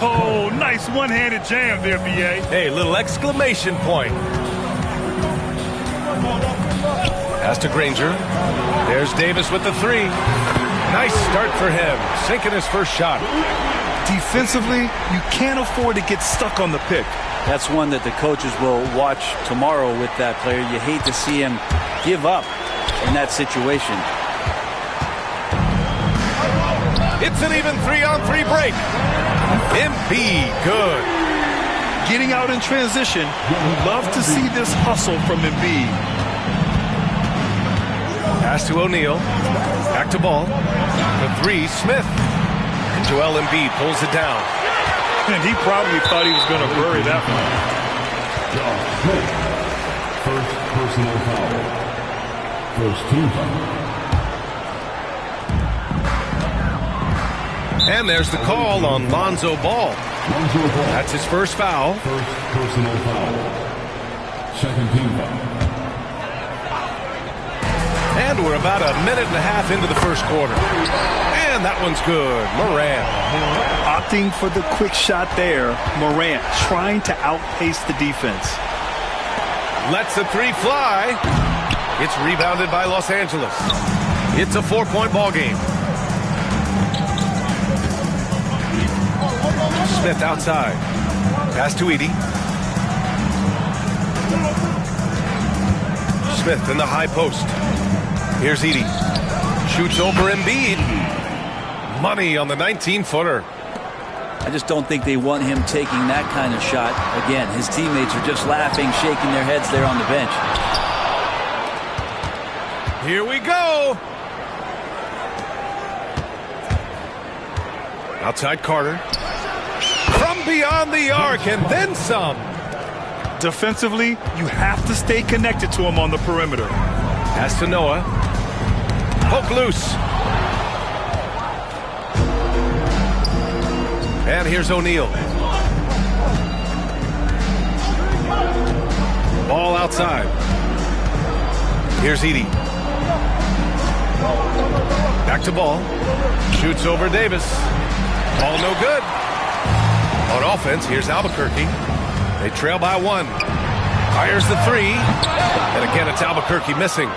Oh, nice one-handed jam there, B.A. Hey, little exclamation point. Pass to Granger. There's Davis with the three. Nice start for him. Sinking his first shot. Defensively, you can't afford to get stuck on the pick. That's one that the coaches will watch tomorrow with that player. You hate to see him give up in that situation. It's an even 3-on-3 break. Embiid, good. Getting out in transition. Love to see this hustle from Embiid. Pass to O'Neal. Back to Ball. The three, Smith. And Joel Embiid pulls it down. And he probably thought he was going to bury that one. First personal foul. First team foul. And there's the call on Lonzo Ball. That's his first foul. First personal foul. Second team foul. And we're about a minute and a half into the first quarter. And that one's good. Morant. Opting for the quick shot there. Morant trying to outpace the defense. Lets the three fly. It's rebounded by Los Angeles. It's a 4-point ball game. Smith outside. Pass to Edey. Smith in the high post. Here's Edey. Shoots over Embiid. Money on the 19-footer. I just don't think they want him taking that kind of shot. Again, his teammates are just laughing, shaking their heads there on the bench. Here we go. Outside Carter. From beyond the arc and then some. Defensively, you have to stay connected to him on the perimeter. Pass to Noah. Poke loose. And here's O'Neal. Ball outside. Here's Edey. Back to Ball. Shoots over Davis. Ball no good. On offense, here's Albuquerque. They trail by 1. Fires the 3. And again, it's Albuquerque missing.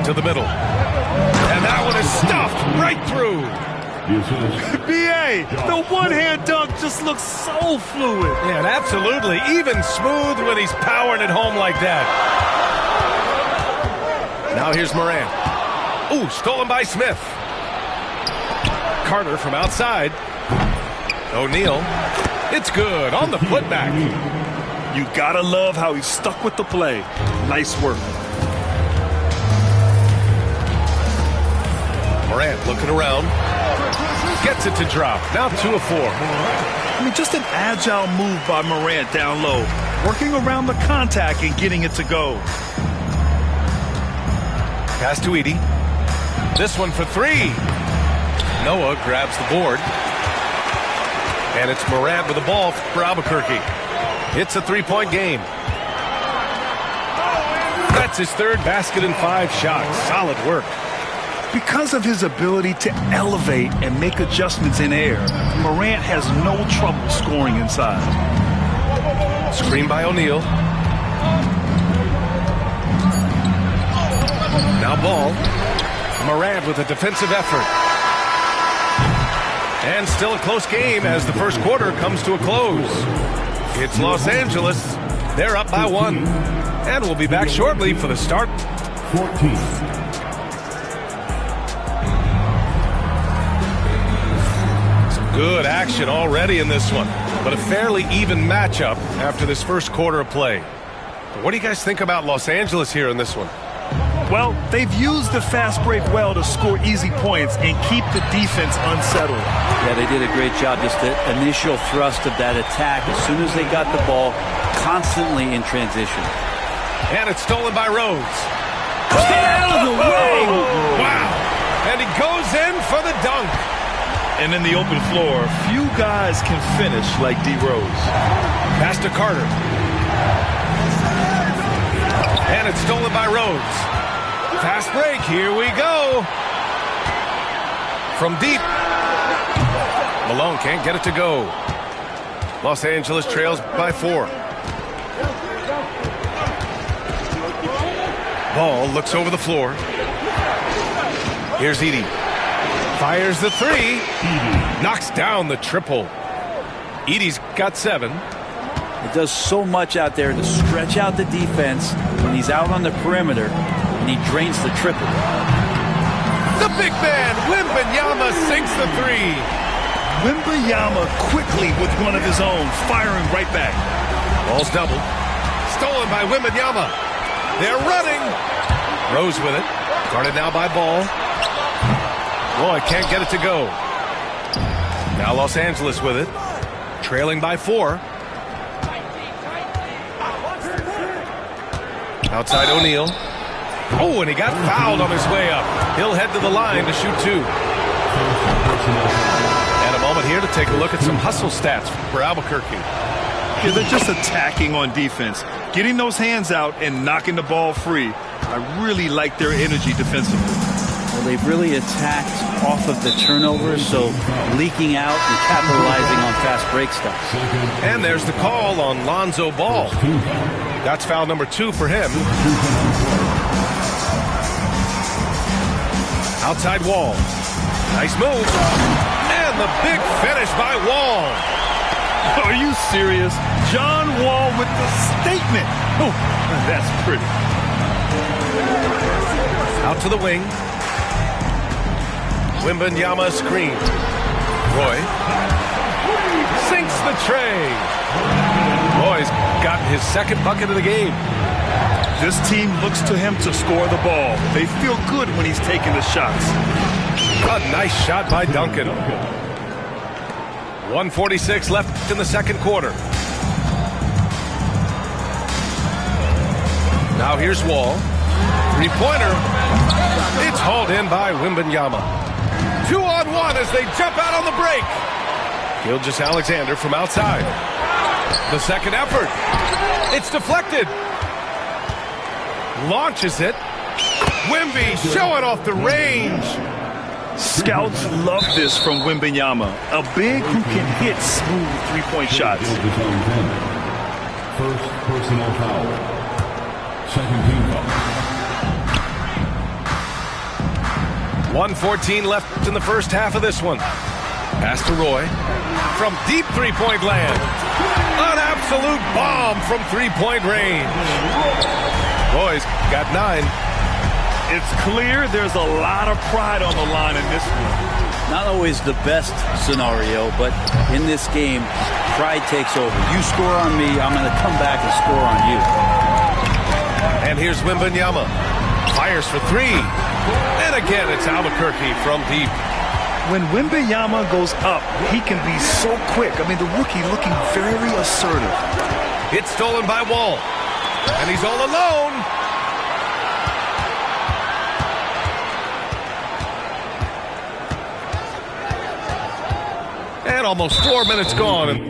To the middle. And that one is stuffed right through. B.A., the one-hand dunk just looks so fluid. Yeah, and absolutely. Even smooth when he's powering it home like that. Now here's Morant. Ooh, stolen by Smith. Carter from outside. O'Neal. It's good on the putback. You gotta love how he stuck with the play. Nice work. Morant looking around. Gets it to drop. Now 2 of 4. I mean, just an agile move by Morant down low. Working around the contact and getting it to go. Pass to Edey. This one for 3. Noah grabs the board. And it's Morant with the ball for Albuquerque. It's a 3-point game. That's his 3rd basket in 5 shots. Solid work. Because of his ability to elevate and make adjustments in air, Morant has no trouble scoring inside. Screen by O'Neal. Now Ball. Morant with a defensive effort. And still a close game as the first quarter comes to a close. It's Los Angeles. They're up by 1. And we'll be back shortly for the start. 14. Good action already in this one, but a fairly even matchup after this first quarter of play. What do you guys think about Los Angeles here in this one? Well, they've used the fast break well to score easy points and keep the defense unsettled. Yeah, they did a great job. Just the initial thrust of that attack, as soon as they got the ball, constantly in transition. And it's stolen by Rose. Stay out of the way! Wow! And he goes in for the dunk. And in the open floor, few guys can finish like D. Rose. Pass to Carter. And it's stolen by Rose. Fast break, here we go. From deep. Malone can't get it to go. Los Angeles trails by 4. Ball looks over the floor. Here's Edey. Fires the 3. Knocks down the triple. Edey's got 7. It does so much out there to stretch out the defense when he's out on the perimeter, and he drains the triple. The big man, Wembanyama, sinks the 3. Wembanyama quickly with one of his own, firing right back. Ball's doubled. Stolen by Wembanyama. They're running. Rose with it. Guarded now by Ball. Boy, can't get it to go. Now Los Angeles with it. Trailing by 4. Outside O'Neal. Oh, and he got fouled on his way up. He'll head to the line to shoot 2. And a moment here to take a look at some hustle stats for Albuquerque. Yeah, they're just attacking on defense. Getting those hands out and knocking the ball free. I really like their energy defensively. Well, they've really attacked off of the turnovers, so leaking out and capitalizing on fast break stuff. And there's the call on Lonzo Ball. That's foul number 2 for him. Outside Wall. Nice move. And the big finish by Wall. Are you serious? John Wall with the statement. Oh, that's pretty. Out to the wing. Wembanyama screen. Roy sinks the tray. Roy's got his 2nd bucket of the game. This team looks to him to score the ball. They feel good when he's taking the shots. A nice shot by Duncan. 1:46 left in the 2nd quarter. Now here's Wall. Three-pointer. It's hauled in by Wembanyama. 2-on-1 as they jump out on the break. Gilgeous-Alexander from outside. The second effort. It's deflected. Launches it. Wemby showing off the range. Scouts love this from Wembanyama, a big who can hit smooth three-point shots. First personal foul. Second team foul. 1:14 left in the first half of this one. Pass to Roy. From deep three-point land. An absolute bomb from three-point range. Roy's got 9. It's clear there's a lot of pride on the line in this one. Not always the best scenario, but in this game, pride takes over. You score on me, I'm going to come back and score on you. And here's Wembanyama. Fires for 3. And again, it's Albuquerque from deep. When Wembanyama goes up, he can be so quick. I mean, the rookie looking very assertive. It's stolen by Wall. And he's all alone. And almost 4 minutes gone.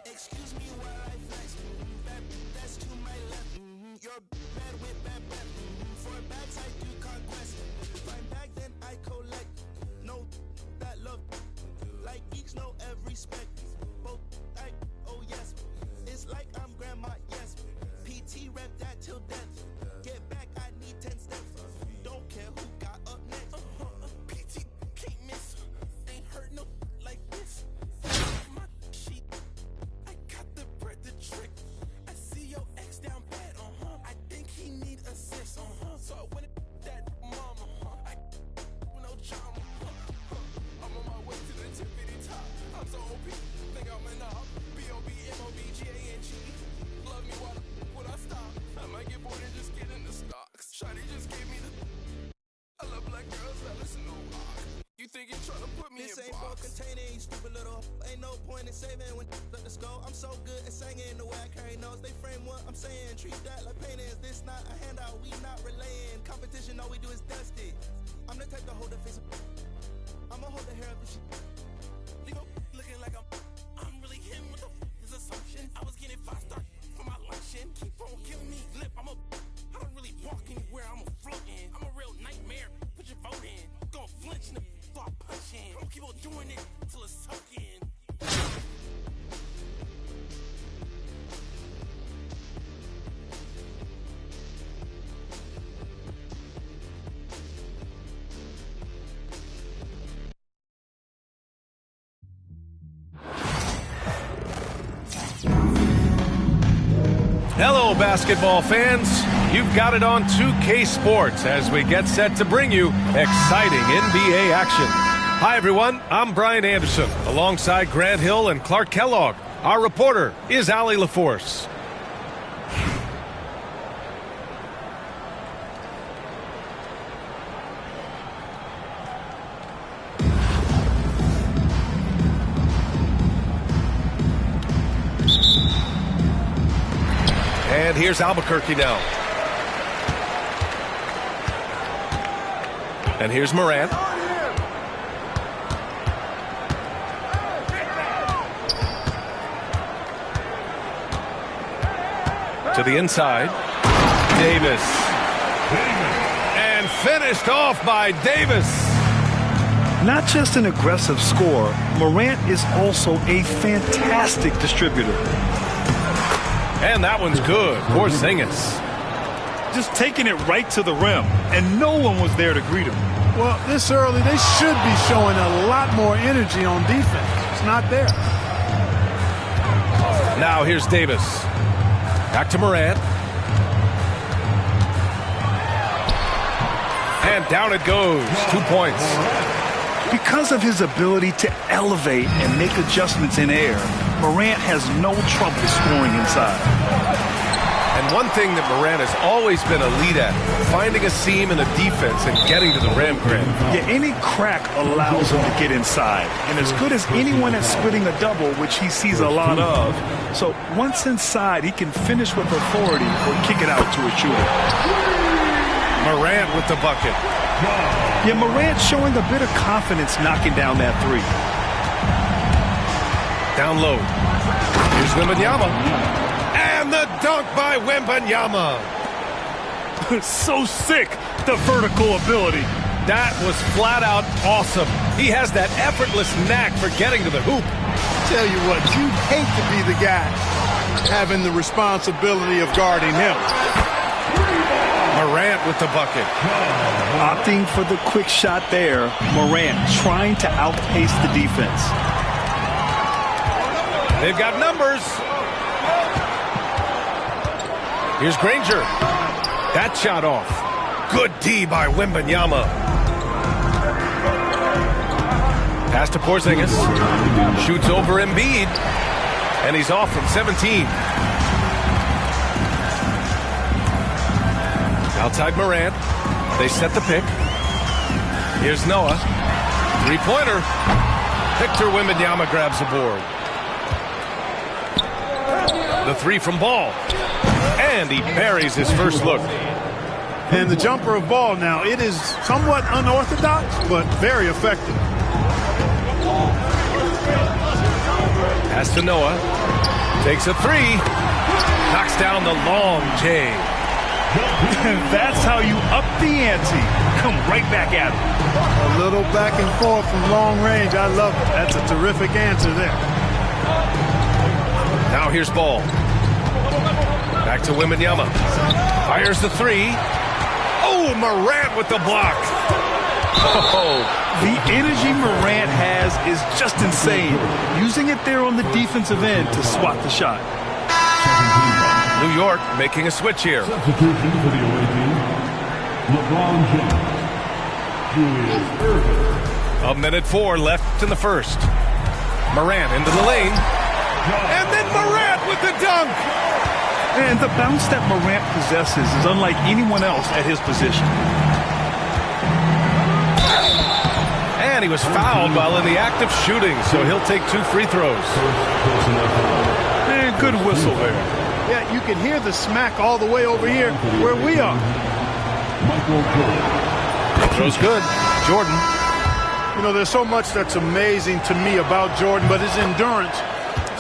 Excuse me while I flex. That's to my left. You're bad with bad breath. For bags I do conquest. Find bag then I collect. No, that love. Like geeks know every spec. Both like, oh yes. It's like I'm grandma, yes. PT rep that till death. Get back, I need 10 steps. Don't care who got up next. PT can't miss. Ain't heard no like this. My sheet. I got the bread to trick. I see your ex down bad, I think he need assist, So I went that mama, I no drama, I'm on my way to the tippity top. I'm so OP, think I'm a knob. B-O-B-M-O-B-G-A-N-G. Love me while I stop. I might get bored and just get in the stocks. Shawty just gave me the. I love black girls that listen to rock. You think you're trying to put me this in ain't for containing, you stupid little. Ain't no point in saving when let the skull. I'm so good at singing the way I carry notes. They frame what I'm saying. Treat that like painting. Is this not a handout? We not relaying. Competition, all we do is dusty. I'm the type to hold the face of. I'ma hold the hair up and shit. You go looking like I'm really him. What the is assumption? I was getting 5-star for my luncheon. Keep on giving me lip. I don't really walk anywhere. I'm a floating. I'm a real nightmare. Put your vote in. Gonna flinch and start punching. I'm gonna keep on doing it till it's sucking. Hello, basketball fans. You've got it on 2K Sports as we get set to bring you exciting NBA action. Hi, everyone. I'm Brian Anderson, alongside Grant Hill and Clark Kellogg. Our reporter is Allie LaForce. And here's Albuquerque now. And here's Morant. To the inside. Davis. And finished off by Davis. Not just an aggressive scorer, Morant is also a fantastic distributor. And that one's good. Porzingis. Just taking it right to the rim, and no one was there to greet him. Well, this early, they should be showing a lot more energy on defense. It's not there. Now here's Davis. Back to Morant. And down it goes. 2 points. Because of his ability to elevate and make adjustments in air, Morant has no trouble scoring inside. And one thing that Morant has always been elite at, finding a seam in a defense and getting to the rim, Grant. Yeah, any crack allows him to get inside. And as good as anyone at splitting a double, which he sees a lot of. So once inside, he can finish with authority or kick it out to a shooter. Morant with the bucket. Yeah, Morant showing a bit of confidence knocking down that three. Down low. Here's Wembanyama. And the dunk by Wembanyama. So sick, the vertical ability. That was flat out awesome. He has that effortless knack for getting to the hoop. Tell you what, you'd hate to be the guy having the responsibility of guarding him. Morant with the bucket. Opting for the quick shot there. Morant trying to outpace the defense. They've got numbers. Here's Granger. That shot off. Good D by Wembanyama. Pass to Porzingis. Shoots over Embiid. And he's off from 17. Outside Morant. They set the pick. Here's Noah. Three-pointer. Victor Wembanyama grabs the board. The three from Ball. And he buries his first look. And the jumper of Ball now, it is somewhat unorthodox, but very effective. Pass to Noah. Takes a three. Knocks down the long J. That's how you up the ante. Come right back at him. A little back and forth from long range. I love it. That's a terrific answer there. Now here's Ball. Back to Wembanyama. Fires the three. Oh, Morant with the block. Oh, the energy Morant has is just insane. Using it there on the defensive end to swat the shot. New York making a switch here. Substitution for the away team, LeBron James. Julius Erving. 1:04 left in the first. Morant into the lane. And then Morant with the dunk. And the bounce that Morant possesses is unlike anyone else at his position. And he was fouled while in the act of shooting, so he'll take 2 free throws. And good whistle there. Yeah, you can hear the smack all the way over here where we are. Throw's good. Jordan. You know, there's so much that's amazing to me about Jordan, but his endurance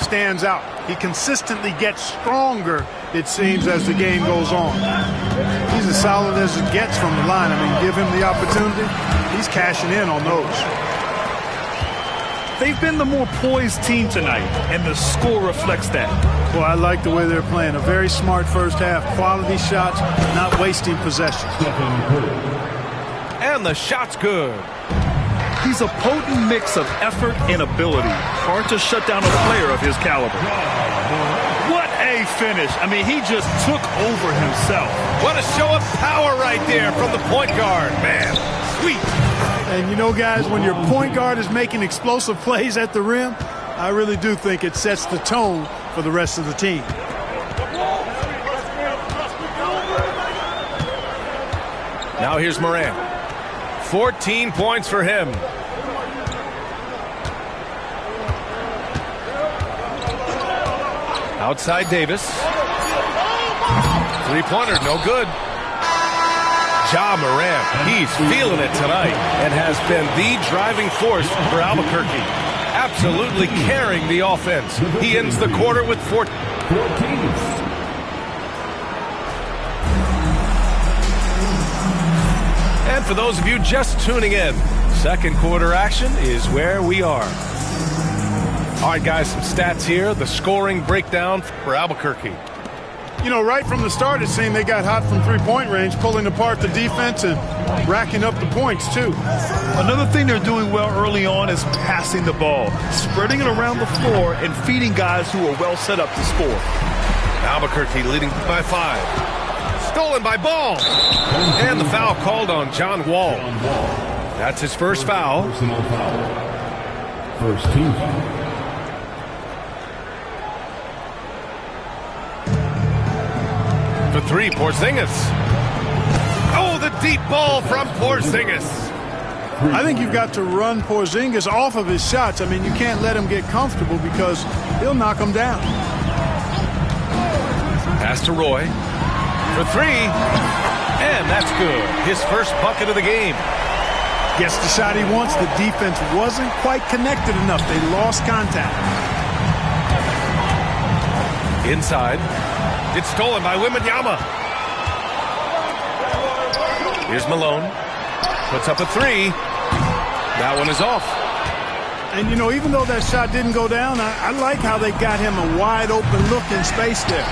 stands out. He consistently gets stronger, it seems, as the game goes on. He's as solid as it gets from the line. I mean, give him the opportunity. He's cashing in on those. They've been the more poised team tonight, and the score reflects that. Well, I like the way they're playing. A very smart first half. Quality shots, not wasting possession. And the shot's good. He's a potent mix of effort and ability. Hard to shut down a player of his caliber. What a great finish. I mean, he just took over himself. What a show of power right there from the point guard. Man, sweet. And you know, guys, when your point guard is making explosive plays at the rim, I really do think it sets the tone for the rest of the team. Now here's Morant. 14 points for him. Outside Davis. Three-pointer, no good. Ja Morant, he's feeling it tonight and has been the driving force for Albuquerque. Absolutely carrying the offense. He ends the quarter with 14. And for those of you just tuning in, second quarter action is where we are. All right, guys, some stats here. The scoring breakdown for Albuquerque. You know, right from the start, it seemed they got hot from three-point range, pulling apart the defense and racking up the points, too. Another thing they're doing well early on is passing the ball, spreading it around the floor and feeding guys who are well set up to score. Albuquerque leading by 5. Stolen by Ball. And the foul called on John Wall. That's his first foul. Personal foul. First team foul. For 3, Porzingis. Oh, the deep ball from Porzingis. I think you've got to run Porzingis off of his shots. I mean, you can't let him get comfortable because he'll knock him down. Pass to Roy. For 3. And that's good. His first bucket of the game. Gets the shot he wants. The defense wasn't quite connected enough. They lost contact. Inside. It's stolen by Wembanyama. Here's Malone. Puts up a 3. That one is off. And, you know, even though that shot didn't go down, I like how they got him a wide-open look in space there.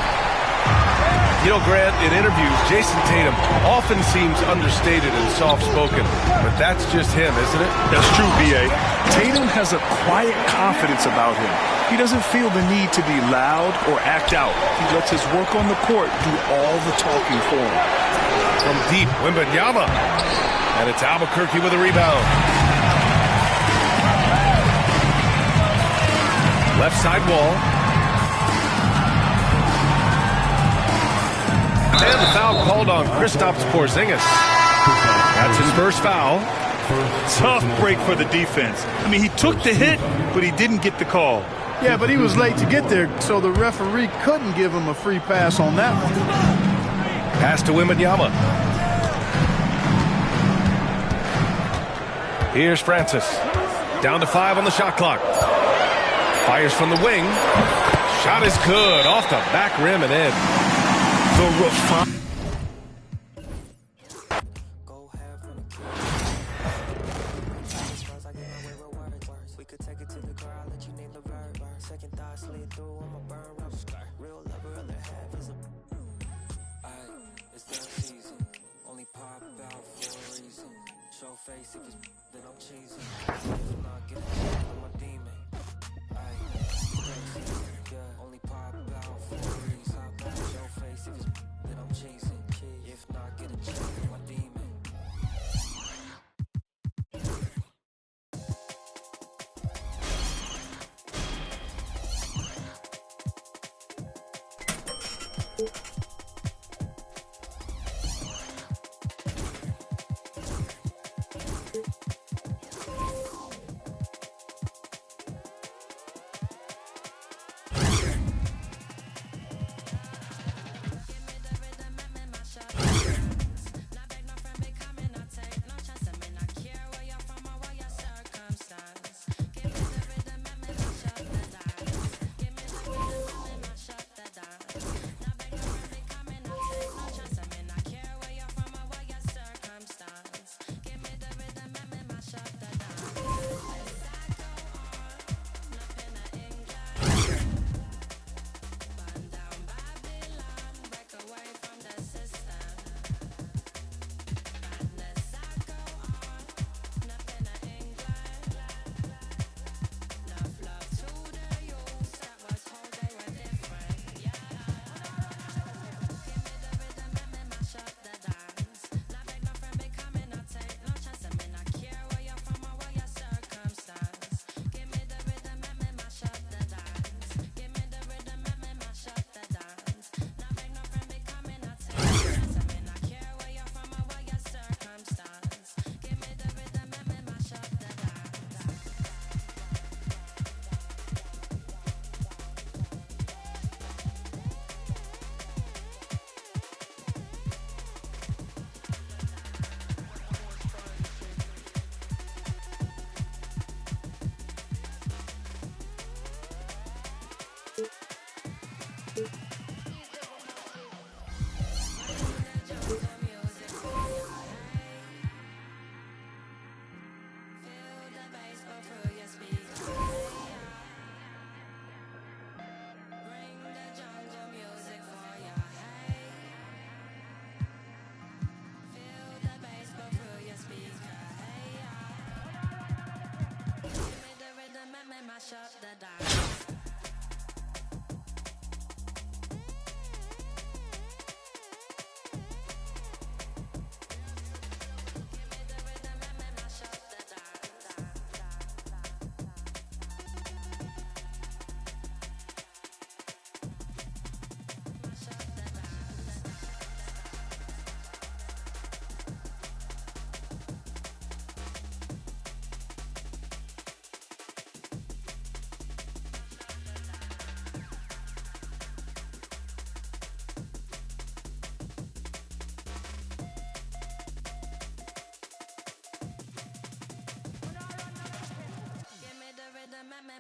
You know, Grant, in interviews, Jason Tatum often seems understated and soft-spoken. But that's just him, isn't it? That's true, B.A. Tatum has a quiet confidence about him. He doesn't feel the need to be loud or act out. He lets his work on the court do all the talking for him. From deep, Wembanyama. And it's Albuquerque with a rebound. Left side wall. And the foul called on Kristaps Porzingis. That's his first foul. Tough break for the defense. I mean, he took the hit, but he didn't get the call. Yeah, but he was late to get there, so the referee couldn't give him a free pass on that one. Pass to Wembanyama. Here's Francis. Down to 5 on the shot clock. Fires from the wing. Shot is good. Off the back rim and in. The refine.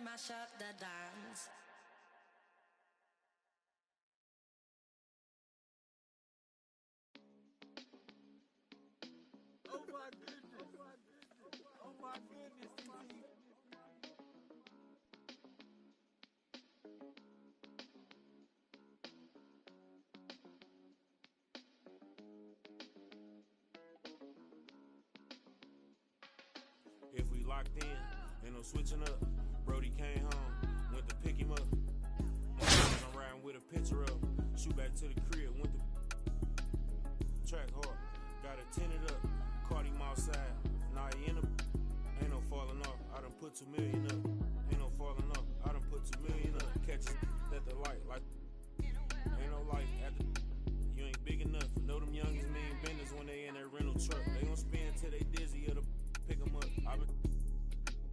Mash up the dance. Oh my goodness. Oh my goodness. If we locked in, ain't no switching up. Brody came home, went to pick him up. I'm riding with a picture of him. Shoot back to the crib, went to track hard. Got it tinted up, caught him outside. Now he in the ain't no falling off. I done put 2 million up. Ain't no falling off. I done put 2 million up. Catches at the light, like ain't no light at the. You ain't big enough. Know them youngins mean benders when they in that rental truck. They gon' spin till they dizzy or to pick them up.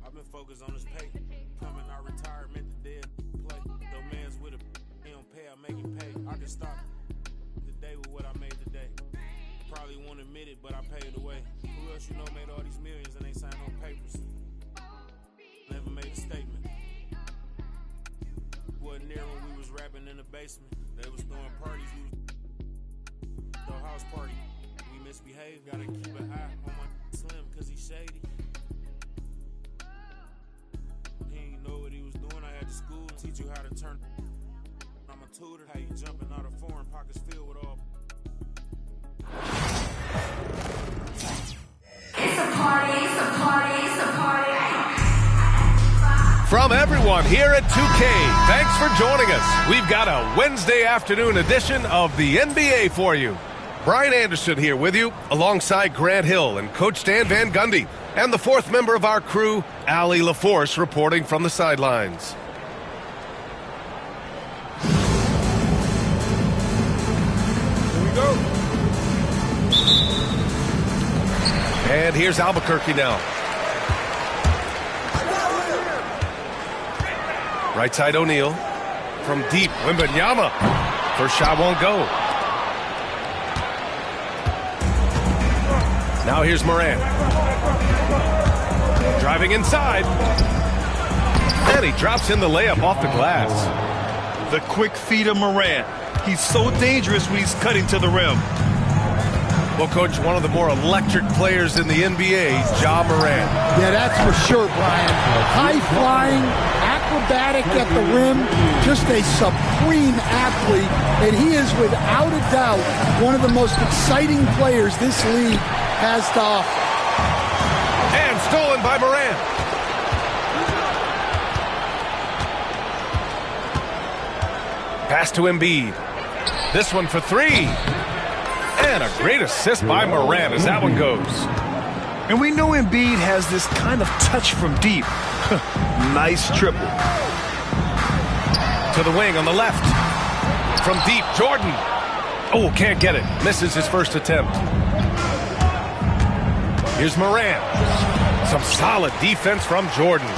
I've been focused on this pay. Coming out retirement, the dead play. No man's with a he don't pay, I make him pay. I can stop the day with what I made today. Probably won't admit it, but I paid away. Who else you know made all these millions and ain't signed no papers? Never made a statement. Wasn't there when we was rapping in the basement. They was throwing parties, we was the house party. We misbehaved, gotta keep an eye on my slim cause he's shady. He ain't know what he was doing. I had to school teach you how to turn. I'm a tutor. How you jumping out of foreign pockets filled with all. It's a party, it's a party, it's a party. From everyone here at 2K, thanks for joining us. We've got a Wednesday afternoon edition of the NBA for you. Brian Anderson here with you, alongside Grant Hill and Coach Stan Van Gundy, and the fourth member of our crew, Allie LaForce, reporting from the sidelines. Here we go. And here's Albuquerque now. Right side O'Neal. From deep, Wembanyama. First shot won't go. Now here's Morant. Driving inside. And he drops in the layup off the glass. The quick feed of Morant. He's so dangerous when he's cutting to the rim. Well, Coach, one of the more electric players in the NBA, Ja Morant. Yeah, that's for sure, Brian. High-flying, acrobatic at the rim, just a supreme athlete, and he is without a doubt one of the most exciting players this league has to offer. And stolen by Morant. Pass to Embiid. This one for three. And a great assist by Morant as that one goes. And we know Embiid has this kind of touch from deep. Nice triple. To the wing on the left. From deep, Jordan. Oh, can't get it. Misses his first attempt. Here's Morant. Some solid defense from Jordan.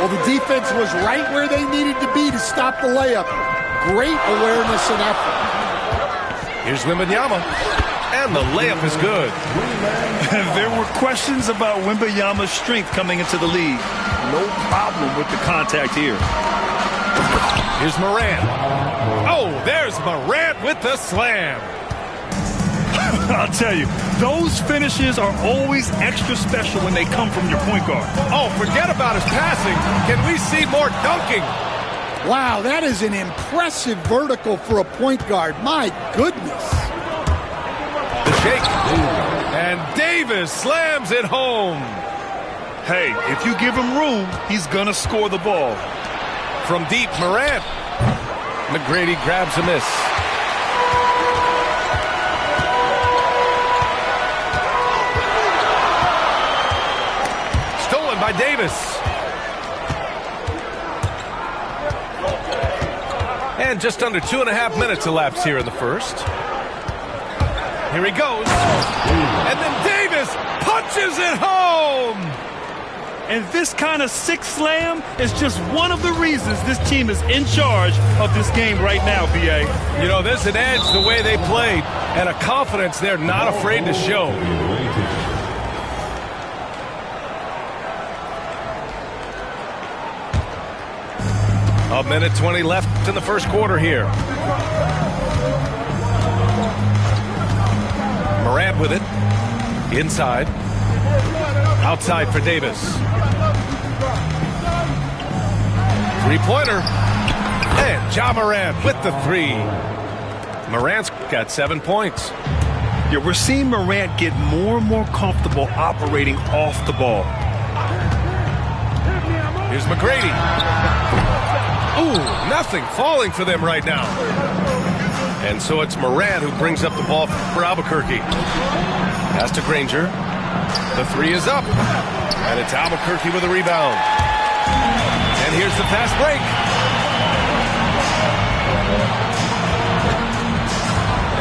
Well, the defense was right where they needed to be to stop the layup. Great awareness and effort. Here's Wembanyama. And the layup is good. There were questions about Wembanyama's strength coming into the league. No problem with the contact here. Here's Morant. Oh, there's Morant with the slam. I'll tell you, those finishes are always extra special when they come from your point guard. Oh, forget about his passing. Can we see more dunking? Wow, that is an impressive vertical for a point guard. My goodness. The shake. And Davis slams it home. Hey, if you give him room, he's going to score the ball. From deep, Morant. McGrady grabs a miss. Stolen by Davis. And just under 2.5 minutes elapsed here in the first. Here he goes. And then Davis punches it home. And this kind of sick slam is just one of the reasons this team is in charge of this game right now, B.A. You know, there's an edge the way they played and a confidence they're not afraid to show. A minute 20 left in the first quarter here. Morant with it. Inside. Outside for Davis. Three-pointer. And Ja Morant with the three. Morant's got 7 points. Yeah, we're seeing Morant get more and more comfortable operating off the ball. Here's McGrady. Ooh, nothing falling for them right now. And so it's Morant who brings up the ball for Albuquerque. Pass to Granger. The three is up. And it's Albuquerque with a rebound. And here's the fast break.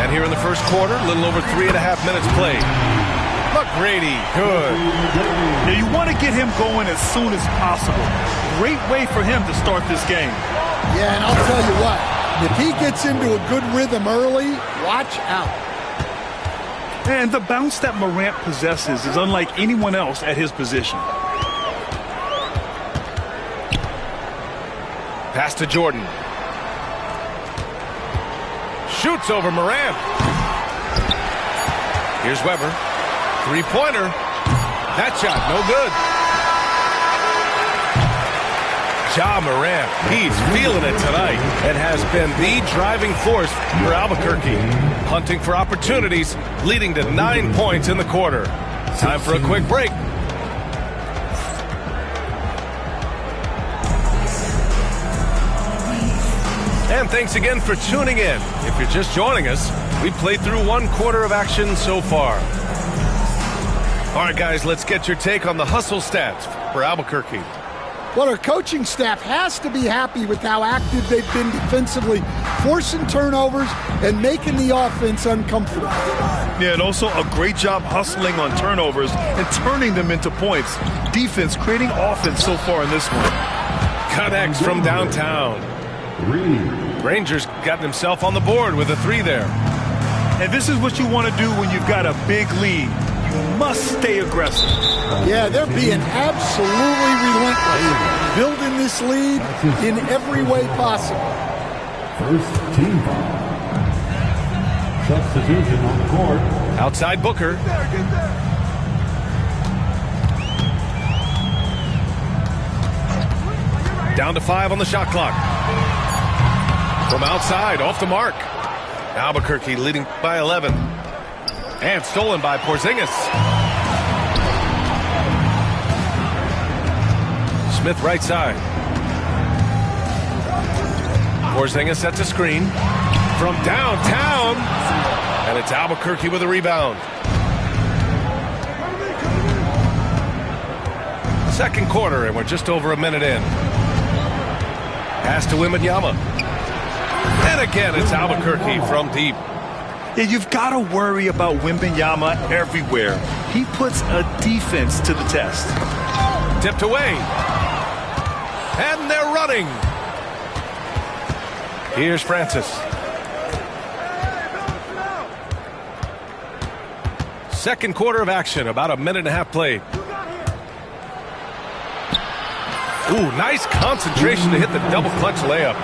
And here in the first quarter, a little over 3.5 minutes played. McGrady, good. Yeah, you want to get him going as soon as possible. Great way for him to start this game. Yeah, and I'll tell you what. If he gets into a good rhythm early, watch out. And the bounce that Morant possesses is unlike anyone else at his position. Pass to Jordan. Shoots over Morant. Here's Weber. Three-pointer. That shot, no good. Ja Morant, he's feeling it tonight and has been the driving force for Albuquerque. Hunting for opportunities, leading to 9 points in the quarter. Time for a quick break. And thanks again for tuning in. If you're just joining us, we've played through 1 quarter of action so far. All right, guys, let's get your take on the hustle stats for Albuquerque. Well, our coaching staff has to be happy with how active they've been defensively, forcing turnovers and making the offense uncomfortable. Yeah, and also a great job hustling on turnovers and turning them into points. Defense creating offense so far in this one. Connects from downtown. Granger's gotten himself on the board with a three there. And this is what you want to do when you've got a big lead. You must stay aggressive. Yeah, they're being absolutely relentless, building this lead in every way possible. First team foul. Substitution on the court. Outside Booker. Down to 5 on the shot clock. From outside, off the mark. Albuquerque leading by 11. And stolen by Porzingis. Smith right side. Porzingis sets a screen from downtown. And it's Albuquerque with a rebound. Second quarter, and we're just over a minute in. Pass to Wembanyama. And again, it's Albuquerque from deep. Yeah, you've got to worry about Wembanyama everywhere. He puts a defense to the test. Tipped away. And they're running. Here's Francis. Second quarter of action, about a minute and a half played. Ooh, nice concentration to hit the double clutch layup.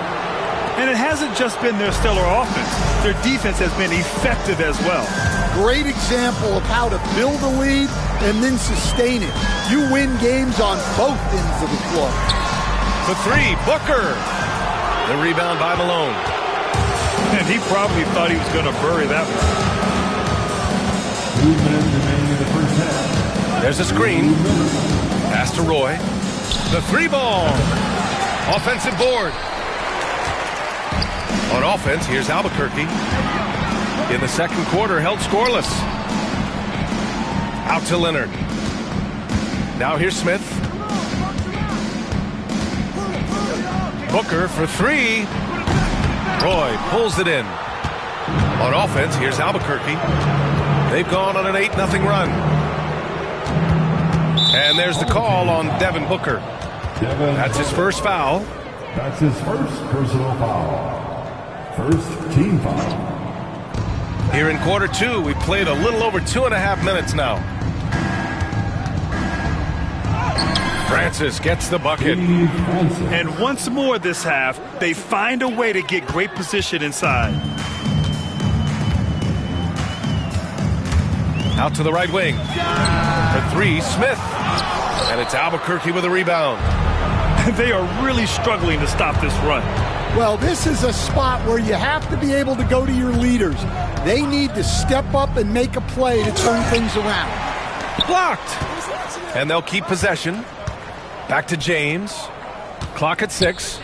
And it hasn't just been their stellar offense. Their defense has been effective as well. Great example of how to build a lead and then sustain it. You win games on both ends of the floor. The three, Booker. The rebound by Malone. And he probably thought he was going to bury that one. 2 minutes remaining in the first half. There's a screen. Pass to Roy. The 3-ball. Offensive board. On offense, here's Albuquerque. In the second quarter, held scoreless. Out to Leonard. Now here's Smith. Booker for 3. Roy pulls it in. On offense, here's Albuquerque. They've gone on an 8-0 run. And there's the call on Devin Booker. That's his first foul. That's his first personal foul. First team foul. Here in quarter 2, we've played a little over 2.5 minutes now. Francis gets the bucket. And once more this half, they find a way to get great position inside. Out to the right wing. For 3, Smith. And it's Albuquerque with a rebound. They are really struggling to stop this run. Well, this is a spot where you have to be able to go to your leaders. They need to step up and make a play to turn things around. Blocked. And they'll keep possession. Back to James. Clock at 6.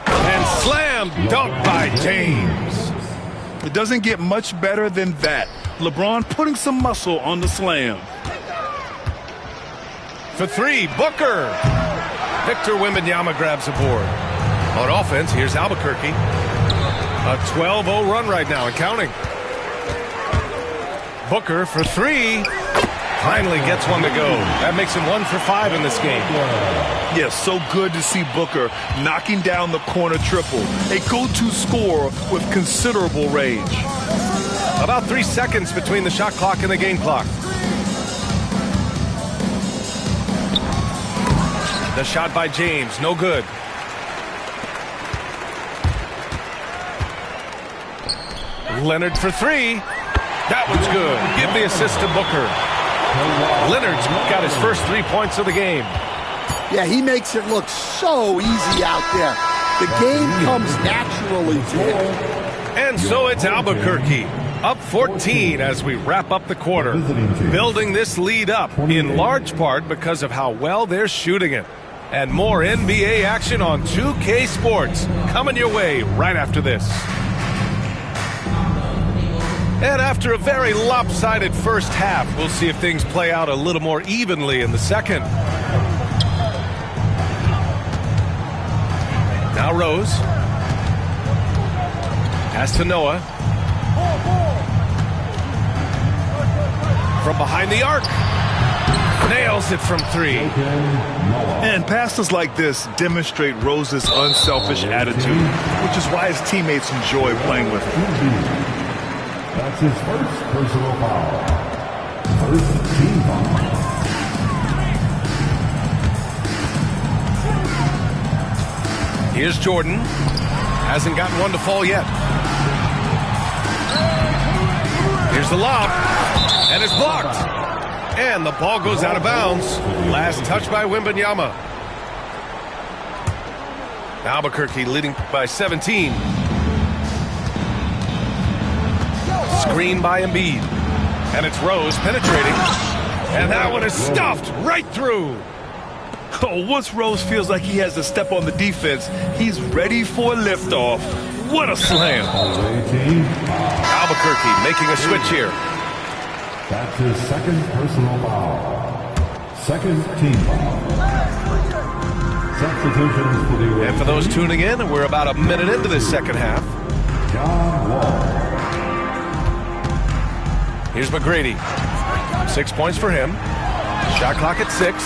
And slam dunk by James. It doesn't get much better than that. LeBron putting some muscle on the slam. For 3, Booker. Victor Wembanyama grabs a board. On offense, here's Albuquerque. A 12-0 run right now and counting. Booker for 3. Finally gets one to go. That makes him 1 for 5 in this game. Yes, so good to see Booker knocking down the corner triple. A go-to scorer with considerable range. About 3 seconds between the shot clock and the game clock. The shot by James, no good. Leonard for 3. That one's good. Give the assist to Booker. Leonard's got his first 3 points of the game. Yeah, he makes it look so easy out there. The game comes naturally to him. And so it's Albuquerque. Up 14 as we wrap up the quarter. Building this lead up in large part because of how well they're shooting it. And more NBA action on 2K Sports coming your way right after this. And after a very lopsided first half, we'll see if things play out a little more evenly in the second. Now Rose. Pass to Noah. From behind the arc. Nails it from 3. And passes like this demonstrate Rose's unselfish attitude, which is why his teammates enjoy playing with him. That's his first personal foul. First team foul. Here's Jordan. Hasn't gotten one to fall yet. Here's the lob. And it's blocked. And the ball goes out of bounds. Last touch by Wembanyama. Albuquerque leading by 17. Screen by Embiid. And it's Rose penetrating. And that one is stuffed right through. Oh, once Rose feels like he has to step on the defense, he's ready for liftoff. What a slam. Albuquerque making a switch here. That's his second personal foul. Second team foul. Substitutions for the... And for those tuning in, we're about a minute into this second half. John Wall. Here's McGrady. 6 points for him. Shot clock at 6.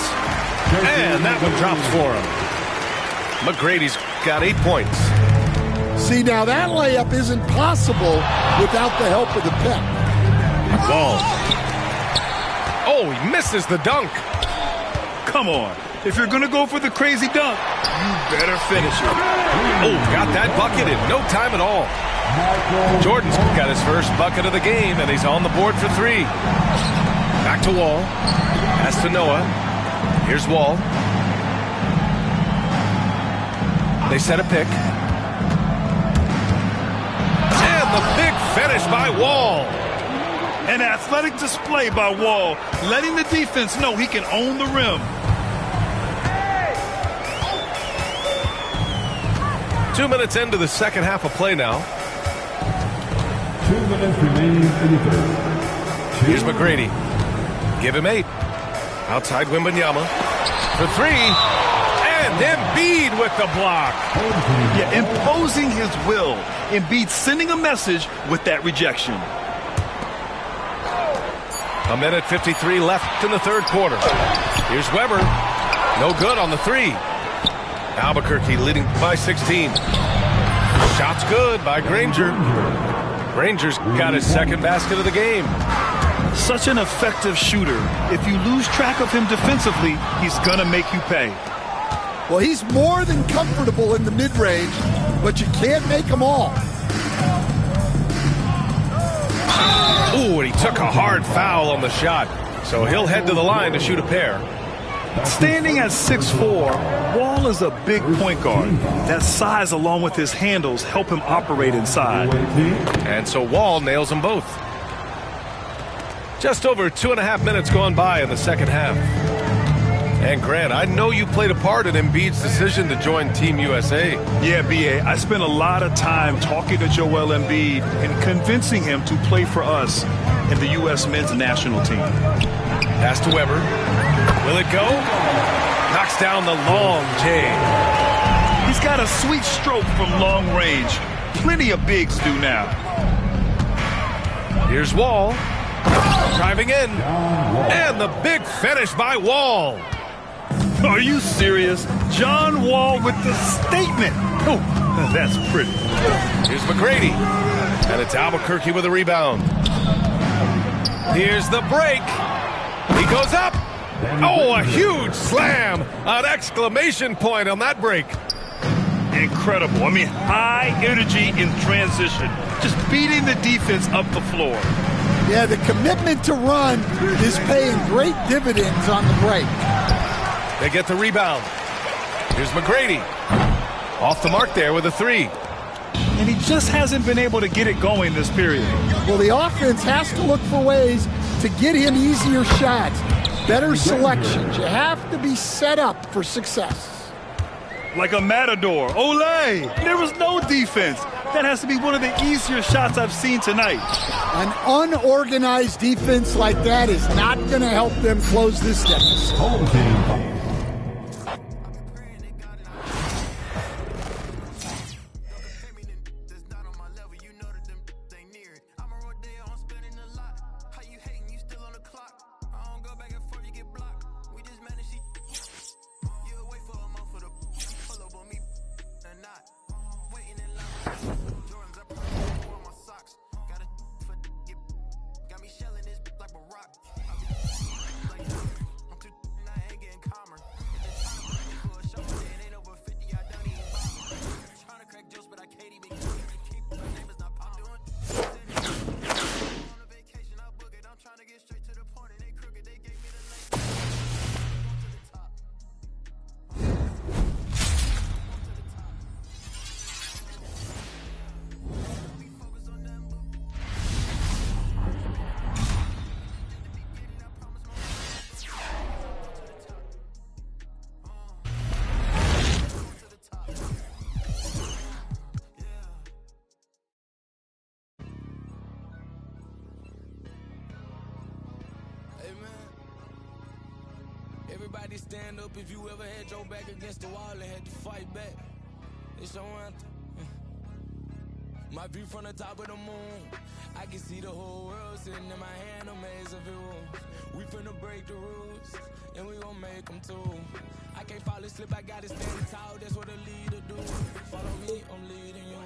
And that one drops for him. McGrady's got 8 points. See, now that layup isn't possible without the help of the pick. Wall. Oh, he misses the dunk. Come on. If you're going to go for the crazy dunk, you better finish it. Oh, got that bucket in no time at all. Jordan's got his first bucket of the game, and he's on the board for 3. Back to Wall. Pass to Noah. Here's Wall. They set a pick. And the big finish by Wall. An athletic display by Wall, letting the defense know he can own the rim. 2 minutes into the second half of play now. 2 minutes remaining in the third. Here's McGrady. Give him 8. Outside Wembanyama for 3. And Embiid with the block. Yeah, imposing his will. Embiid sending a message with that rejection. A minute 53 left in the third quarter. Here's Weber. No good on the 3. Albuquerque leading by 16. Shot's good by Granger. Granger's got his second basket of the game. Such an effective shooter. If you lose track of him defensively, he's going to make you pay. Well, he's more than comfortable in the mid-range, but you can't make them all. Ooh, and he took a hard foul on the shot. So he'll head to the line to shoot a pair. Standing at 6'4", Wall is a big point guard. That size along with his handles help him operate inside. And so Wall nails them both. Just over 2.5 minutes gone by in the second half. And Grant, I know you played a part in Embiid's decision to join Team USA. Yeah, B.A., I spent a lot of time talking to Joel Embiid and convincing him to play for us in the U.S. men's national team. Pass to Weber. Will it go? Knocks down the long J. He's got a sweet stroke from long range. Plenty of bigs do now. Here's Wall. Driving in. And the big finish by Wall. Are you serious? John Wall with the statement. Oh, that's pretty. Here's McGrady. And it's Albuquerque with a rebound. Here's the break. He goes up. Oh, a huge slam. An exclamation point on that break. Incredible. I mean, high energy in transition. Just beating the defense up the floor. Yeah, the commitment to run is paying great dividends on the break. They get the rebound. Here's McGrady. Off the mark there with a 3. And he just hasn't been able to get it going this period. Well, the offense has to look for ways to get him easier shots, better selections. You have to be set up for success. Like a matador. Olay! There was no defense. That has to be one of the easier shots I've seen tonight. An unorganized defense like that is not going to help them close this deficit. Everybody stand up if you ever had your back against the wall and had to fight back. It's your anthem. My view from the top of the moon. I can see the whole world sitting in my hand, a maze of rules. We finna break the rules, and we gon' make them too. I can't fall asleep, I gotta stand tall, that's what a leader do. Follow me, I'm leading you.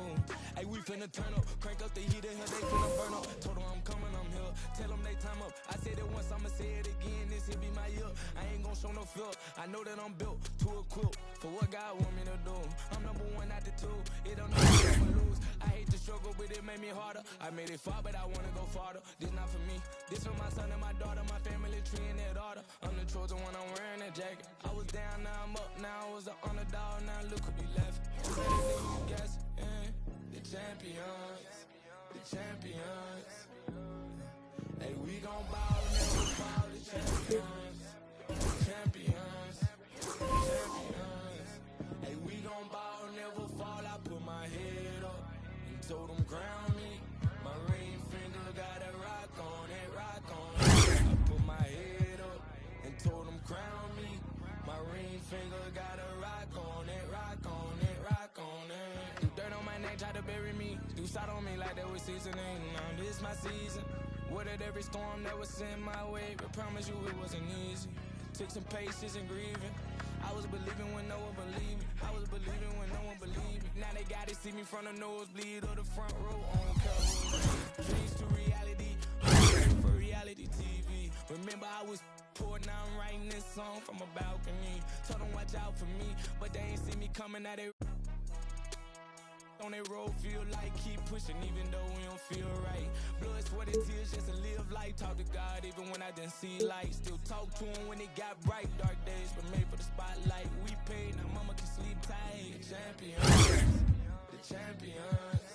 Hey, we finna turn up, crank up the heater, here they finna burn up. Told them I'm coming, I'm here, tell them they time up. I said it once, I'ma say it again, this here be my year. I ain't gon' show no fear, I know that I'm built to equip for what God want me to do. I'm #1 out the 2, it don't know if I'ma lose. I hate the struggle, but it made me harder. I made it far, but I wanna go farther. This not for me, this for my son and my daughter, my family tree in that order. I'm the chosen one, I'm wearing that jacket. I was down, now I'm up, now I was the underdog, now look who be left. The champions, the champions. Hey, we gon' ball, never fall, the champions, the champions, the champions. Hey, we gon' ball, never fall, I put head up and told them ground me. My ring finger got a rock on it, rock on it. I put my head up and told them crown me. My ring finger got a rock on it, rock on it, rock on it. Do dirt on my neck, try to bury me. Do side on me like that was seasoning. Now this my season. Weathered every storm that was sent my way, but promise you it wasn't easy. Took some patience and grieving. I was believing when no one believed me. I was believing when no one believed me. Now they gotta see me from the nosebleed or the front row on cover. Dreams to reality, for reality TV. Remember I was poor, now I'm writing this song from a balcony. Told them watch out for me, but they ain't see me coming at it. On that road, feel like keep pushing even though we don't feel right. Blood, sweat, and tears just to live life. Talk to God even when I didn't see light. Still talk to him when it got bright. Dark days were made for the spotlight. We paid, now mama can sleep tight. The champions, the champions.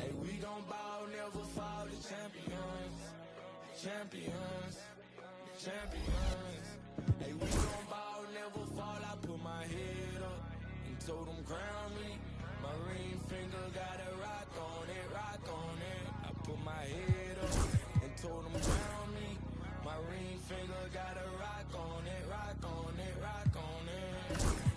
Hey, we gon' bow, never fall. The champions, the champions, the champions. Hey, we gon' bow, never fall. I put my head up and told them crown me. My ring finger got a rock on it, rock on it. I put my head up and told them crown me. My ring finger got a rock on it, rock on it, rock on it.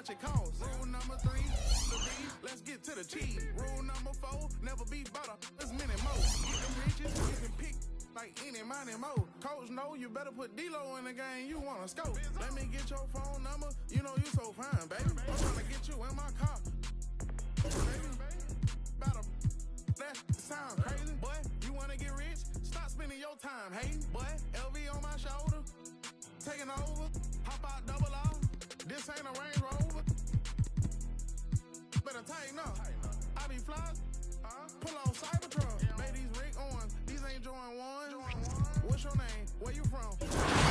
It costs. Rule number 3, the beef, let's get to the cheese. Rule number 4, never be butter, there's many more. Get them riches, you can pick like any, money, mo. Coach, know you better put D-Lo in the game, you wanna scope. Let me get your phone number, you know you so fine, baby. I'm trying to get you in my car. Baby, better, that sound crazy. Boy, you wanna get rich? Stop spending your time hating. Boy, LV on my shoulder, taking over, hop out double R. This ain't a Range Rover. Better tighten up. I be fly. Pull on Cybertruck. Made these Rick Owens. These ain't Jordan 1s. What's your name? Where you from?